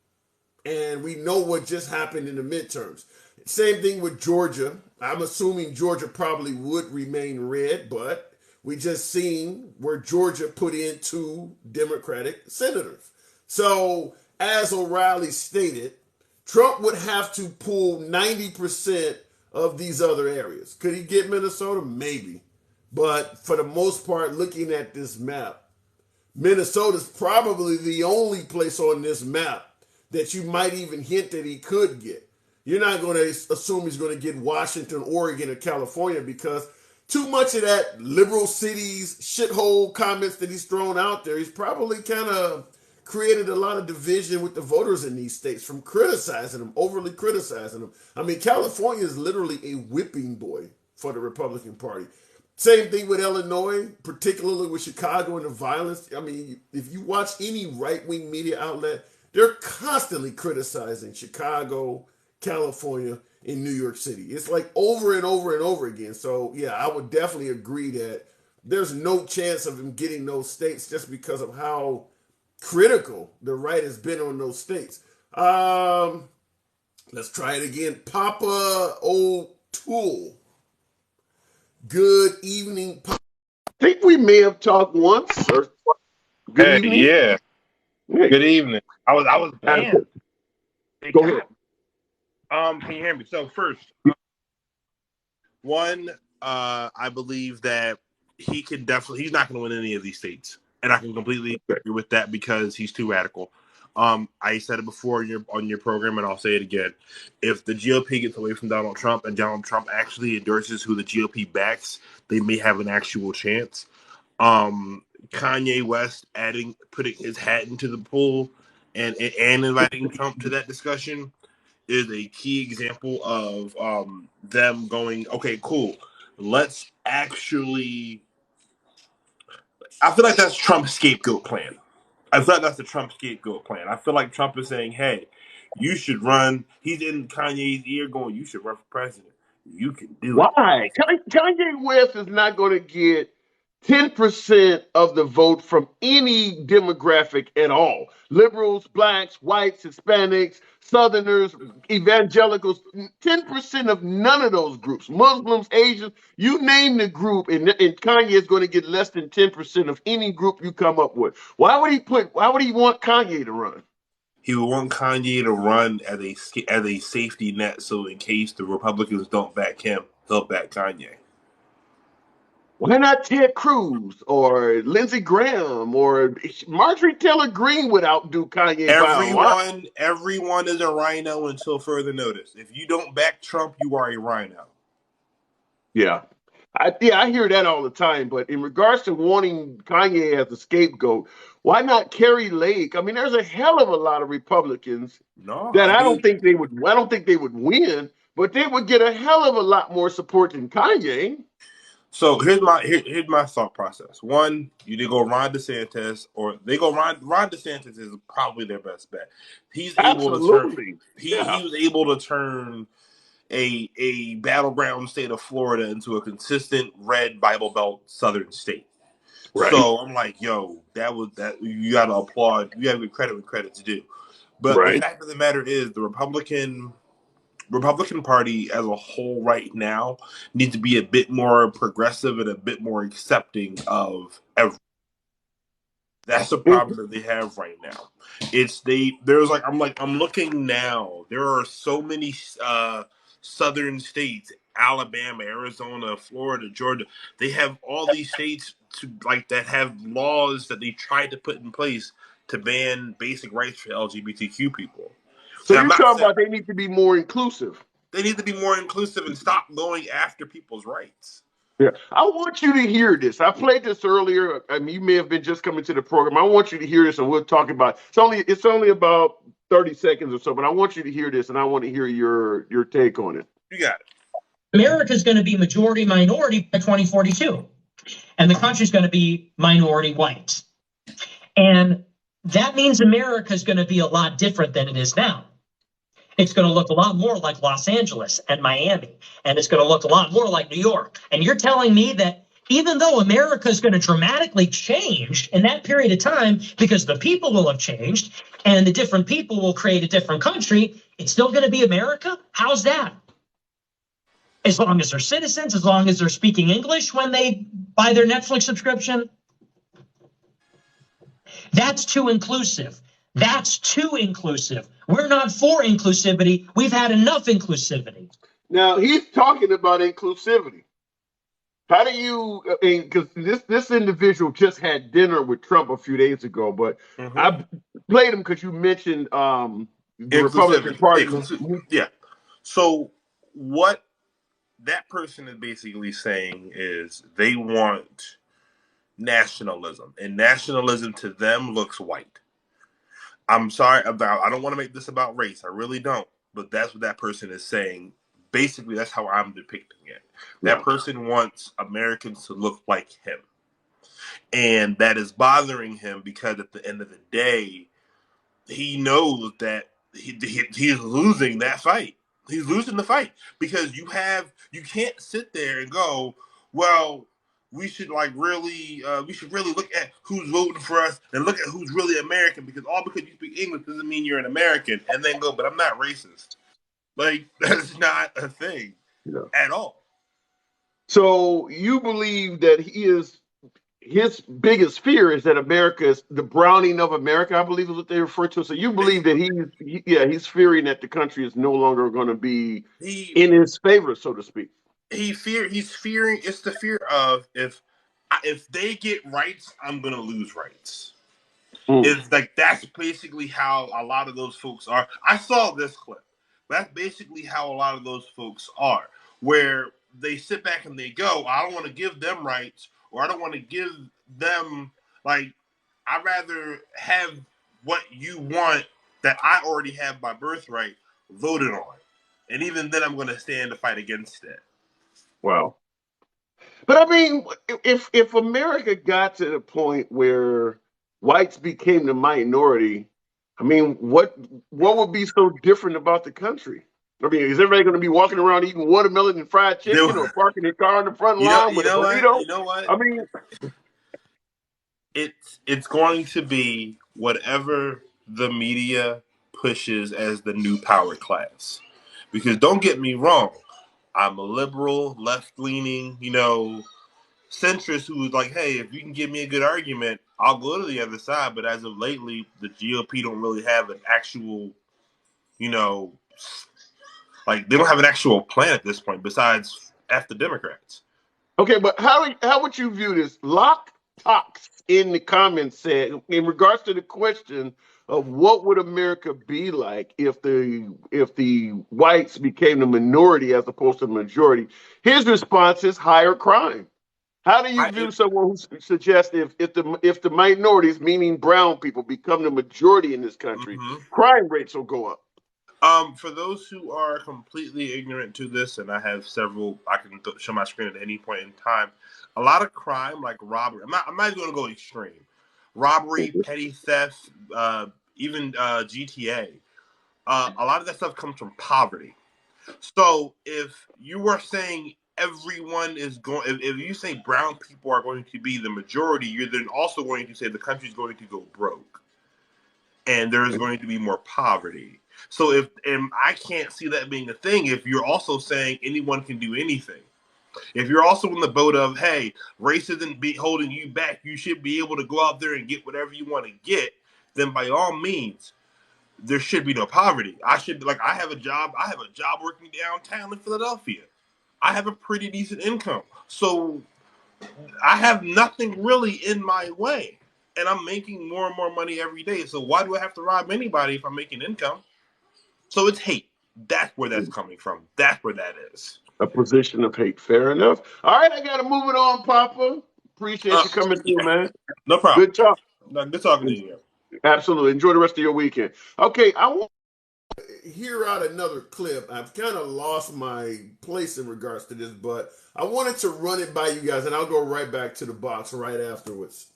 And we know what just happened in the midterms. Same thing with Georgia. I'm assuming Georgia probably would remain red, but we just seen where Georgia put in 2 Democratic senators. So, as O'Reilly stated, Trump would have to pull 90% of these other areas. Could he get Minnesota? Maybe. But for the most part, looking at this map, Minnesota's probably the only place on this map that you might even hint that he could get. You're not going to assume he's going to get Washington, Oregon, or California, because too much of that liberal cities shithole comments that he's thrown out there, he's probably kind of created a lot of division with the voters in these states from criticizing them, overly criticizing them. I mean, California is literally a whipping boy for the Republican Party. Same thing with Illinois, particularly with Chicago and the violence. I mean, if you watch any right-wing media outlet, they're constantly criticizing Chicago, California, in New York City. It's like over and over and over again. So, yeah, I would definitely agree that there's no chance of him getting those states just because of how critical the right has been on those states. Let's try it again. Papa O'Toole. Good evening, Papa. I think we may have talked once. Or good evening. Yeah. Good evening. I was Go ahead. Can you hear me? So first, one, I believe that he's not going to win any of these states, and I can completely agree with that because he's too radical. I said it before on your program, and I'll say it again. If the GOP gets away from Donald Trump and Donald Trump actually endorses who the GOP backs, they may have an actual chance. Kanye West putting his hat into the pool and inviting Trump to that discussion is a key example of them going, okay, cool. Let's actually. I feel like that's Trump's scapegoat plan. I feel like that's the Trump scapegoat plan. I feel like Trump is saying, hey, you should run. He's in Kanye's ear going, you should run for president. You can do it. Why? Kanye West is not going to get 10% of the vote from any demographic at all. Liberals, blacks, whites, Hispanics, Southerners, evangelicals, 10% of none of those groups. Muslims, Asians, you name the group, and Kanye is going to get less than 10% of any group you come up with. Why would he want Kanye to run? He would want Kanye to run as a safety net, so in case the Republicans don't back him, he'll back Kanye. Why not Ted Cruz or Lindsey Graham or Marjorie Taylor Greene would outdo Kanye by a lot? Everyone is a rhino until further notice. If you don't back Trump, you are a rhino. Yeah. I hear that all the time. But in regards to wanting Kanye as a scapegoat, why not Kerry Lake? I mean, there's a hell of a lot of Republicans that I don't think they would win, but they would get a hell of a lot more support than Kanye. So here's my thought process. One, you did go Ron DeSantis, or they go Ron DeSantis is probably their best bet. He was able to turn a battleground state of Florida into a consistent red Bible Belt Southern state. Right. So I'm like, yo, that you got to applaud. You got to give credit when credit's due. But the fact of the matter is, the Republican Party as a whole right now needs to be a bit more progressive and a bit more accepting of everything. That's the problem that they have right now. I'm looking now. There are so many southern states, Alabama, Arizona, Florida, Georgia. They have all these states that have laws that they tried to put in place to ban basic rights for LGBTQ people. So you're talking about they need to be more inclusive. They need to be more inclusive and stop going after people's rights. Yeah, I want you to hear this. I played this earlier. I mean, you may have been just coming to the program. I want you to hear this, and we'll talk about it. It's only about 30 seconds or so, but I want you to hear this, and I want to hear your take on it. You got it. America is going to be majority minority by 2042, and the country's going to be minority white. And that means America is going to be a lot different than it is now. It's going to look a lot more like Los Angeles and Miami, and it's going to look a lot more like New York. And you're telling me that even though America is going to dramatically change in that period of time, because the people will have changed and the different people will create a different country, it's still going to be America? How's that? As long as they're citizens, as long as they're speaking English when they buy their Netflix subscription? That's too inclusive. That's too inclusive. We're not for inclusivity. We've had enough inclusivity. Now, he's talking about inclusivity. How do you, because this individual just had dinner with Trump a few days ago, but I played him because you mentioned the Republican Party. Yeah. So what that person is basically saying is they want nationalism, and nationalism to them looks white. I'm sorry I don't want to make this about race. I really don't. But that's what that person is saying. Basically, that's how I'm depicting it. That person wants Americans to look like him. And that is bothering him because at the end of the day, he knows that he's losing that fight. He's losing the fight because you can't sit there and go, well, we should really look at who's voting for us and look at who's really American, because you speak English doesn't mean you're an American, and then go, but I'm not racist. Like, that's not a thing at all. So you believe that his biggest fear is that America is the browning of America, I believe is what they refer to. So you believe that he's fearing that the country is no longer going to be in his favor, so to speak. He's fearing. It's the fear of if they get rights, I'm going to lose rights. It's like that's basically how a lot of those folks are. I saw this clip. That's basically how a lot of those folks are, where they sit back and they go, I don't want to give them rights, or I don't want to give them, like, I'd rather have what you want that I already have by birthright voted on. And even then I'm going to stand to fight against it. Wow. But I mean, if America got to the point where whites became the minority, I mean, what would be so different about the country? I mean, is everybody going to be walking around eating watermelon and fried chicken, or parking their car in the front line with a burrito? You know what? I mean, it's going to be whatever the media pushes as the new power class. Because don't get me wrong, I'm a liberal, left-leaning, centrist who's like, hey, if you can give me a good argument, I'll go to the other side. But as of lately, the GOP don't really have an actual, like they don't have an actual plan at this point besides F the Democrats. Okay, but how would you view this? Locke Talks in the comments said, in regards to the question of what would America be like if the whites became the minority as opposed to the majority, his response is higher crime. How do you view someone who suggests if the minorities, meaning brown people, become the majority in this country, crime rates will go up? For those who are completely ignorant to this, and I have several, I can show my screen at any point in time. A lot of crime, like robbery, I'm not even going to go extreme. Robbery, petty theft, even GTA. A lot of that stuff comes from poverty. So if you were saying everyone is going, if you say brown people are going to be the majority, you're then also going to say the country's going to go broke, and there is going to be more poverty. So and I can't see that being a thing if you're also saying anyone can do anything. If you're also in the boat of, hey, race isn't holding you back, you should be able to go out there and get whatever you want to get, then by all means, there should be no poverty. I have a job working downtown in Philadelphia. I have a pretty decent income. So I have nothing really in my way. And I'm making more and more money every day. So why do I have to rob anybody if I'm making income? So it's hate. That's where that's coming from. That's where that is. A position of hate. Fair enough. All right, I got to move it on, Papa. Appreciate you coming through, man. No problem. Good talk. Good talking to you. Absolutely. Enjoy the rest of your weekend. Okay, I want to hear out another clip. I've kind of lost my place in regards to this, but I wanted to run it by you guys, and I'll go right back to the box right afterwards.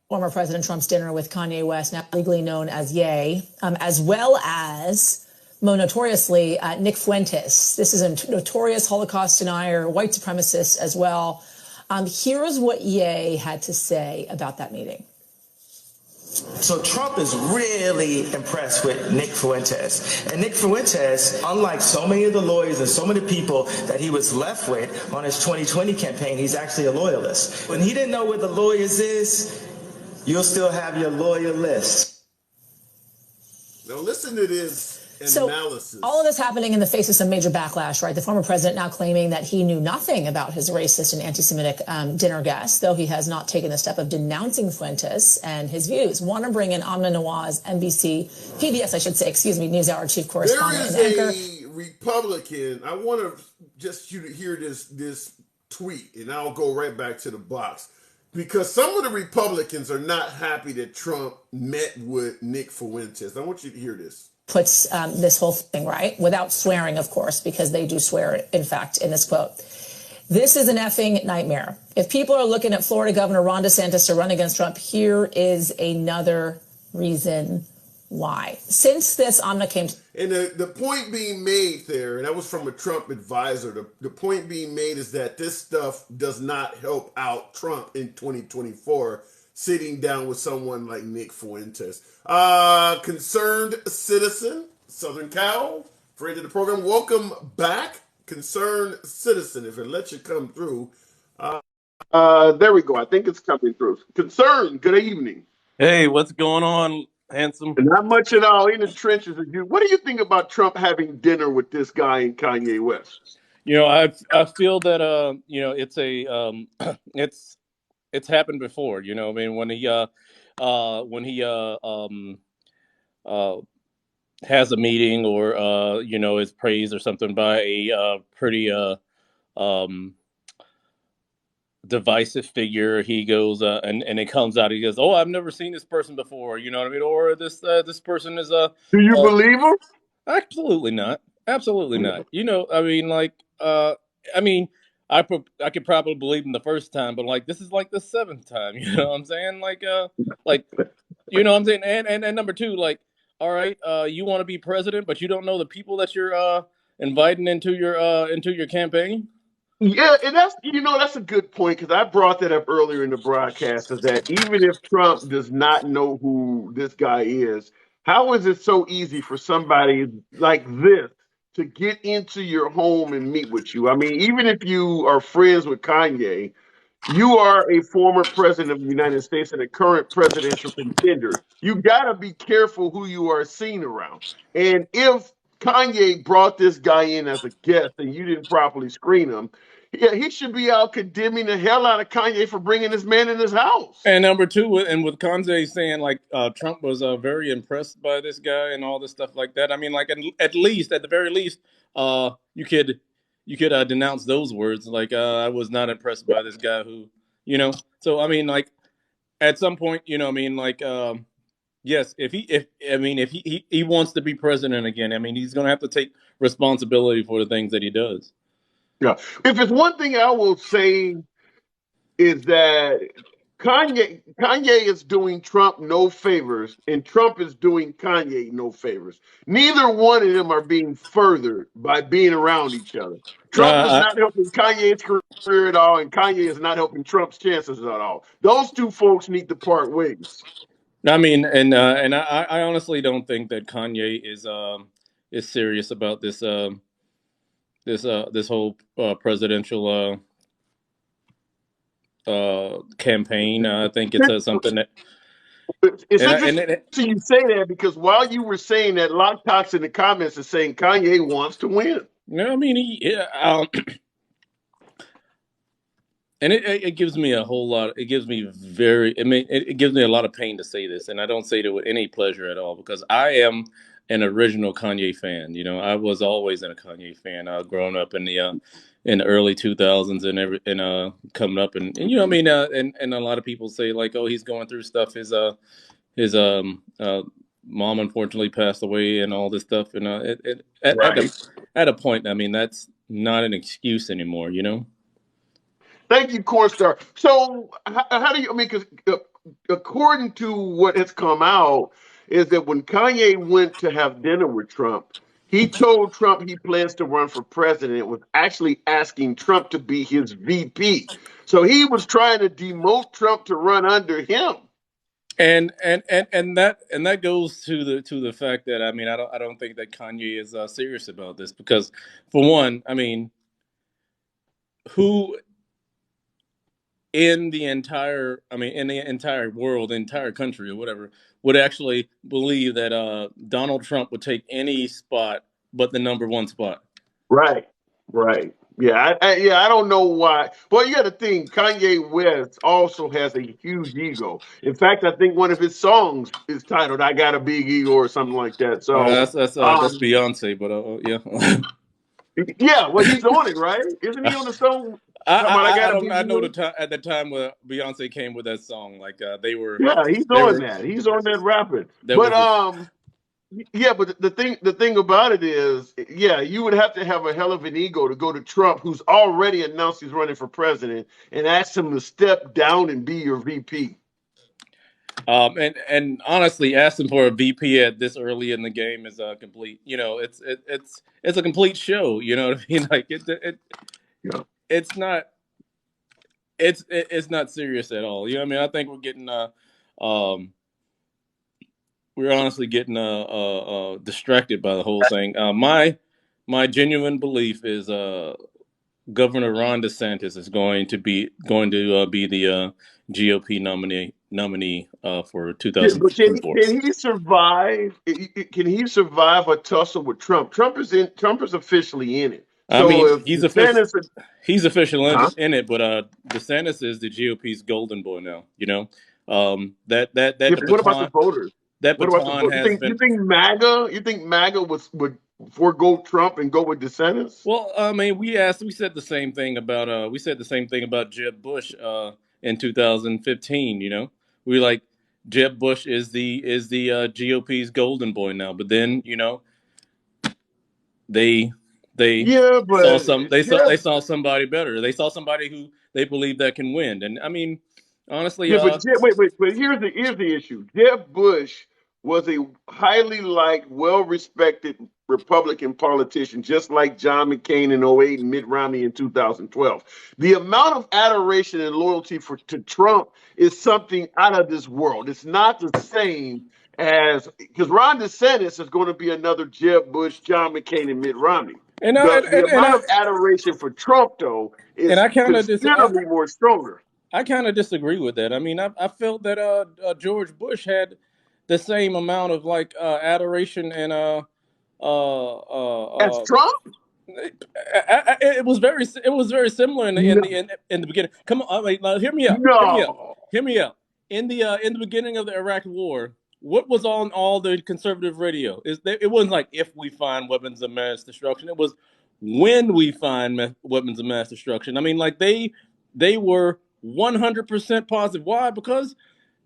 Former President Trump's dinner with Kanye West, now legally known as Ye, as well as, more notoriously, Nick Fuentes. This is a notorious Holocaust denier, white supremacist as well. Here's what Ye had to say about that meeting. So Trump is really impressed with Nick Fuentes. And Nick Fuentes, unlike so many of the lawyers and so many people that he was left with on his 2020 campaign, he's actually a loyalist. When he didn't know where the lawyers is, you'll still have your lawyer list. Now listen to this analysis. So all of this happening in the face of some major backlash, right? The former president now claiming that he knew nothing about his racist and anti-Semitic dinner guest, though he has not taken the step of denouncing Fuentes and his views. Want to bring in Amna Nawaz, PBS, I should say, NewsHour chief correspondent and anchor. There is a Republican. I want to just you to hear this tweet, and I'll go right back to the box. Because some of the Republicans are not happy that Trump met with Nick Fuentes. I want you to hear this. Puts this whole thing right, without swearing, of course, because they do swear, in fact, in this quote. This is an effing nightmare. If people are looking at Florida Governor Ron DeSantis to run against Trump, here is another reason why. Since this, Amna came to... And the point being made there, and that was from a Trump advisor, the point being made is that this stuff does not help out Trump in 2024, sitting down with someone like Nick Fuentes. Concerned citizen, Southern Cal, friend of the program, welcome back. Concerned citizen, if it lets you come through. There we go. I think it's coming through. Concerned, good evening. Hey, what's going on, handsome? Not much at all. In the trenches of you. What do you think about Trump having dinner with this guy and Kanye West? I feel that it's a it's happened before. I mean, when he when he has a meeting or is praised or something by a pretty um divisive figure, he goes and it comes out, he goes, oh, I've never seen this person before, you know what I mean, or this person is Do you believe him? absolutely not, absolutely not, I mean, like I mean, I could probably believe him the first time, but like this is like the seventh time, you know what I'm saying, like you know what I'm saying, and number two, like, all right, you want to be president but you don't know the people that you're inviting into your campaign. Yeah, and that's a good point because I brought that up earlier in the broadcast. Is that even if Trump does not know who this guy is, how is it so easy for somebody like this to get into your home and meet with you? I mean, even if you are friends with Kanye, you are a former president of the United States and a current presidential contender. You got to be careful who you are seen around. And if Kanye brought this guy in as a guest and you didn't properly screen him, yeah, he should be out condemning the hell out of Kanye for bringing this man in his house. And number two, and with Kanye saying like Trump was very impressed by this guy and all this stuff like that. I mean, like at the very least, you could denounce those words. Like I was not impressed by this guy who, So I mean, like at some point, I mean, like yes, if he wants to be president again, I mean, he's going to have to take responsibility for the things that he does. Yeah, if it's one thing I will say is that Kanye is doing Trump no favors, and Trump is doing Kanye no favors. Neither one of them are being furthered by being around each other. Trump is not helping Kanye's career at all, and Kanye is not helping Trump's chances at all. Those two folks need to part ways. I mean, and I honestly don't think that Kanye is serious about this whole presidential campaign. I think it's something that it's interesting you say that because while you were saying that, Locktox in the comments is saying Kanye wants to win. No, I mean and it gives me a whole lot. It gives me it gives me a lot of pain to say this, and I don't say it with any pleasure at all because I am an original Kanye fan. I was always a Kanye fan. Growing up in the early 2000s and coming up and I mean and a lot of people say like, oh, he's going through stuff. His mom unfortunately passed away and all this stuff. And at a point, I mean, that's not an excuse anymore. Thank you, Cornstar. So, how do you? I mean, because according to what has come out, is that when Kanye went to have dinner with Trump, he told Trump he plans to run for president. Was actually asking Trump to be his VP. So he was trying to demote Trump to run under him. And that goes to the fact that I mean I don't think that Kanye is serious about this because for one, I mean, who in the entire world, the entire country or whatever, would actually believe that Donald Trump would take any spot but the number one spot? Right. Yeah, I don't know why. Well, you got to think Kanye West also has a huge ego. In fact, I think one of his songs is titled "I Got a Big Ego" or something like that. So that's Beyonce, but yeah. Yeah, well, he's on it, right? Isn't he on the song? I know at the time when Beyonce came with that song, like they were. Yeah, he's on that. He's on that rapping. But yeah, but the thing about it is, yeah, you would have to have a hell of an ego to go to Trump, who's already announced he's running for president, and ask him to step down and be your VP. And honestly, asking for a VP at this early in the game is a complete. It's a complete show. You know what I mean? Like it's not. It's not serious at all. You know what I mean? I think we're getting we're honestly getting distracted by the whole thing. My genuine belief is Governor Ron DeSantis is going to be the GOP nominee for 2024. Can he survive? Can he survive a tussle with Trump? Trump is officially in it. So I mean, he's official in it, but DeSantis is the GOP's golden boy now. That Yeah, but what about the voters? that What about the baton vote? has You been. think MAGA? You think MAGA would forego Trump and go with DeSantis? Well, I mean, we said the same thing about Jeb Bush in 2015. You know, we like Jeb Bush is the GOP's golden boy now, but then they Yeah, saw but they Jeb. saw somebody better. They saw somebody who they believe that can win. And I mean, honestly, Yeah, but wait. But here's the issue. Jeb Bush was a highly liked, well-respected Republican politician, just like John McCain in '08 and Mitt Romney in 2012. The amount of adoration and loyalty to Trump is something out of this world. It's not the same as because Ron DeSantis is going to be another Jeb Bush, John McCain, and Mitt Romney. and The amount of adoration for Trump, though, is I kind of considerably more stronger. I kind of disagree with that. I mean, I felt that George Bush had the same amount of like adoration and As Trump? it was very similar in the beginning. Come on, wait, now, hear me out. No. Hear me out. In the beginning of the Iraq War, what was on all the conservative radio? It wasn't like if we find weapons of mass destruction. It was when we find weapons of mass destruction. I mean, like they were 100% positive. Why? Because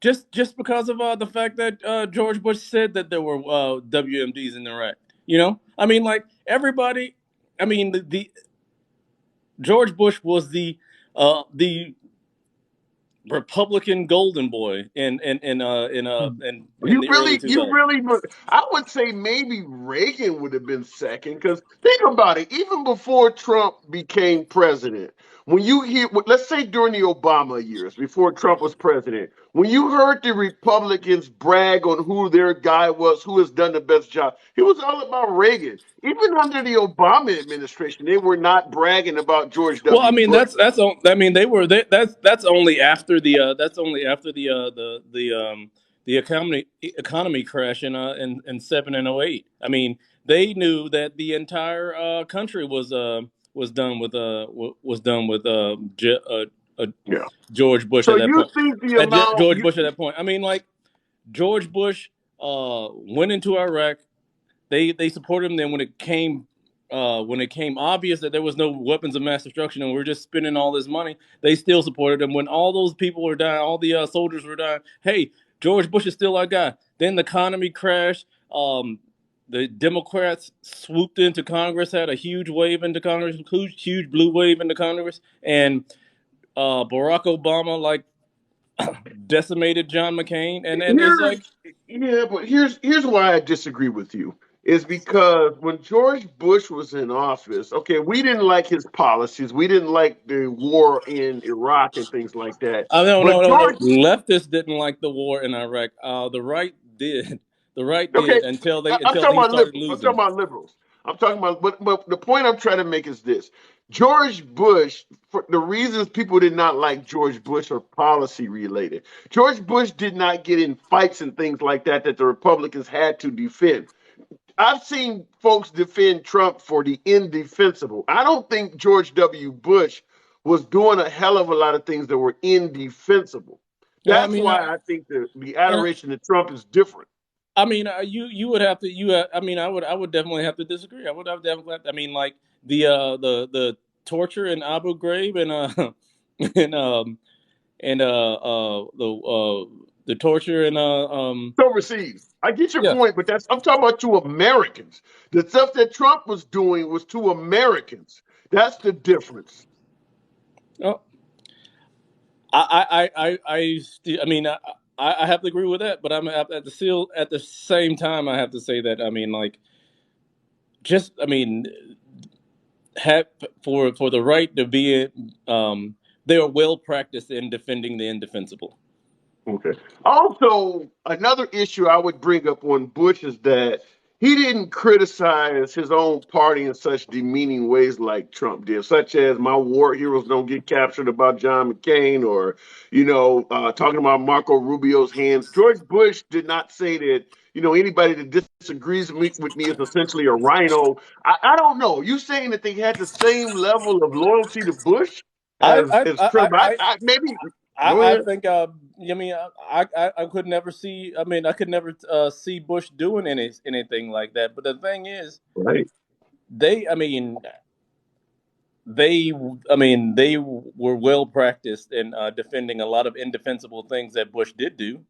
just because of the fact that George Bush said that there were WMDs in Iraq. You know, I mean, like everybody. I mean, the George Bush was the Republican golden boy in You the early really, 2000s. I would say maybe Reagan would have been second because think about it. Even before Trump became president, when you hear, let's say during the Obama years, before Trump was president, when you heard the Republicans brag on who their guy was, who has done the best job, it was all about Reagan. Even under the Obama administration, they were not bragging about George Well, I W. mean Bush. I mean that's only after the economy crash in 7 and '08. I mean, they knew that the entire country was done with Yeah. George Bush So at that you point. think the amount George Bush at that point. I mean, like George Bush went into Iraq. They supported him. Then when it came obvious that there was no weapons of mass destruction and we're just spending all this money, they still supported him. When all those people were dying, all the soldiers were dying. Hey, George Bush is still our guy. Then the economy crashed. The Democrats swooped into Congress, had a huge wave into Congress, huge blue wave into Congress, and Barack Obama like decimated John McCain, and it's like, but here's why I disagree with you. Is because when George Bush was in office, okay, we didn't like his policies. We didn't like the war in Iraq and things like that. no. But George, Leftists didn't like the war in Iraq. The right did. The right okay, did until I'm talking he about started liberals. I'm losing. talking about liberals. I'm talking about, but the point I'm trying to make is this: George Bush, for the reasons people did not like George Bush are policy related. George Bush did not get in fights and things like that the Republicans had to defend. I've seen folks defend Trump for the indefensible. I don't think George W. Bush was doing a hell of a lot of things that were indefensible. Yeah, I That's mean, why I think the and adoration of Trump is different. I mean, you would have to I mean, I would definitely have to disagree. I would have definitely. I mean, like the torture in Abu Ghraib and and the torture in Overseas. I get your yeah. point, but I'm talking about to Americans. The stuff that Trump was doing was to Americans. That's the difference. Oh, I mean, I have to agree with that, but I'm at the same time, I have to say that I mean, like, just I mean, have for the right to be they are well practiced in defending the indefensible. Okay. Also, another issue I would bring up on Bush is that he didn't criticize his own party in such demeaning ways like Trump did, such as my war heroes don't get captured about John McCain or, talking about Marco Rubio's hands. George Bush did not say that, anybody that disagrees with me is essentially a rhino. I don't know. You saying that they had the same level of loyalty to Bush as Trump? Maybe. Go I ahead. think I mean, I could never see. I mean, I could never see Bush doing anything like that. But the thing is, Right. they, I mean, they were well practiced in defending a lot of indefensible things that Bush did do,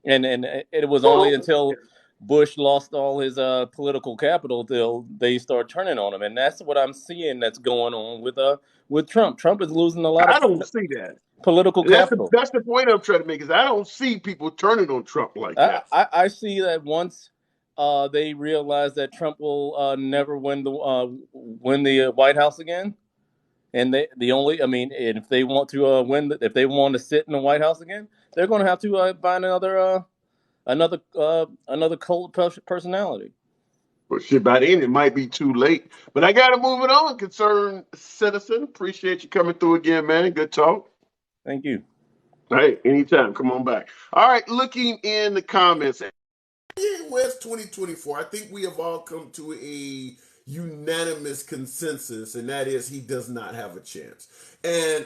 and it was only Well, until Bush lost all his political capital till they start turning on him, and that's what I'm seeing that's going on with Trump. Trump is losing a lot of I don't see that. political And capital. that's the point I'm trying to make is I don't see people turning on Trump like that. I see that once they realize that Trump will never win the White House again, and the only, I mean, if they want to if they want to sit in the White House again, they're going to have to find another cult personality. But shit, by then it might be too late. But I got to move it on, concerned citizen. Appreciate you coming through again, man. Good talk. Thank you. Hey, anytime. Come on back. All right, looking in the comments. Kanye West 2024, I think we have all come to a unanimous consensus, and that is he does not have a chance. And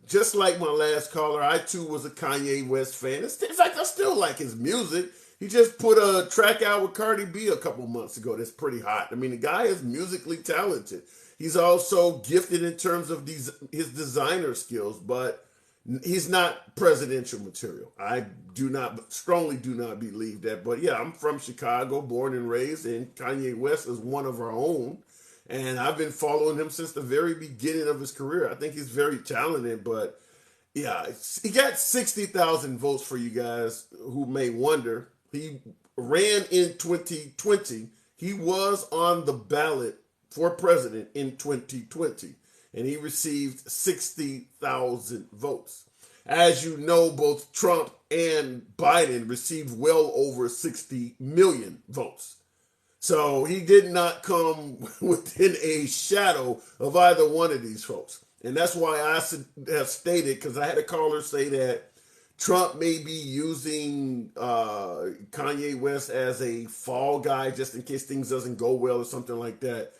just like my last caller, I too was a Kanye West fan. In fact, I still like his music. He just put a track out with Cardi B a couple months ago that's pretty hot. I mean, the guy is musically talented. He's also gifted in terms of his designer skills, but he's not presidential material. I strongly do not believe that. But yeah, I'm from Chicago, born and raised, and Kanye West is one of our own. And I've been following him since the very beginning of his career. I think he's very talented, but yeah, he got 60,000 votes for you guys who may wonder. He ran in 2020. He was on the ballot for president in 2020, and he received 60,000 votes. As you know, both Trump and Biden received well over 60 million votes. So he did not come within a shadow of either one of these folks. And that's why I have stated, because I had a caller say that Trump may be using Kanye West as a fall guy just in case things doesn't go well or something like that,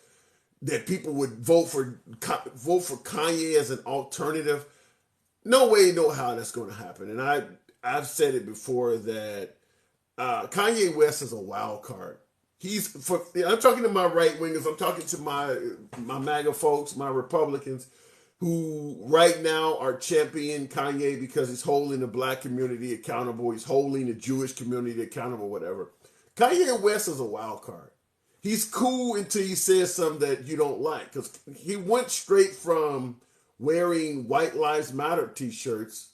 that people would vote for Kanye as an alternative. No way, no how that's going to happen. And I've said it before that Kanye West is a wild card. I'm talking to my right wingers. I'm talking to my MAGA folks, my Republicans, who right now are championing Kanye because he's holding the black community accountable. He's holding the Jewish community accountable, whatever. Kanye West is a wild card. He's cool until he says something that you don't like, because he went straight from wearing White Lives Matter t-shirts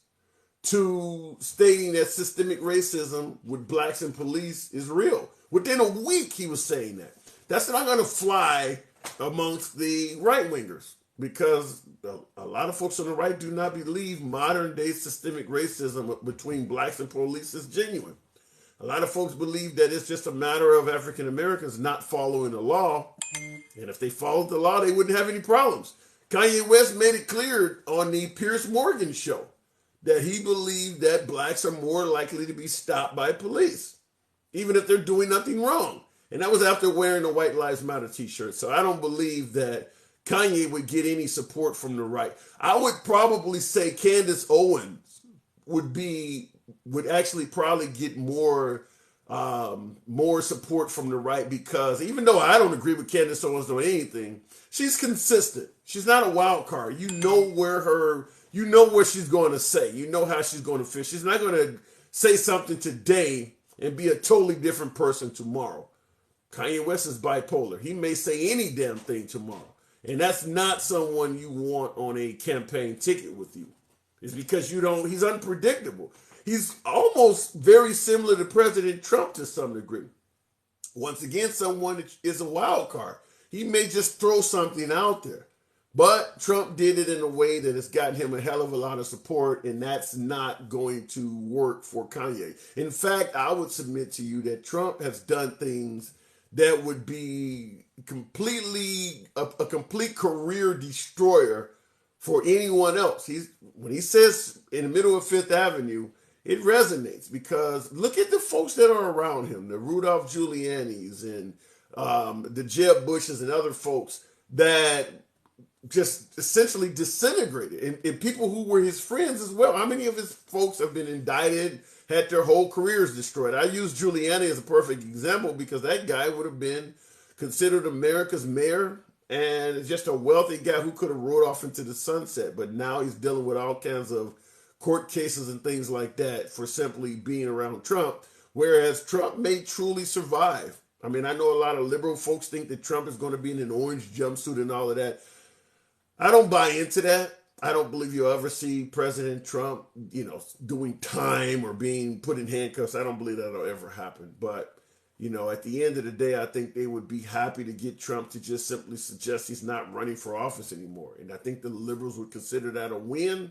to stating that systemic racism with blacks and police is real. Within a week, he was saying that. That's not going to fly amongst the right-wingers, because a lot of folks on the right do not believe modern-day systemic racism between blacks and police is genuine. A lot of folks believe that it's just a matter of African Americans not following the law, and if they followed the law, they wouldn't have any problems. Kanye West made it clear on the Piers Morgan show that he believed that blacks are more likely to be stopped by police, even if they're doing nothing wrong. And that was after wearing a White Lives Matter t-shirt. So I don't believe that Kanye would get any support from the right. I would probably say Candace Owens would actually probably get more support from the right, because even though I don't agree with Candace Owens on anything, she's consistent. She's not a wild card. You know what she's going to say. You know how she's going to feel. She's not going to say something today and be a totally different person tomorrow. Kanye West is bipolar. He may say any damn thing tomorrow. And that's not someone you want on a campaign ticket with you. It's because he's unpredictable. He's almost very similar to President Trump to some degree. Once again, someone that is a wild card. He may just throw something out there. But Trump did it in a way that has gotten him a hell of a lot of support, and that's not going to work for Kanye. In fact, I would submit to you that Trump has done things that would be completely a complete career destroyer for anyone else. When he says in the middle of Fifth Avenue, it resonates, because look at the folks that are around him, the Rudolph Giuliani's and the Jeb Bushes and other folks that just essentially disintegrated. And people who were his friends as well. How many of his folks have been indicted, had their whole careers destroyed? I use Giuliani as a perfect example because that guy would have been considered America's mayor and just a wealthy guy who could have rode off into the sunset. But now he's dealing with all kinds of court cases and things like that for simply being around Trump, whereas Trump may truly survive. I mean, I know a lot of liberal folks think that Trump is going to be in an orange jumpsuit and all of that. I don't buy into that. I don't believe you'll ever see President Trump, doing time or being put in handcuffs. I don't believe that'll ever happen. But, at the end of the day, I think they would be happy to get Trump to just simply suggest he's not running for office anymore. And I think the liberals would consider that a win.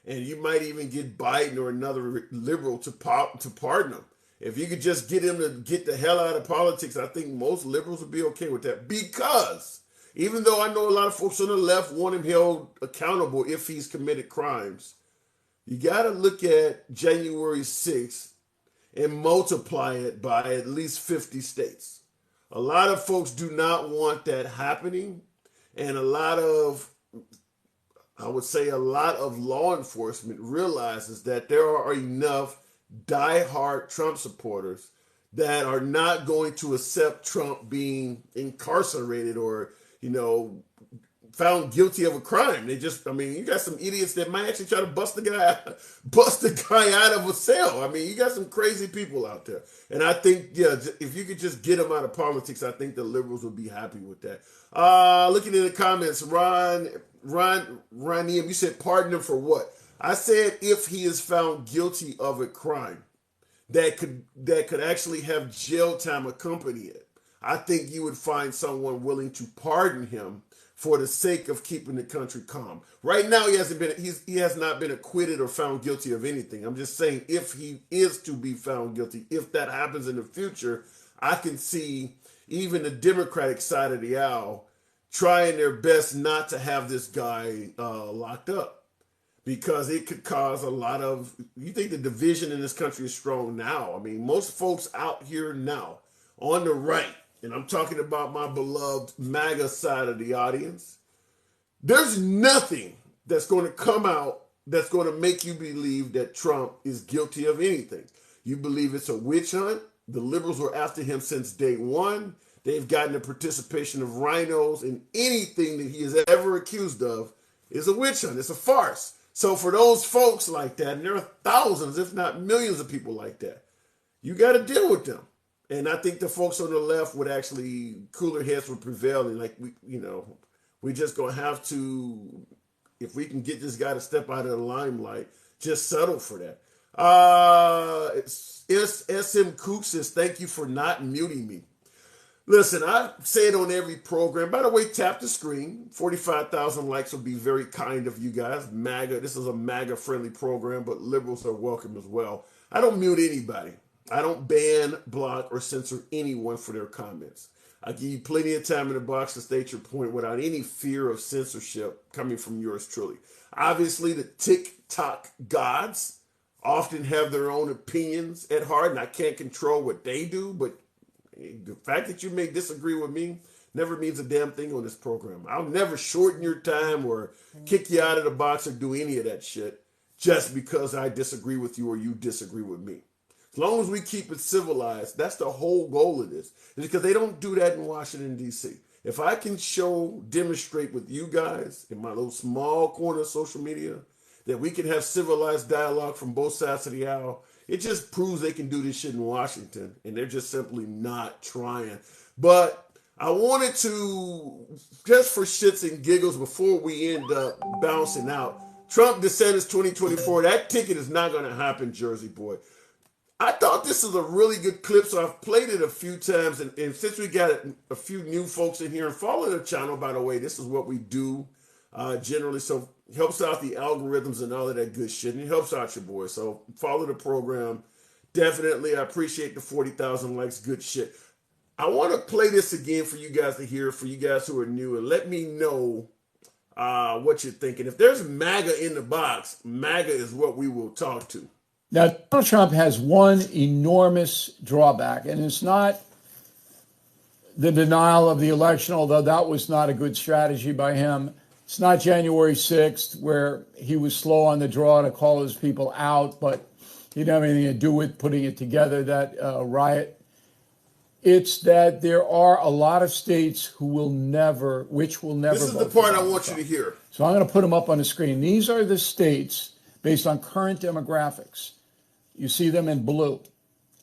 And you might even get Biden or another liberal to pardon him. If you could just get him to get the hell out of politics, I think most liberals would be okay with that. Because even though I know a lot of folks on the left want him held accountable if he's committed crimes, you got to look at January 6th and multiply it by at least 50 states. A lot of folks do not want that happening. And a lot of law enforcement realizes that there are enough diehard Trump supporters that are not going to accept Trump being incarcerated or, found guilty of a crime. You got some idiots that might actually try to bust the guy out of a cell. You got some crazy people out there. And I think, if you could just get them out of politics, I think the liberals would be happy with that. Looking in the comments, Ron, you said pardon him for what? I said if he is found guilty of a crime that could actually have jail time accompany it. I think you would find someone willing to pardon him for the sake of keeping the country calm. Right now, he has not been acquitted or found guilty of anything. I'm just saying if he is to be found guilty, if that happens in the future, I can see even the Democratic side of the aisle trying their best not to have this guy locked up because it could cause a lot of, you think the division in this country is strong now. Most folks out here now on the right, and I'm talking about my beloved MAGA side of the audience, there's nothing that's going to come out that's going to make you believe that Trump is guilty of anything. You believe it's a witch hunt. The liberals were after him since day one. They've gotten the participation of rhinos, and anything that he is ever accused of is a witch hunt. It's a farce. So for those folks like that, and there are thousands, if not millions of people like that, you got to deal with them. And I think the folks on the left would actually, cooler heads would prevail. And we just going to have to, if we can get this guy to step out of the limelight, just settle for that. SM Kook says, thank you for not muting me. Listen, I say it on every program. By the way, tap the screen. 45,000 likes would be very kind of you guys. MAGA, this is a MAGA-friendly program, but liberals are welcome as well. I don't mute anybody. I don't ban, block, or censor anyone for their comments. I give you plenty of time in the box to state your point without any fear of censorship coming from yours truly. Obviously, the TikTok gods often have their own opinions at heart, and I can't control what they do, but the fact that you may disagree with me never means a damn thing on this program. I'll never shorten your time or kick you out of the box or do any of that shit just because I disagree with you or you disagree with me. As long as we keep it civilized, that's the whole goal of this. It's because they don't do that in Washington, D.C. If I can demonstrate with you guys in my little small corner of social media that we can have civilized dialogue from both sides of the aisle, it just proves they can do this shit in Washington, and they're just simply not trying. But I wanted to, just for shits and giggles, before we end up bouncing out, Trump DeSantis 2024, that ticket is not going to happen, Jersey boy. I thought this was a really good clip, so I've played it a few times, and since we got a few new folks in here, and follow the channel, by the way, this is what we do generally, so it helps out the algorithms and all of that good shit, and it helps out your boy, so follow the program. Definitely, I appreciate the 40,000 likes, good shit. I want to play this again for you guys to hear, for you guys who are new, and let me know what you're thinking. If there's MAGA in the box, MAGA is what we will talk to. Now, Donald Trump has one enormous drawback, and it's not the denial of the election, although that was not a good strategy by him. It's not January 6th where he was slow on the draw to call his people out, but he didn't have anything to do with putting it together, that riot. It's that there are a lot of states who will never, which will never. This is the part I want you to hear. So I'm going to put them up on the screen. These are the states based on current demographics. You see them in blue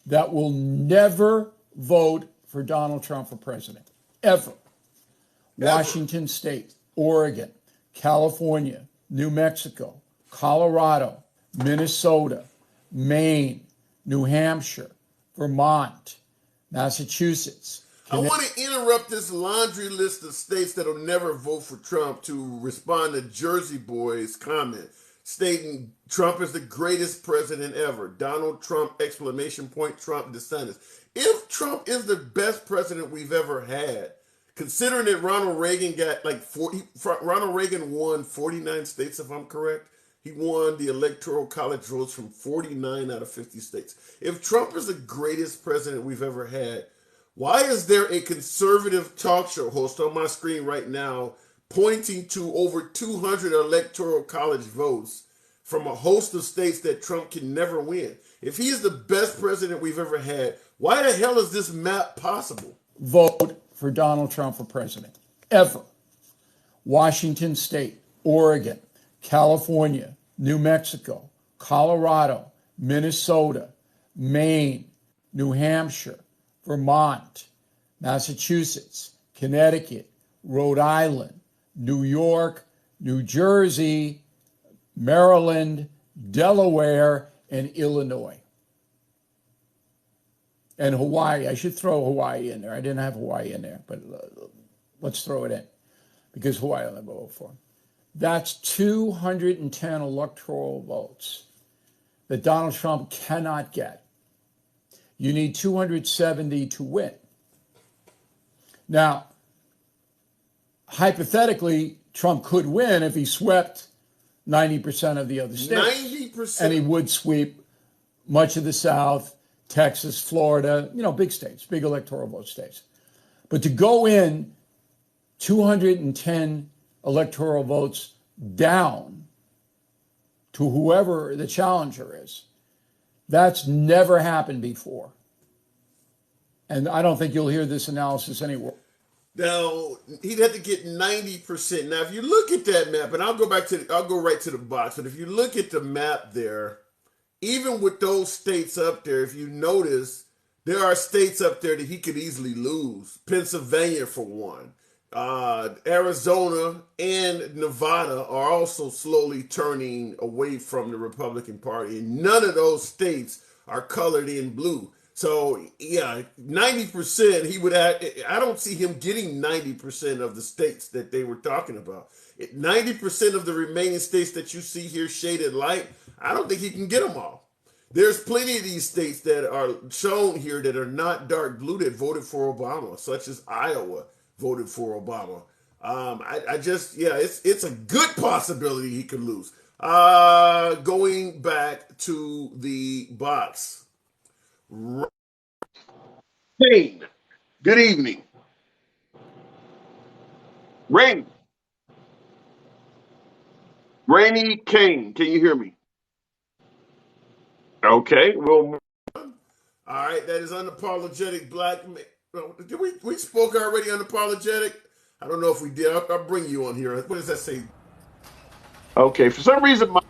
that will never vote for Donald Trump for president, ever. Washington State, Oregon, California, New Mexico, Colorado, Minnesota, Maine, New Hampshire, Vermont, Massachusetts. I want to interrupt this laundry list of states that will never vote for Trump to respond to Jersey Boy's comment, stating Trump is the greatest president ever. Donald Trump, exclamation point, Trump, DeSantis. If Trump is the best president we've ever had, considering that Ronald Reagan got like Ronald Reagan won 49 states, if I'm correct. He won the Electoral College votes from 49 out of 50 states. If Trump is the greatest president we've ever had, why is there a conservative talk show host on my screen right now pointing to over 200 Electoral College votes from a host of states that Trump can never win? If he is the best president we've ever had, why the hell is this map possible? Vote for Donald Trump for president, ever. Washington State, Oregon, California, New Mexico, Colorado, Minnesota, Maine, New Hampshire, Vermont, Massachusetts, Connecticut, Rhode Island, New York, New Jersey, Maryland, Delaware, and Illinois. And Hawaii. I should throw Hawaii in there. I didn't have Hawaii in there, but let's throw it in because Hawaii will never vote for him. That's 210 electoral votes that Donald Trump cannot get. You need 270 to win. Now, hypothetically, Trump could win if he swept 90% of the other states. 90%? And he would sweep much of the South, Texas, Florida, big states, big electoral vote states. But to go in 210 electoral votes down to whoever the challenger is, that's never happened before. And I don't think you'll hear this analysis anywhere. Now, he'd have to get 90%. Now, if you look at that map, and I'll go right to the box, but if you look at the map there, even with those states up there, if you notice, there are states up there that he could easily lose. Pennsylvania, for one. Arizona and Nevada are also slowly turning away from the Republican Party. And none of those states are colored in blue. So, yeah, 90%, he would have, I don't see him getting 90% of the states that they were talking about. 90% of the remaining states that you see here shaded light, I don't think he can get them all. There's plenty of these states that are shown here that are not dark blue that voted for Obama, such as Iowa voted for Obama. It's a good possibility he could lose. Going back to the box. Kane, good evening. Rainy Kane, can you hear me? Okay, well, all right, that is unapologetic black man. Did we spoke already unapologetic? I don't know if we did. I'll bring you on here. What does that say? Okay, for some reason my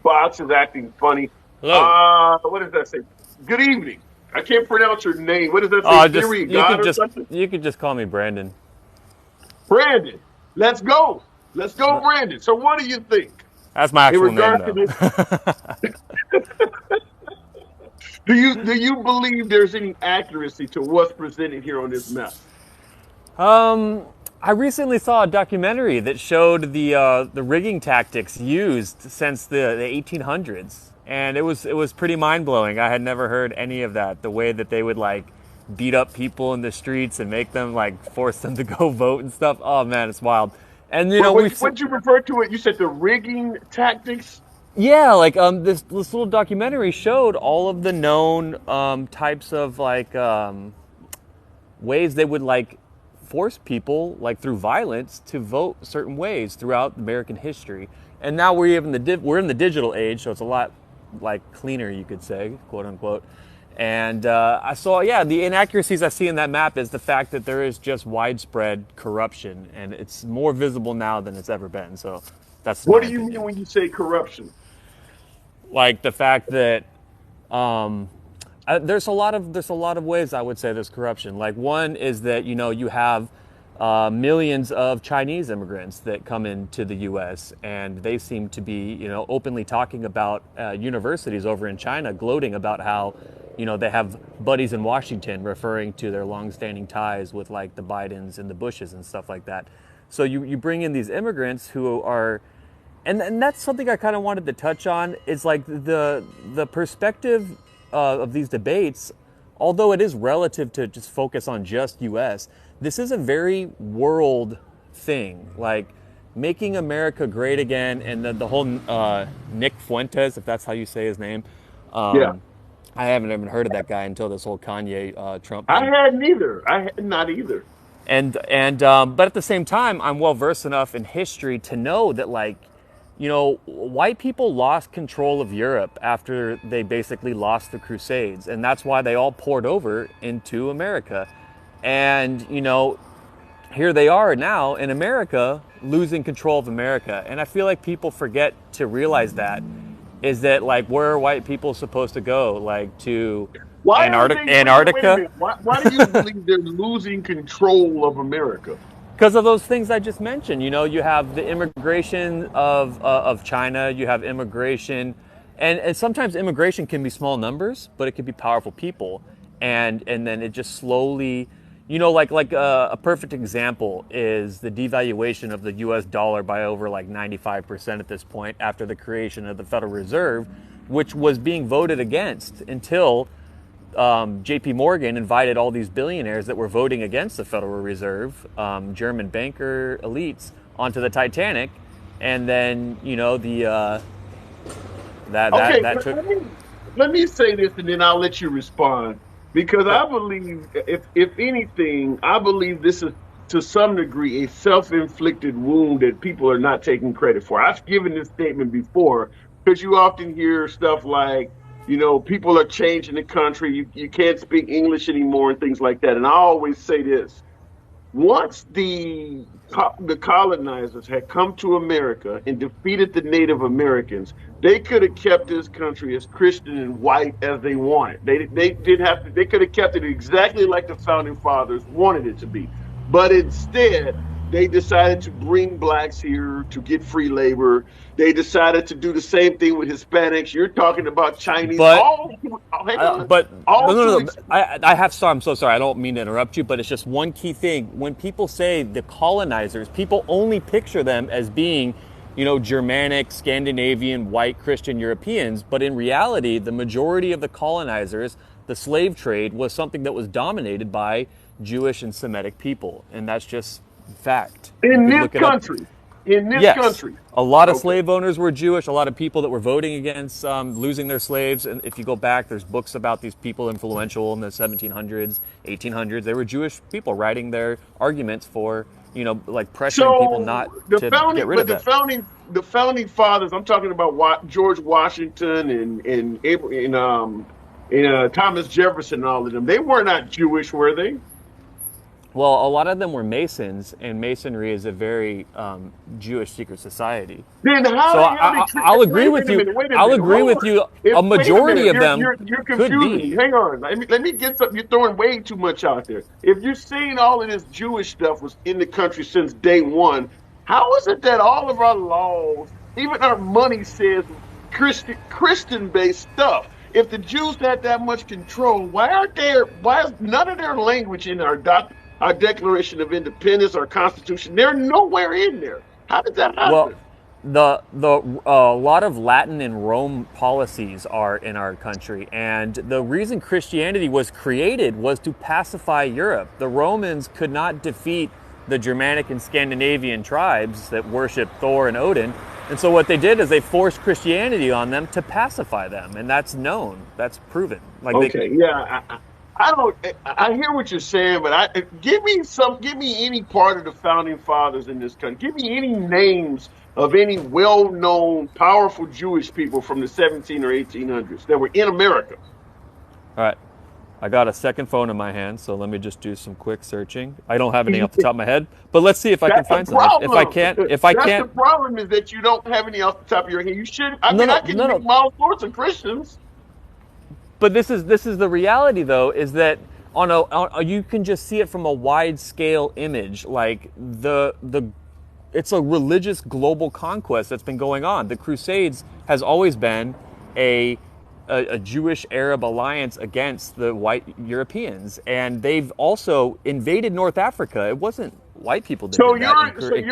box is acting funny. Hello. What does that say? Good evening. I can't pronounce your name. What does that say? Theory, God, or something? You could just call me Brandon. Brandon, let's go. Let's go, Brandon. So what do you think? That's my actual name, though. Do you believe there's any accuracy to what's presented here on this map? I recently saw a documentary that showed the rigging tactics used since the 1800s, and it was pretty mind blowing. I had never heard any of that. The way that they would beat up people in the streets and make them force them to go vote and stuff. Oh man, it's wild. And when you refer to it, you said the rigging tactics. Yeah, this little documentary showed all of the known types of ways they would force people, like through violence, to vote certain ways throughout American history. And now we're in the digital age, so it's a lot like cleaner, you could say, quote unquote. And I saw, the inaccuracies I see in that map is the fact that there is just widespread corruption, and it's more visible now than it's ever been. So that's What my do you opinion. mean when you say corruption? Like the fact that there's a lot of ways I would say there's corruption. Like one is that you have millions of Chinese immigrants that come into the U.S. and they seem to be openly talking about universities over in China, gloating about how they have buddies in Washington, referring to their longstanding ties with like the Bidens and the Bushes and stuff like that. So you bring in these immigrants who are. And that's something I kind of wanted to touch on is like the perspective of these debates, although it is relative to just focus on just U.S., this is a very world thing, like making America great again. And the whole Nick Fuentes, if that's how you say his name. Yeah. I haven't even heard of that guy until this whole Kanye Trump I thing. hadn't either. I had not either. But at the same time, I'm well versed enough in history to know that white people lost control of Europe after they basically lost the Crusades, and that's why they all poured over into America. And here they are now in America losing control of America, and I feel like people forget to realize that is that like where are white people supposed to go, like to Why are they? Wait a Antarctica? minute. Why do you believe they're losing control of America? Because of those things I just mentioned. You have the immigration of China, you have immigration, and sometimes immigration can be small numbers, but it can be powerful people. And then it just slowly, a perfect example is the devaluation of the US dollar by over like 95% at this point after the creation of the Federal Reserve, which was being voted against until J.P. Morgan invited all these billionaires that were voting against the Federal Reserve, German banker elites, onto the Titanic, and then that took. Let me say this, and then I'll let you respond. Because I believe, if anything, I believe this is to some degree a self-inflicted wound that people are not taking credit for. I've given this statement before because you often hear stuff like, people are changing the country. You can't speak English anymore and things like that. And I always say this. Once the colonizers had come to America and defeated the Native Americans, they could have kept this country as Christian and white as they wanted. They didn't have to. They could have kept it exactly like the founding fathers wanted it to be. But instead, they decided to bring blacks here to get free labor. They decided to do the same thing with Hispanics. You're talking about Chinese. But I have. Sorry, I'm so sorry. I don't mean to interrupt you, but it's just one key thing. When people say the colonizers, people only picture them as being, Germanic, Scandinavian, white Christian Europeans. But in reality, the majority of the colonizers, the slave trade, was something that was dominated by Jewish and Semitic people, and that's just fact. In this country. A lot of slave owners were Jewish. A lot of people that were voting against losing their slaves. And if you go back, there's books about these people influential in the 1700s, 1800s. They were Jewish people writing their arguments for, pressuring people not to get rid of that. The founding fathers, I'm talking about George Washington and Thomas Jefferson and all of them. They were not Jewish, were they? Well, a lot of them were Masons, and Masonry is a very Jewish secret society. Then how? So I'll agree with you. I'll agree with you. A majority of them you're confusing me. Hang on. Let me get something. You're throwing way too much out there. If you're saying all of this Jewish stuff was in the country since day one, how is it that all of our laws, even our money, says Christian-based stuff? If the Jews had that much control, why is none of their language in our Declaration of Independence, our Constitution? They're nowhere in there. How did that happen? Well, a lot of Latin and Rome policies are in our country, and the reason Christianity was created was to pacify Europe. The Romans could not defeat the Germanic and Scandinavian tribes that worship Thor and Odin, and so what they did is they forced Christianity on them to pacify them, and that's known, that's proven. I don't. I hear what you're saying, but give me any part of the founding fathers in this country. Give me any names of any well-known, powerful Jewish people from the 17 or 1800s that were in America. All right. I got a second phone in my hand, so let me just do some quick searching. I don't have any off the top of my head, but let's see if I can That's the find some. If I problem. can't, if I That's the can't, problem is that you don't have any off the top of your head. You should. I no, mean, no, I can no, no. name all sorts of Christians. But this is the reality, though, is that you can just see it from a wide scale image, like the it's a religious global conquest that's been going on. The Crusades has always been a Jewish Arab alliance against the white Europeans, and they've also invaded North Africa. It wasn't white people that So did that.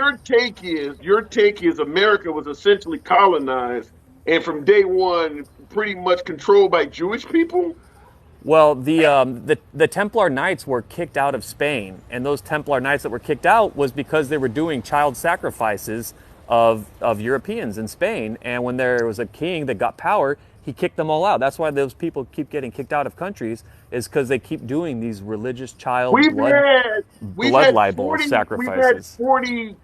your take is America was essentially colonized and from day one pretty much controlled by Jewish people. Well, the Templar Knights were kicked out of Spain, and those Templar Knights that were kicked out was because they were doing child sacrifices of Europeans in Spain. And when there was a king that got power, he kicked them all out. That's why those people keep getting kicked out of countries, is because they keep doing these religious child We've had we've blood had libel 40 we've had sacrifices.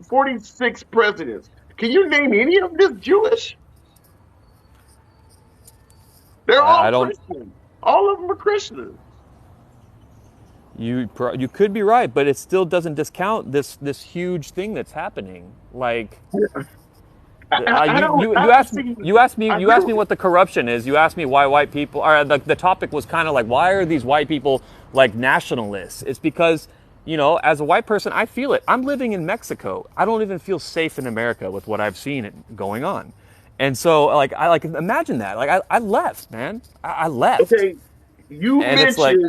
46 presidents. Can you name any of them Jewish? They're all I don't. Christian. All of them are Christians. You could be right, but it still doesn't discount this huge thing that's happening. Like I don't. you asked me See. you asked me what the corruption is. You asked me why white people are the topic was kind of like, why are these white people like nationalists? It's because, as a white person, I feel it. I'm living in Mexico. I don't even feel safe in America with what I've seen going on. And so, like, I imagine that. Like, I left, man. I left. Okay, you And it's like,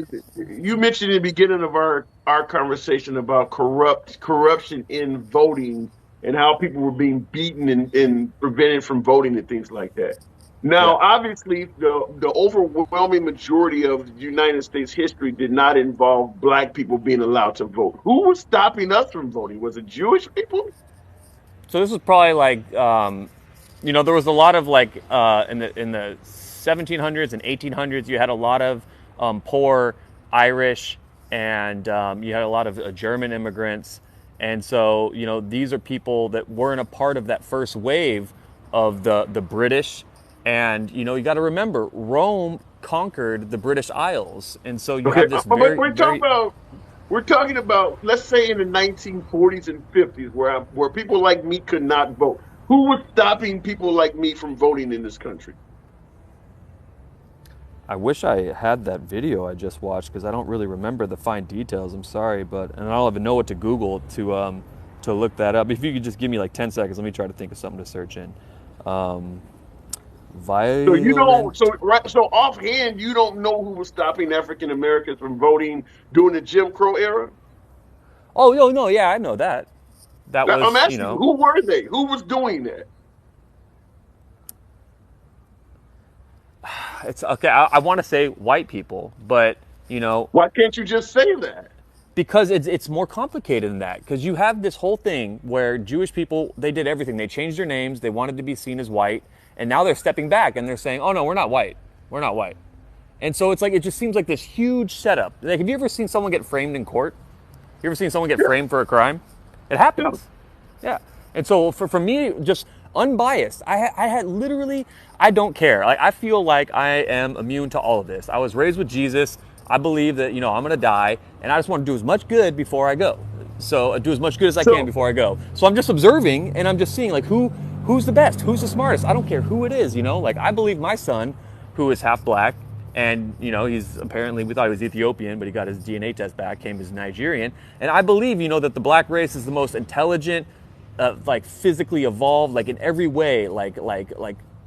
mentioned in the beginning of our conversation about corruption in voting and how people were being beaten and prevented from voting and things like that. yeah. Now, obviously, the overwhelming majority of the United States history did not involve black people being allowed to vote. Who was stopping us from voting? Was it Jewish people? So this was probably like, there was a lot of like in the 1700s and 1800s. You had a lot of poor Irish, and you had a lot of German immigrants, and so these are people that weren't a part of that first wave of the British, and you got to remember Rome conquered the British Isles, and so you Okay, have this but very we're talking very about let's say in the 1940s and 50s where people like me could not vote. Who was stopping people like me from voting in this country? I wish I had that video I just watched because I don't really remember the fine details. I'm sorry, and I don't even know what to Google to look that up. If you could just give me like 10 seconds, let me try to think of something to search in. So you don't Violent. so offhand you don't know who was stopping African Americans from voting during the Jim Crow era? Oh no, yeah, I know that. That I'm was asking you, who were they? Who was doing that? it's okay. I want to say white people, but Why can't you just say that? because it's more complicated than that. Because you have this whole thing where Jewish people, they did everything. They changed their names. They wanted to be seen as white, and now they're stepping back and they're saying, "Oh no, we're not white. We're not white." And so it's like it just seems like this huge setup. Like, have you ever seen someone get framed in court? You ever seen someone get Yeah, framed for a crime? It yeah. happens. Yeah. And so for me, just unbiased, I had literally, I don't care. Like, I feel like I am immune to all of this. I was raised with Jesus. I believe that, I'm going to die, and I just want to do as much good before I go. So do as much good as I can So before I go. So I'm just observing, and I'm just seeing, like, who's the best? Who's the smartest? I don't care who it is, Like, I believe my son, who is half black, and he's apparently, we thought he was Ethiopian, but he got his DNA test back, came as Nigerian. And I believe that the black race is the most intelligent, like physically evolved, like in every way, like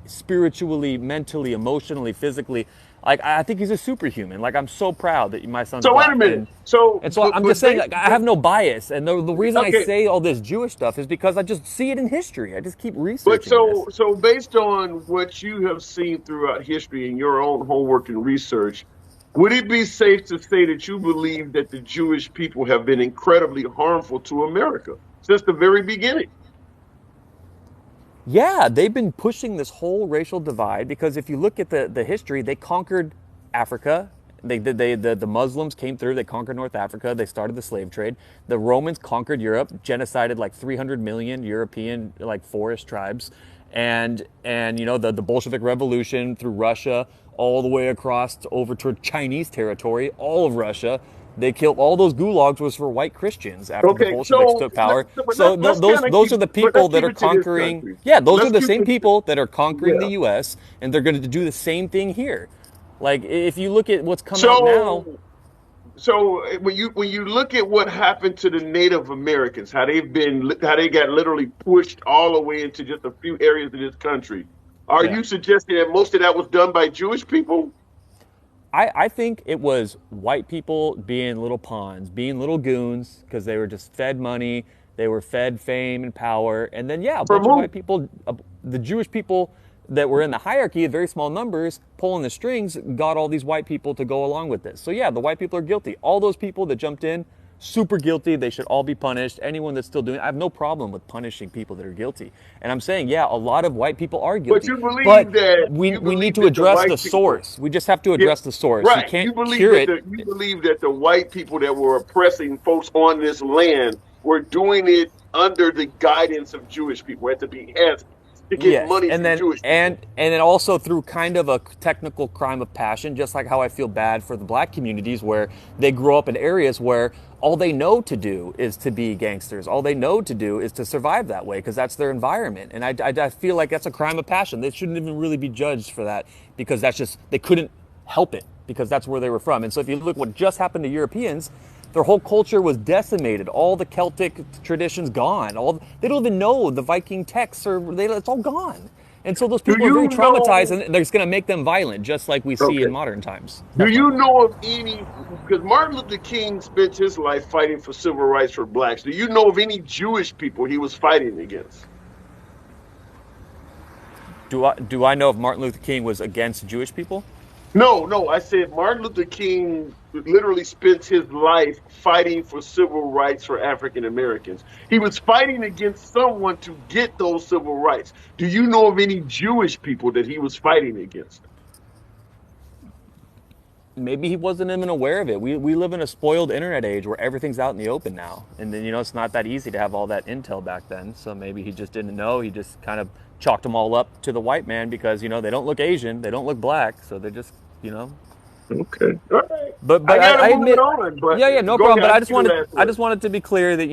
spiritually, mentally, emotionally, physically. Like, I think he's a superhuman. Like, I'm so proud that my son's so wait a black, minute. and so I'm just saying, like, I have no bias, and the reason I Okay, say all this Jewish stuff is because I just see it in history. I just keep but researching this. so based on what you have seen throughout history and your own homework and research, would it be safe to say that you believe that the Jewish people have been incredibly harmful to America since the very beginning? Yeah, they've been pushing this whole racial divide because if you look at the history, they conquered Africa, The Muslims came through. They conquered North Africa. They started the slave trade. The Romans conquered Europe, genocided like 300 million European like forest tribes, and the Bolshevik Revolution through Russia all the way across over to Chinese territory, all of Russia. They killed all those gulags was for white Christians after the Okay, Bolsheviks so took power. but So let's those kind of those keep, are the but people let's that keep are it to this conquering. country. Yeah, those are Let's the keep same it. people that are conquering Yeah. the U.S. and they're going to do the same thing here. Like if you look at what's come out now. So when you look at what happened to the Native Americans, how they got literally pushed all the way into just a few areas of this country, are Yeah. you suggesting that most of that was done by Jewish people? I think it was white people being little pawns, being little goons, because they were just fed money, they were fed fame and power, and then yeah, a From bunch of who? white people, the Jewish people that were in the hierarchy, very small numbers, pulling the strings, got all these white people to go along with this. So yeah, the white people are guilty. All those people that jumped in, super guilty. They should all be punished. Anyone that's still doing it, I have no problem with punishing people that are guilty. And I'm saying, yeah, a lot of white people are But guilty. you But believe that we need to the address white the people, source. We just have to yeah, address the source. You right. can't You believe cure that it. the white people that were oppressing folks on this land were doing it under the guidance of Jewish people at the behest to get Yes, money and from then Jewish and people. and then also through kind of a technical crime of passion, just like how I feel bad for the black communities where they grow up in areas where all they know to do is to be gangsters. All they know to do is to survive that way because that's their environment. And I feel like that's a crime of passion. They shouldn't even really be judged for that because that's just they couldn't help it because that's where they were from. And so if you look what just happened to Europeans, their whole culture was decimated. All the Celtic traditions gone. They don't even know the Viking texts, it's all gone. And so those Do people are very you traumatized, know? and they're just going to make them violent, just like we see in Okay. modern times. Do That's my you point. know of any? Because Martin Luther King spent his life fighting for civil rights for blacks. Do you know of any Jewish people he was fighting against? Do I know if Martin Luther King was against Jewish people? No, no. I said Martin Luther King literally spent his life fighting for civil rights for African Americans. He was fighting against someone to get those civil rights. Do you know of any Jewish people that he was fighting against? Maybe he wasn't even aware of it. We live in a spoiled internet age where everything's out in the open now. And then, it's not that easy to have all that intel back then. So maybe he just didn't know. He just kind of chalked them all up to the white man because, they don't look Asian, they don't look black. So they just. Okay. All right. But I I gotta move it admit, on, but yeah, no go problem. ahead. But I I give just you the wanted last I word. just wanted to be clear that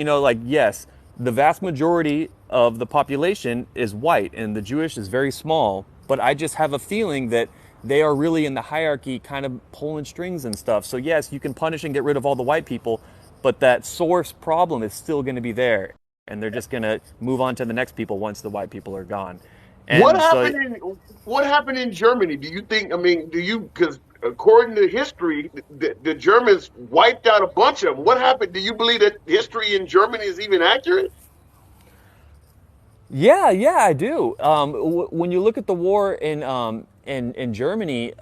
yes, the vast majority of the population is white, and the Jewish is very small. But I just have a feeling that they are really in the hierarchy, kind of pulling strings and stuff. So yes, you can punish and get rid of all the white people, but that source problem is still going to be there, and they're just going to move on to the next people once the white people are gone. What And so happened in what happened in Germany? Do you think? I mean, do you? Because according to history, the Germans wiped out a bunch of them. What happened? Do you believe that history in Germany is even accurate? yeah, I do. When you look at the war in Germany,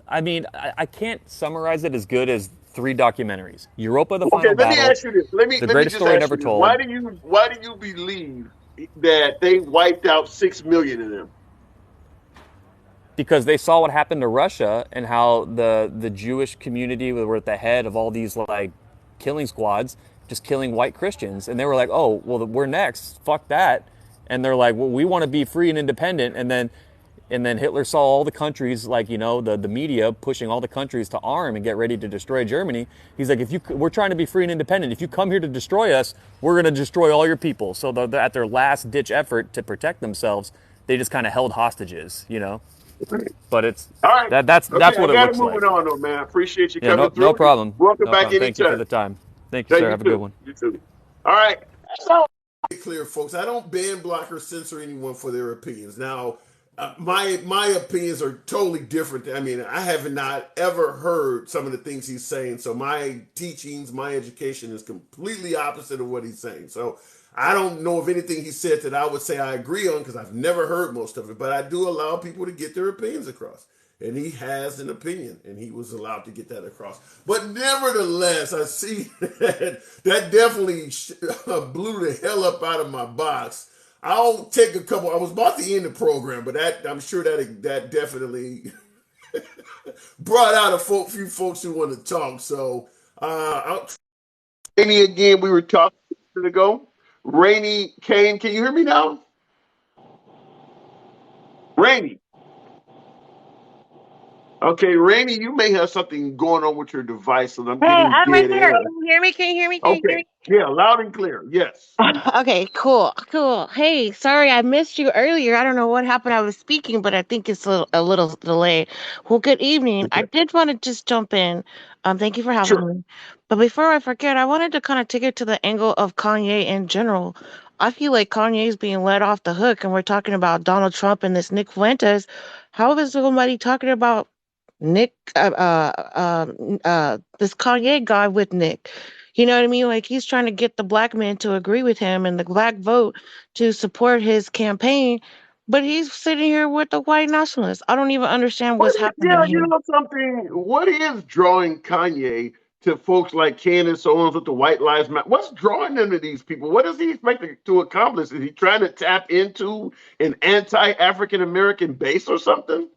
I mean, I can't summarize it as good as three documentaries: Europa, the Okay, Final let me Battle, ask you this. Let me The let me Greatest just Story ask Never you this. Why Told. do you believe that they wiped out 6 million of them? Because they saw what happened to Russia and how the Jewish community were at the head of all these like killing squads, just killing white Christians, and they were like, "Oh, well, we're next. Fuck that." And they're like, "Well, we want to be free and independent." And then Hitler saw all the countries, like the media pushing all the countries to arm and get ready to destroy Germany. He's like, we're trying to be free and independent. If you come here to destroy us, we're going to destroy all your people. So at their last ditch effort to protect themselves, they just kind of held hostages. But it's All right. Okay, that's I what it got to looks move like. it on, though, man. I appreciate you Yeah, coming no through. problem. Welcome No back problem. Thank you for anytime. the time. Thank you, Thank sir. you Have a good too. one. You too. All right. Clear, folks. I don't ban, block, or censor anyone for their opinions. Now, my opinions are totally different. I mean, I have not ever heard some of the things he's saying. So my teachings, my education is completely opposite of what he's saying. So I don't know of anything he said that I would say I agree on because I've never heard most of it. But I do allow people to get their opinions across. And he has an opinion, and he was allowed to get that across. But nevertheless, I see that definitely blew the hell up out of my box. I'll take a couple. I was about to end the program, but I'm sure that definitely brought out a few folks who want to talk. So, Rainy again, we were talking a minute ago. Rainy Kane, can you hear me now? Rainy. Okay, Rainy, you may have something going on with your device, and I'm Hey, getting I'm right dead here. air. Can you hear me? Can you hear me? Can you hear Okay, me? yeah, loud and clear. Yes. Okay, cool, cool. Hey, sorry I missed you earlier. I don't know what happened. I was speaking, but I think it's a little delayed. Well, good evening. I Okay. did want to just jump in. Thank you for having Sure. me. But before I forget, I wanted to kind of take it to the angle of Kanye in general. I feel like Kanye is being let off the hook, and we're talking about Donald Trump and this Nick Fuentes. How is somebody talking about Nick, this Kanye guy with Nick? You know what I mean? Like he's trying to get the black men to agree with him and the black vote to support his campaign, but he's sitting here with the white nationalists. I don't even understand what's happening Yeah, you here. know something? What is drawing Kanye to folks like Candace Owens with the White Lives Matter? What's drawing them to these people? What is he expecting to accomplish? Is he trying to tap into an anti-African American base or something?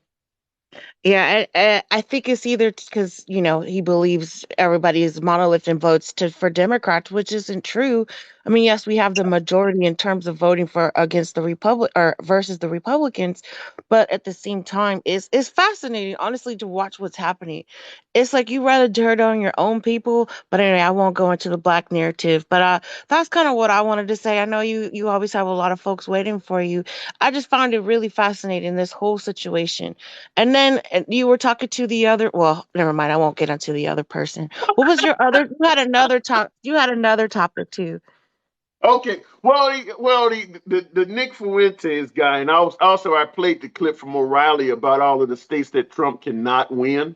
Yeah, I think it's either because he believes everybody is monolith and votes for Democrats, which isn't true. I mean, yes, we have the majority in terms of voting for against the Republic or versus the Republicans, but at the same time, it's fascinating, honestly, to watch what's happening. It's like you rather dirt on your own people, but anyway, I won't go into the black narrative. But that's kind of what I wanted to say. I know you always have a lot of folks waiting for you. I just found it really fascinating this whole situation. And then you were talking to the other. Well, never mind. I won't get into the other person. What was your other? You had another top. You had another topic too. Okay. The Nick Fuentes guy, and I played the clip from O'Reilly about all of the states that Trump cannot win.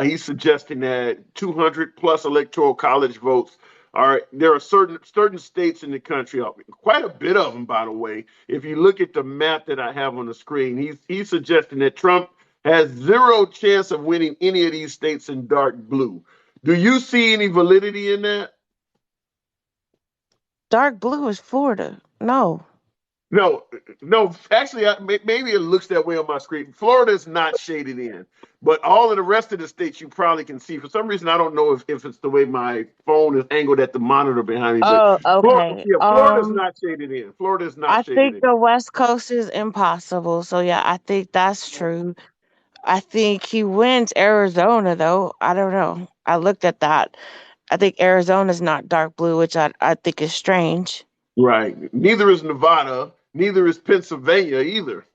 He's suggesting that 200 plus electoral college votes are there are certain states in the country, quite a bit of them, by the way. If you look at the map that I have on the screen, he's suggesting that Trump has zero chance of winning any of these states in dark blue. Do you see any validity in that? Dark blue is Florida. No. No, no. Actually, maybe it looks that way on my screen. Florida is not shaded in, but all of the rest of the states you probably can see. For some reason, I don't know if it's the way my phone is angled at the monitor behind me, but Oh, okay. Florida's not shaded in. Florida is not I shaded think in. the West Coast is impossible. So yeah, I think that's true. I think he wins Arizona though. I don't know. I looked at that. I think Arizona's not dark blue, which I think is strange. Right. Neither is Nevada. Neither is Pennsylvania either.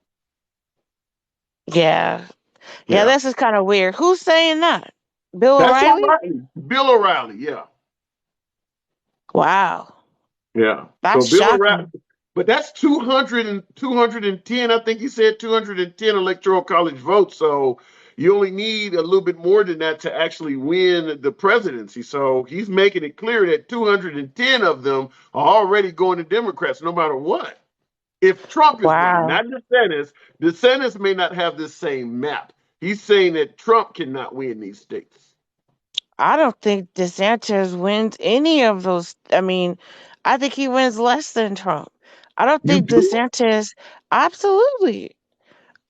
Yeah. Yeah, Yeah. this is kind of weird. Who's saying that? Bill That's O'Reilly? O'Reilly. Bill O'Reilly. Yeah. Wow. Yeah. So That's Bill O'Reilly, shocking. but that's 200 and 210. I think he said 210 electoral college votes. So you only need a little bit more than that to actually win the presidency. So he's making it clear that 210 of them are already going to Democrats no matter what. If Trump is winning, Wow. not DeSantis may not have this same map. He's saying that Trump cannot win these states. I don't think DeSantis wins any of those. I mean, I think he wins less than Trump. I don't You think do? DeSantis, absolutely.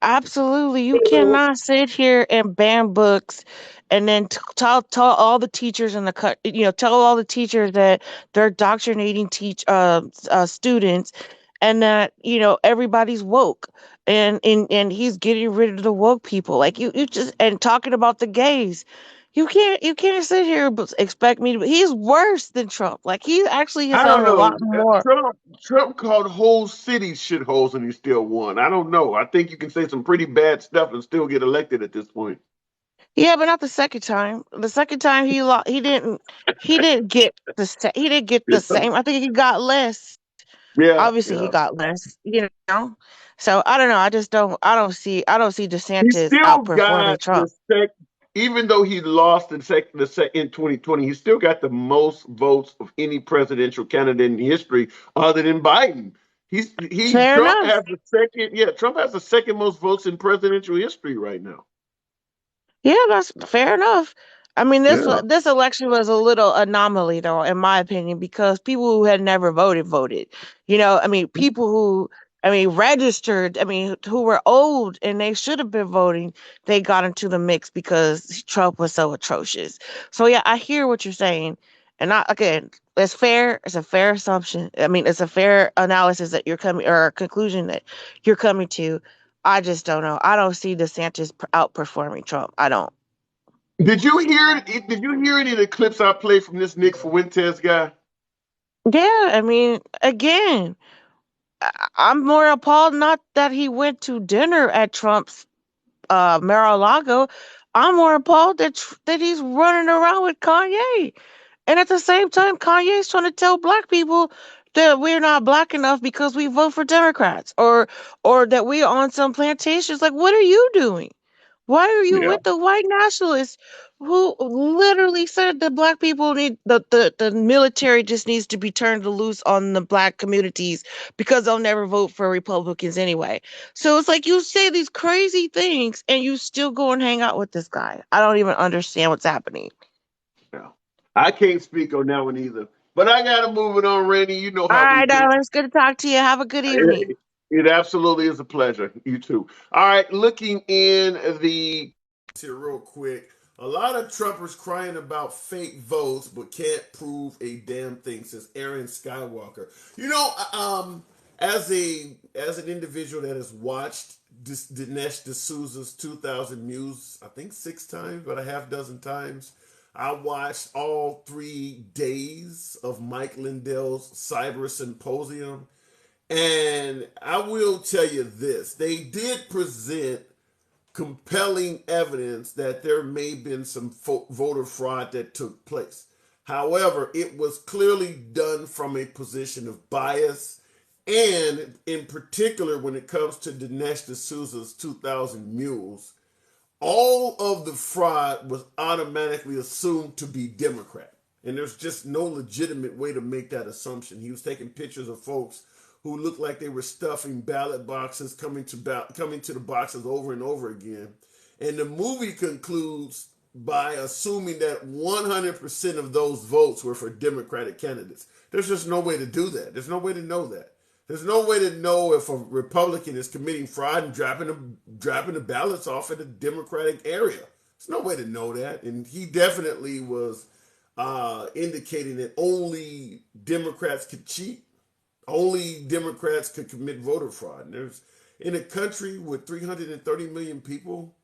Absolutely. You cannot sit here and ban books and then tell all the teachers in the tell all the teachers that they're indoctrinating students and that, everybody's woke and he's getting rid of the woke people. Like you just and talking about the gays. You can't sit here and expect me to. He's worse than Trump. Like he actually has I done don't a lot know. more. Trump called whole cities shitholes and he still won. I don't know. I think you can say some pretty bad stuff and still get elected at this point. Yeah, but not the second time. The second time he didn't get the same. I think he got less. Yeah, Obviously, he yeah. got less. So I don't know. I don't see He DeSantis still got outperforming Trump. even though he lost the sec in 2020, he still got the most votes of any presidential candidate in history other than Biden. Fair Trump enough. has the second, yeah, Trump has the second most votes in presidential history right now. Yeah, that's fair enough. I mean, Yeah. this election was a little anomaly, though, in my opinion, because people who had never voted voted. I mean, people who registered, who were old and they should have been voting, they got into the mix because Trump was so atrocious. So yeah, I hear what you're saying. And again, it's fair. It's a fair assumption. It's a fair analysis that you're coming, or a conclusion that you're coming to. I just don't know. I don't see DeSantis outperforming Trump. I don't. Did you hear? Did you hear any of the clips I played from this Nick Fuentes guy? Yeah, again, I'm more appalled not that he went to dinner at Trump's Mar-a-Lago. I'm more appalled that he's running around with Kanye. And at the same time, Kanye's trying to tell black people that we're not black enough because we vote for Democrats, or that we're on some plantations. Like, what are you doing? Why are you Yeah. with the white nationalists who literally said that black people need the military just needs to be turned loose on the black communities because they'll never vote for Republicans anyway. So it's like you say these crazy things and you still go and hang out with this guy. I don't even understand what's happening. Yeah. I can't speak on that one either. But I gotta move it on, Randy. You know All how we right, do. darling. It's good to talk to you. Have a good evening. It absolutely is a pleasure. You too. All right, looking in the here real quick. A lot of Trumpers crying about fake votes, but can't prove a damn thing, says Aaron Skywalker. You know, as an individual that has watched Dinesh D'Souza's 2000 Mules, I think 6 times, but a half dozen times. I watched all 3 days of Mike Lindell's Cyber Symposium. And I will tell you this, they did present compelling evidence that there may have been some voter fraud that took place. However, it was clearly done from a position of bias, and in particular when it comes to Dinesh D'Souza's 2000 Mules, all of the fraud was automatically assumed to be Democrat. And there's just no legitimate way to make that assumption. He was taking pictures of folks who looked like they were stuffing ballot boxes, coming to the boxes over and over again. And the movie concludes by assuming that 100% of those votes were for Democratic candidates. There's just no way to do that. There's no way to know that. There's no way to know if a Republican is committing fraud and dropping the ballots off in a Democratic area. There's no way to know that. And he definitely was indicating that only Democrats could cheat. Only Democrats could commit voter fraud. And there's, in a country with 330 million people,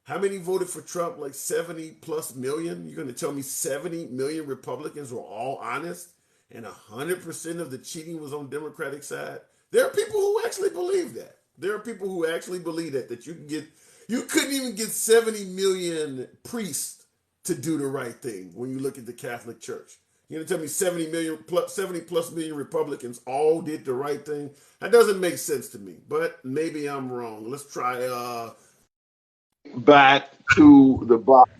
how many voted for Trump? Like 70 plus million? You're going to tell me 70 million Republicans were all honest and 100% of the cheating was on Democratic side? There are people who actually believe that. There are people who actually believe that you couldn't even get 70 million priests to do the right thing when you look at the Catholic Church. You're going to tell me 70 plus million Republicans all did the right thing? That doesn't make sense to me, but maybe I'm wrong. Let's try back to the box.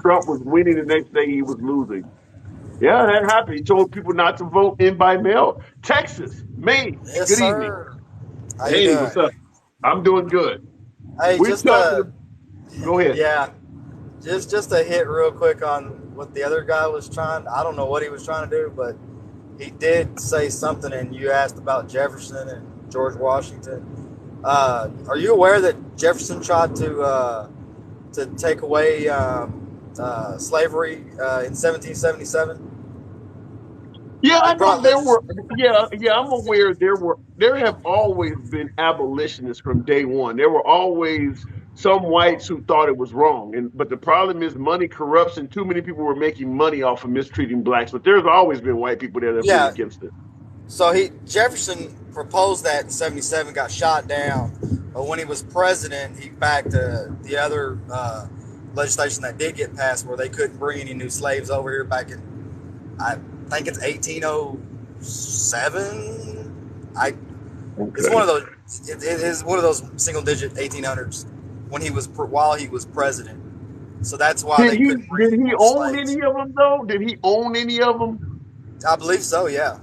Trump was winning, the next day he was losing. Yeah, that happened. He told people not to vote in by mail. Texas, Maine. Yes, Good evening. sir. How you Hey, what's doing? up? I'm doing good. Hey, We're talking. Go ahead. Yeah, just a hit real quick on what the other guy was trying. I don't know what he was trying to do, but he did say something. And you asked about Jefferson and George Washington. Are you aware that Jefferson tried to take away slavery in 1777? Yeah, I know there were. Yeah, I'm aware there have always been abolitionists from day one. There were always some whites who thought it was wrong, but the problem is money corrupts, and too many people were making money off of mistreating blacks. But there's always been white people that have been against it. So Jefferson proposed that in 77, got shot down. But when he was president, he backed the other legislation that did get passed, where they couldn't bring any new slaves over here back in, I think it's 1807. It's one of those. It is one of those single digit 1800s while he was president. So that's why did he own any of them though? Did he own any of them? I believe so. Yeah.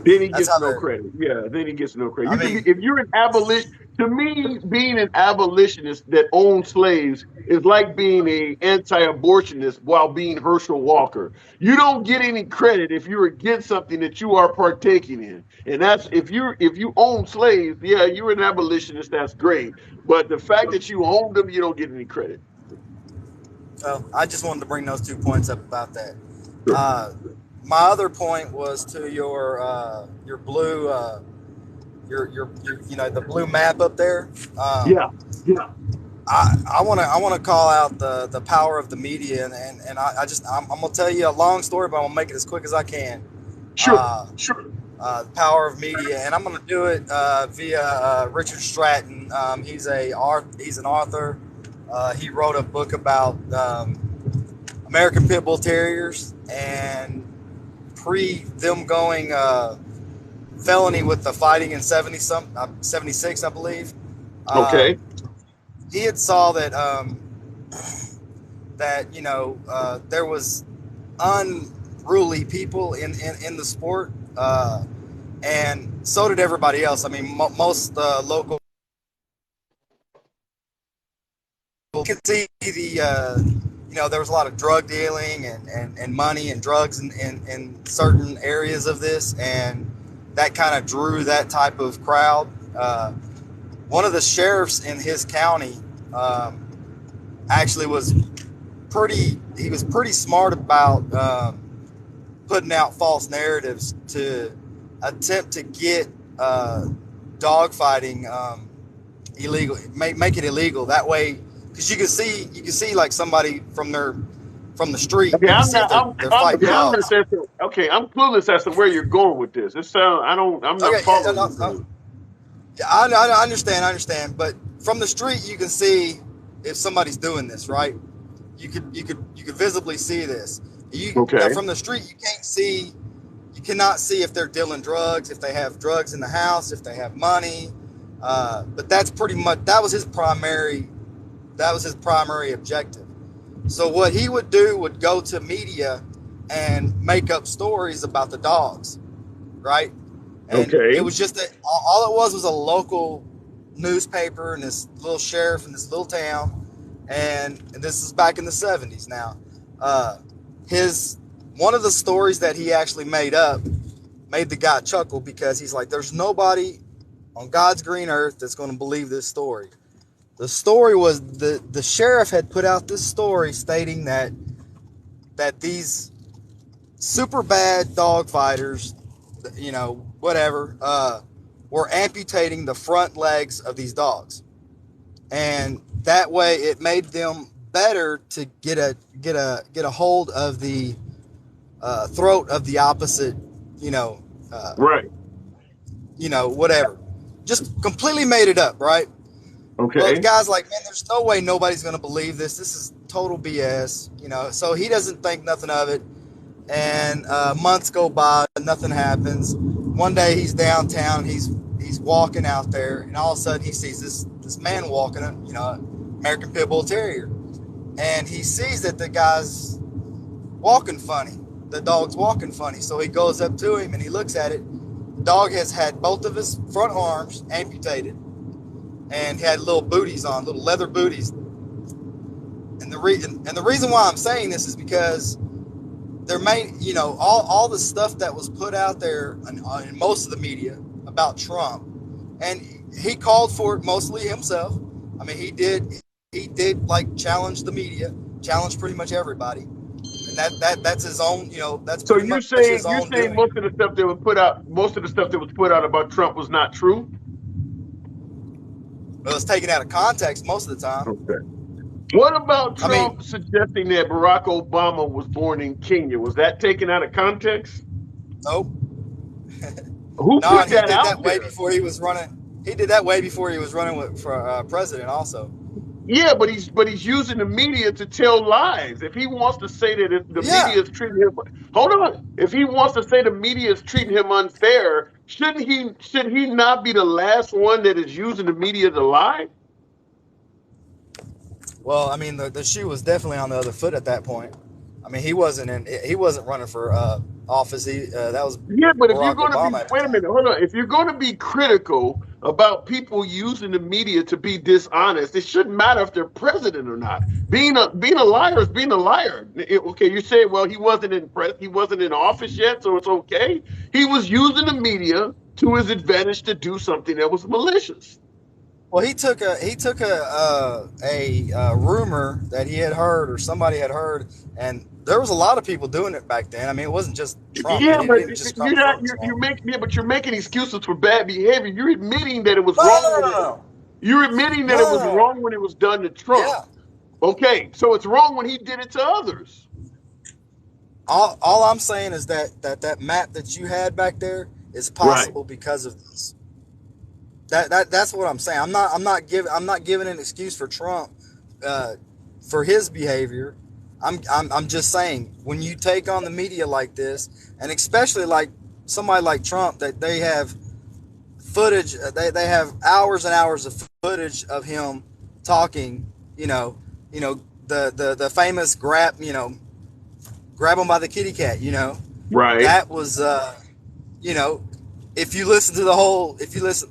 Then he gets no credit. Yeah, then he gets no credit. If you're an abolition, To me, being an abolitionist that owns slaves is like being an anti-abortionist while being Herschel Walker. You don't get any credit if you're against something that you are partaking in. And that's if you own slaves, yeah, you're an abolitionist, that's great. But the fact that you own them, you don't get any credit. So I just wanted to bring those 2 points up about that. Sure. My other point was to your blue your the blue map up there. Yeah. I want to call out the power of the media, and I'm gonna tell you a long story, but I'm gonna make it as quick as I can. Sure. The power of media, and I'm gonna do it via Richard Stratton. He's an author. He wrote a book about American Pit Bull Terriers, and pre them going felony with the fighting in 76, I believe. Okay. He had saw that there was unruly people in the sport, and so did everybody else. I mean, most local could see there was a lot of drug dealing and money and drugs in certain areas of this, and that kind of drew that type of crowd. One of the sheriffs in his county actually was pretty smart about putting out false narratives to attempt to get dog fighting illegal, make it illegal. That way, because you can see like somebody from the street. Okay, You can I'm see if not. they're fighting dogs. I'm clueless as to where you're going with this. It sounds. I'm not following you. Yeah, I understand. But from the street, you can see if somebody's doing this, right? You could visibly see this. Now from the street, you cannot see if they're dealing drugs, if they have drugs in the house, if they have money. But that's pretty much that was his primary objective. So what he would do would go to media and make up stories about the dogs, right? And it was just that all it was a local newspaper and this little sheriff in this little town, and this is back in the 70s now. One of the stories that he actually made up made the guy chuckle, because he's like, there's nobody on God's green earth that's going to believe this story. The story was the sheriff had put out this story stating that these super bad dog fighters, were amputating the front legs of these dogs, and that way it made them better to get a hold of the throat of the opposite, right. Whatever. Just completely made it up, right? Okay. Well, the guy's like, man, there's no way nobody's going to believe this. This is total BS, So he doesn't think nothing of it. And months go by, nothing happens. One day he's downtown, he's walking out there, and all of a sudden he sees this man walking, American Pit Bull Terrier, and he sees that the guy's walking funny. The dog's walking funny, so he goes up to him and he looks at it. The dog has had both of his front arms amputated and had little booties on, little leather booties. And the reason why I'm saying this is because there may, all the stuff that was put out there in most of the media about Trump, and he called for it mostly himself. I mean, he did like challenge the media, challenge pretty much everybody, and that's his own, that's so pretty you're much saying his own doing. most of the stuff that was put out about Trump was not true? Well, it's taken out of context most of the time. Okay. What about Trump suggesting that Barack Obama was born in Kenya? Was that taken out of context? Nope. Who put that out there? Way before he was running. He did that way before he was running for president also. Yeah, but he's using the media to tell lies. If he wants to say that the media is treating him, hold on. If he wants to say the media is treating him unfair, should he not be the last one that is using the media to lie? Well, I mean, the shoe was definitely on the other foot at that point. I mean, he wasn't running for office. That was Yeah, but if you're Barack going to be, Obama at the wait a time. minute, hold on. If you're going to be critical about people using the media to be dishonest, it shouldn't matter if they're president or not. Being a liar is being a liar. Okay, you say, well, he wasn't in office yet, so it's okay. He was using the media to his advantage to do something that was malicious. Well, he took a rumor that he had heard or somebody had heard, and there was a lot of people doing it back then. I mean, it wasn't just Trump. Yeah, It but didn't just come from Trump. but you're making excuses for bad behavior. You're admitting that it was No, no, wrong no, when no, it. no, You're admitting no, that it no, was no. wrong when it was done to Trump. Yeah. Okay, so it's wrong when he did it to others. All I'm saying is that map that you had back there is Right. possible because of this. That's what I'm saying. I'm not giving an excuse for Trump for his behavior. I'm just saying when you take on the media like this, and especially like somebody like Trump, that they have footage, they have hours and hours of footage of him talking. The famous grab him by the kitty cat. Right. That was you know if you listen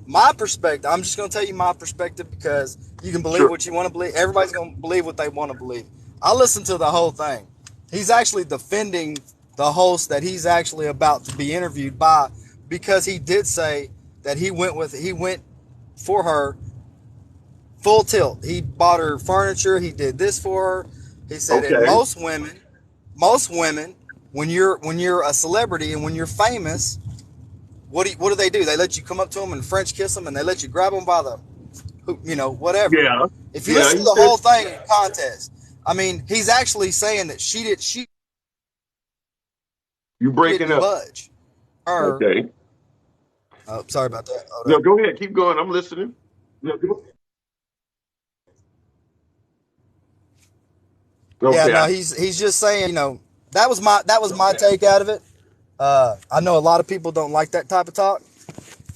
my perspective, I'm just going to tell you my perspective because you can believe Sure. what you want to believe. Everybody's going to believe what they want to believe. I listened to the whole thing. He's actually defending the host that he's actually about to be interviewed by, because he did say that he went for her full tilt. He bought her furniture. He did this for her. He said, and Okay. most women, when you're a celebrity and when you're famous, what do they do? They let you come up to them and French kiss them, and they let you grab them by the, whatever. Yeah. If you Yeah. listen to the whole thing in context, I mean, he's actually saying that she You breaking didn't up. budge. Her. Okay. Oh, sorry about that. Hold No, up. go ahead. Keep going. I'm listening. No, Yeah, okay. no, he's just saying, that was my take out of it. I know a lot of people don't like that type of talk,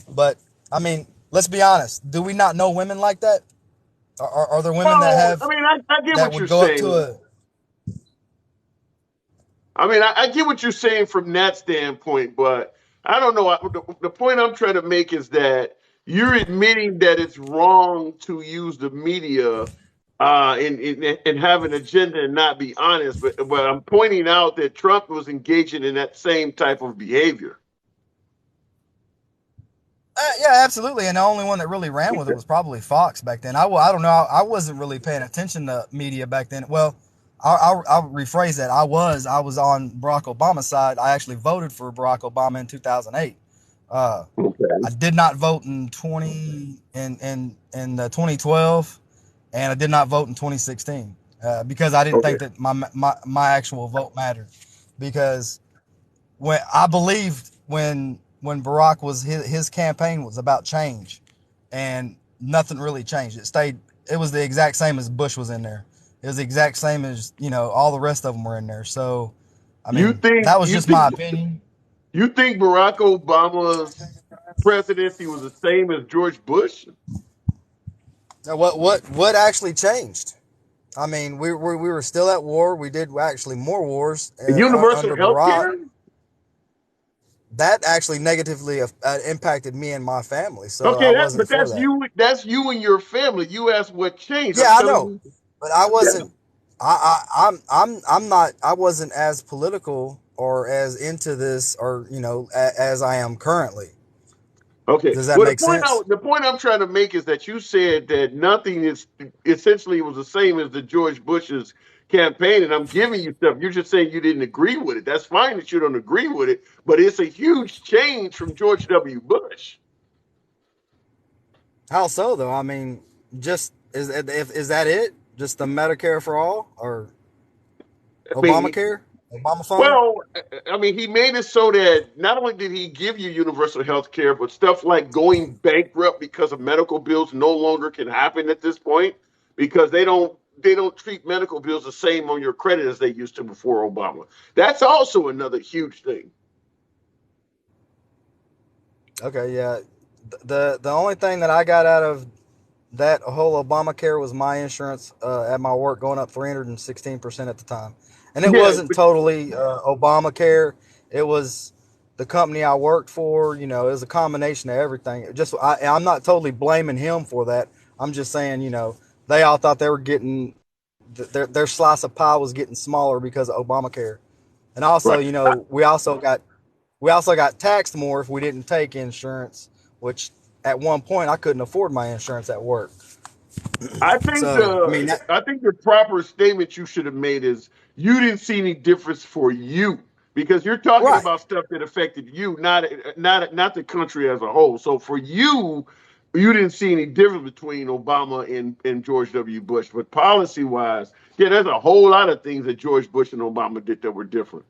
but I mean, let's be honest. Do we not know women like that? Are there women Well, I mean, I get that what would you're go up to saying. a? I mean, I get what you're saying from that standpoint, but I don't know. The point I'm trying to make is that you're admitting that it's wrong to use the media and have an agenda and not be honest. But I'm pointing out that Trump was engaging in that same type of behavior. Yeah, absolutely. And the only one that really ran with it was probably Fox back then. I don't know. I wasn't really paying attention to media back then. Well, I'll rephrase that. I was on Barack Obama's side. I actually voted for Barack Obama in 2008. Okay. I did not vote in 2012, and I did not vote in 2016 because I didn't Okay. think that my actual vote mattered. Because when I believed when Barack was his campaign was about change, and nothing really changed. It was the exact same as Bush was in there. It was the exact same as all the rest of them were in there. So, I You mean, think that was you just think my opinion. you think Barack Obama's presidency was the same as George Bush? Now, what actually changed? I mean, we were still at war. We did actually more wars Universal under health Barack. care? That actually negatively impacted me and my family. So I Okay, wasn't but for that's that. you. That's you and your family. You asked what changed. I'm Yeah, I telling know, you. but I Yeah. wasn't. I'm not. I wasn't as political or as into this, or as I am currently. Okay. Does that Well, make sense? the point I'm trying to make is that you said that nothing is essentially was the same as the George Bush's campaign, and I'm giving you stuff. You're just saying you didn't agree with it. That's fine that you don't agree with it, but it's a huge change from George W. Bush. How so, though? I mean, just is that it? Just the Medicare for all or I mean, Obamacare, Obama phone? well, I mean, he made it so that not only did he give you universal health care, but stuff like going bankrupt because of medical bills no longer can happen at this point because they don't treat medical bills the same on your credit as they used to before Obama. That's also another huge thing. Okay, yeah. The only thing that I got out of that whole Obamacare was my insurance at my work going up 316% at the time, and it Yeah, wasn't totally Obamacare. It was the company I worked for. You know, it was a combination of everything. I'm not totally blaming him for that. I'm just saying, you know, they all thought they were getting their slice of pie was getting smaller because of Obamacare. And also, Right. you know, we also got taxed more if we didn't take insurance, which at one point I couldn't afford my insurance at work. I think So, I mean, the proper statement you should have made is you didn't see any difference for you because you're talking right. about stuff that affected you, not the country as a whole. So for you, you didn't see any difference between Obama and George W. Bush. But policy wise, yeah, there's a whole lot of things that George Bush and Obama did that were different.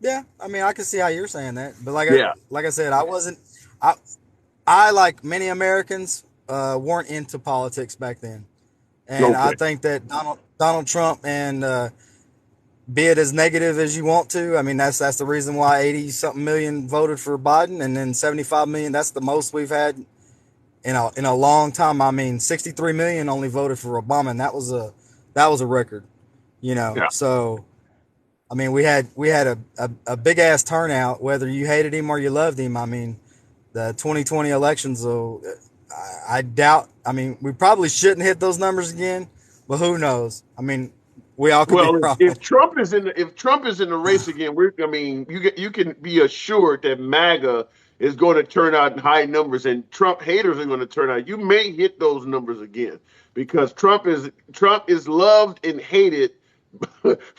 Yeah, I mean, I can see how you're saying that, but Yeah. like I said, I wasn't. I like many Americans weren't into politics back then, and I Okay. think that Donald Trump and be it as negative as you want to. I mean, that's the reason why 80 something million voted for Biden, and then 75 million. That's the most we've had in a long time. I mean, 63 million only voted for Obama, and that was a record. You know, Yeah. so I mean, we had a big ass turnout, whether you hated him or you loved him. I mean, the 2020 elections, though, I doubt. I mean, we probably shouldn't hit those numbers again, but who knows? I mean, we all could be Well, wrong. if Trump is in the race again, I mean, you can be assured that MAGA is going to turn out in high numbers, and Trump haters are going to turn out. You may hit those numbers again because Trump is loved and hated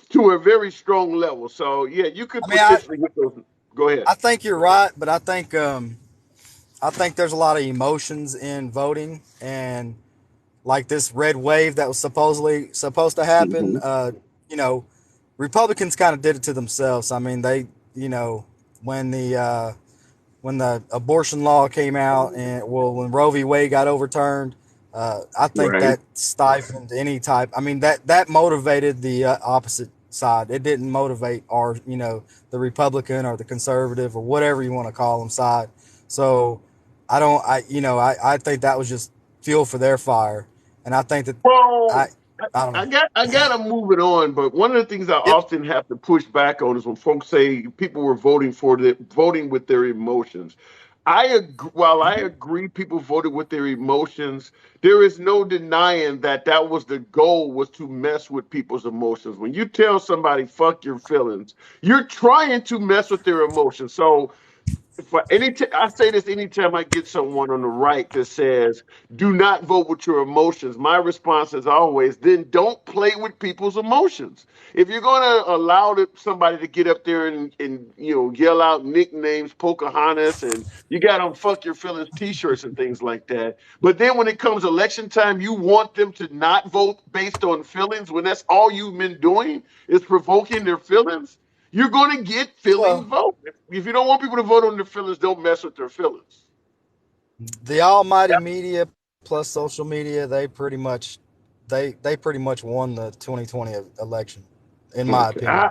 to a very strong level. So yeah, you could I mean, I, potentially hit those. Go ahead. I think you're right, but I think there's a lot of emotions in voting, and like this red wave that was supposed to happen. Mhm. You know, Republicans kind of did it to themselves. I mean, they, you know, when the abortion law came out, and well, when Roe v. Wade got overturned, I think Right. that stifled any type. I mean, that motivated the opposite side. It didn't motivate the Republican or the conservative or whatever you want to call them side. So I don't. I think that was just fuel for their fire, and I think that I Well, I don't know. I gotta move it on, but one of the things I Yep. often have to push back on is when folks say people were voting with their emotions. While I agree people voted with their emotions, there is no denying that was the goal, was to mess with people's emotions. When you tell somebody fuck your feelings, you're trying to mess with their emotions. So I say this anytime I get someone on the right that says, "Do not vote with your emotions." My response is always, "Then don't play with people's emotions." If you're going to allow somebody to get up there and yell out nicknames, Pocahontas, and you got on "fuck your feelings" T-shirts and things like that, but then when it comes election time, you want them to not vote based on feelings when that's all you've been doing is provoking their feelings. You're going to get feeling Well, vote. If you don't want people to vote on their feelings, don't mess with their feelings. the almighty media plus social media, they pretty much won the 2020 election, in my Okay. opinion.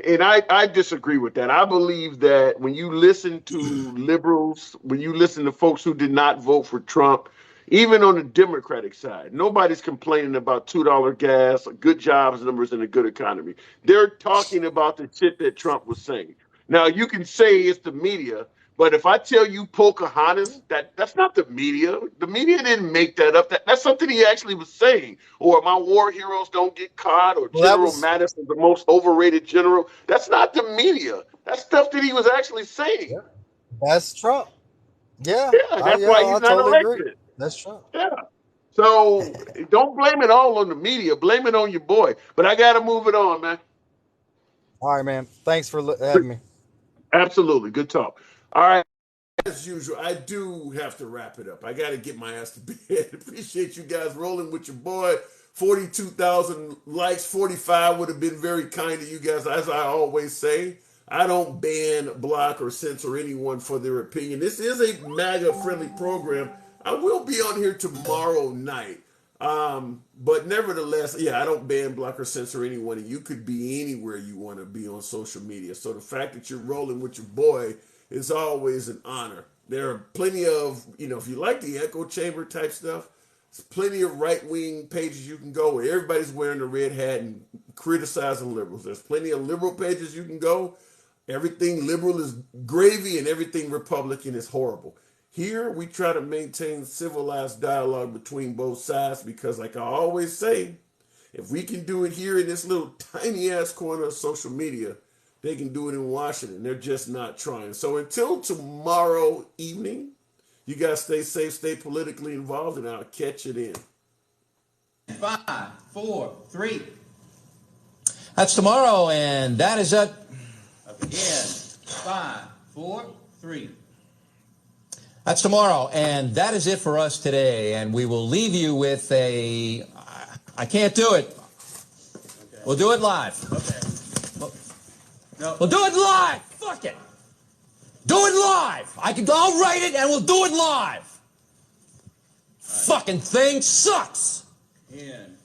And I disagree with that. I believe that when you listen to liberals, when you listen to folks who did not vote for Trump, even on the Democratic side, nobody's complaining about $2 gas, good jobs numbers, and a good economy. They're talking about the shit that Trump was saying. Now, you can say it's the media, but if I tell you Pocahontas, that's not the media. The media didn't make that up. That's something he actually was saying. Or my war heroes don't get caught, or Well, that General was Mattis is the most overrated general. That's not the media. That's stuff that he was actually saying. yeah, that's Trump. Yeah, Yeah, that's why I he's not totally agree. elected. That's Trump. Yeah. So don't blame it all on the media. Blame it on your boy. But I got to move it on, man. All right, man. Thanks for having me. Absolutely. Good talk. All right. As usual, I do have to wrap it up. I got to get my ass to bed. Appreciate you guys rolling with your boy. 42,000 likes, 45 would have been very kind to you guys. As I always say, I don't ban, block, or censor anyone for their opinion. This is a MAGA friendly program. I will be on here tomorrow night. But nevertheless, yeah, I don't ban, block, or censor anyone. And you could be anywhere you want to be on social media. So the fact that you're rolling with your boy is always an honor. There are plenty of, if you like the echo chamber type stuff, There's plenty of right-wing pages you can go where everybody's wearing a red hat and criticizing liberals. There's plenty of liberal pages you can go. Everything liberal is gravy and everything Republican is horrible. Here, we try to maintain civilized dialogue between both sides because, like I always say, if we can do it here in this little tiny-ass corner of social media, they can do it in Washington. They're just not trying. So until tomorrow evening, you guys stay safe, stay politically involved, and I'll catch it in. 5, 4, 3. That's tomorrow, and that is it. Again. 5, 4, 3. That's tomorrow, and that is it for us today. And we will leave you with a... I can't do it. Okay. We'll do it live. Okay. We'll do it live. Fuck it. Do it live. I'll write it, and we'll do it live. Right. Fucking thing sucks. In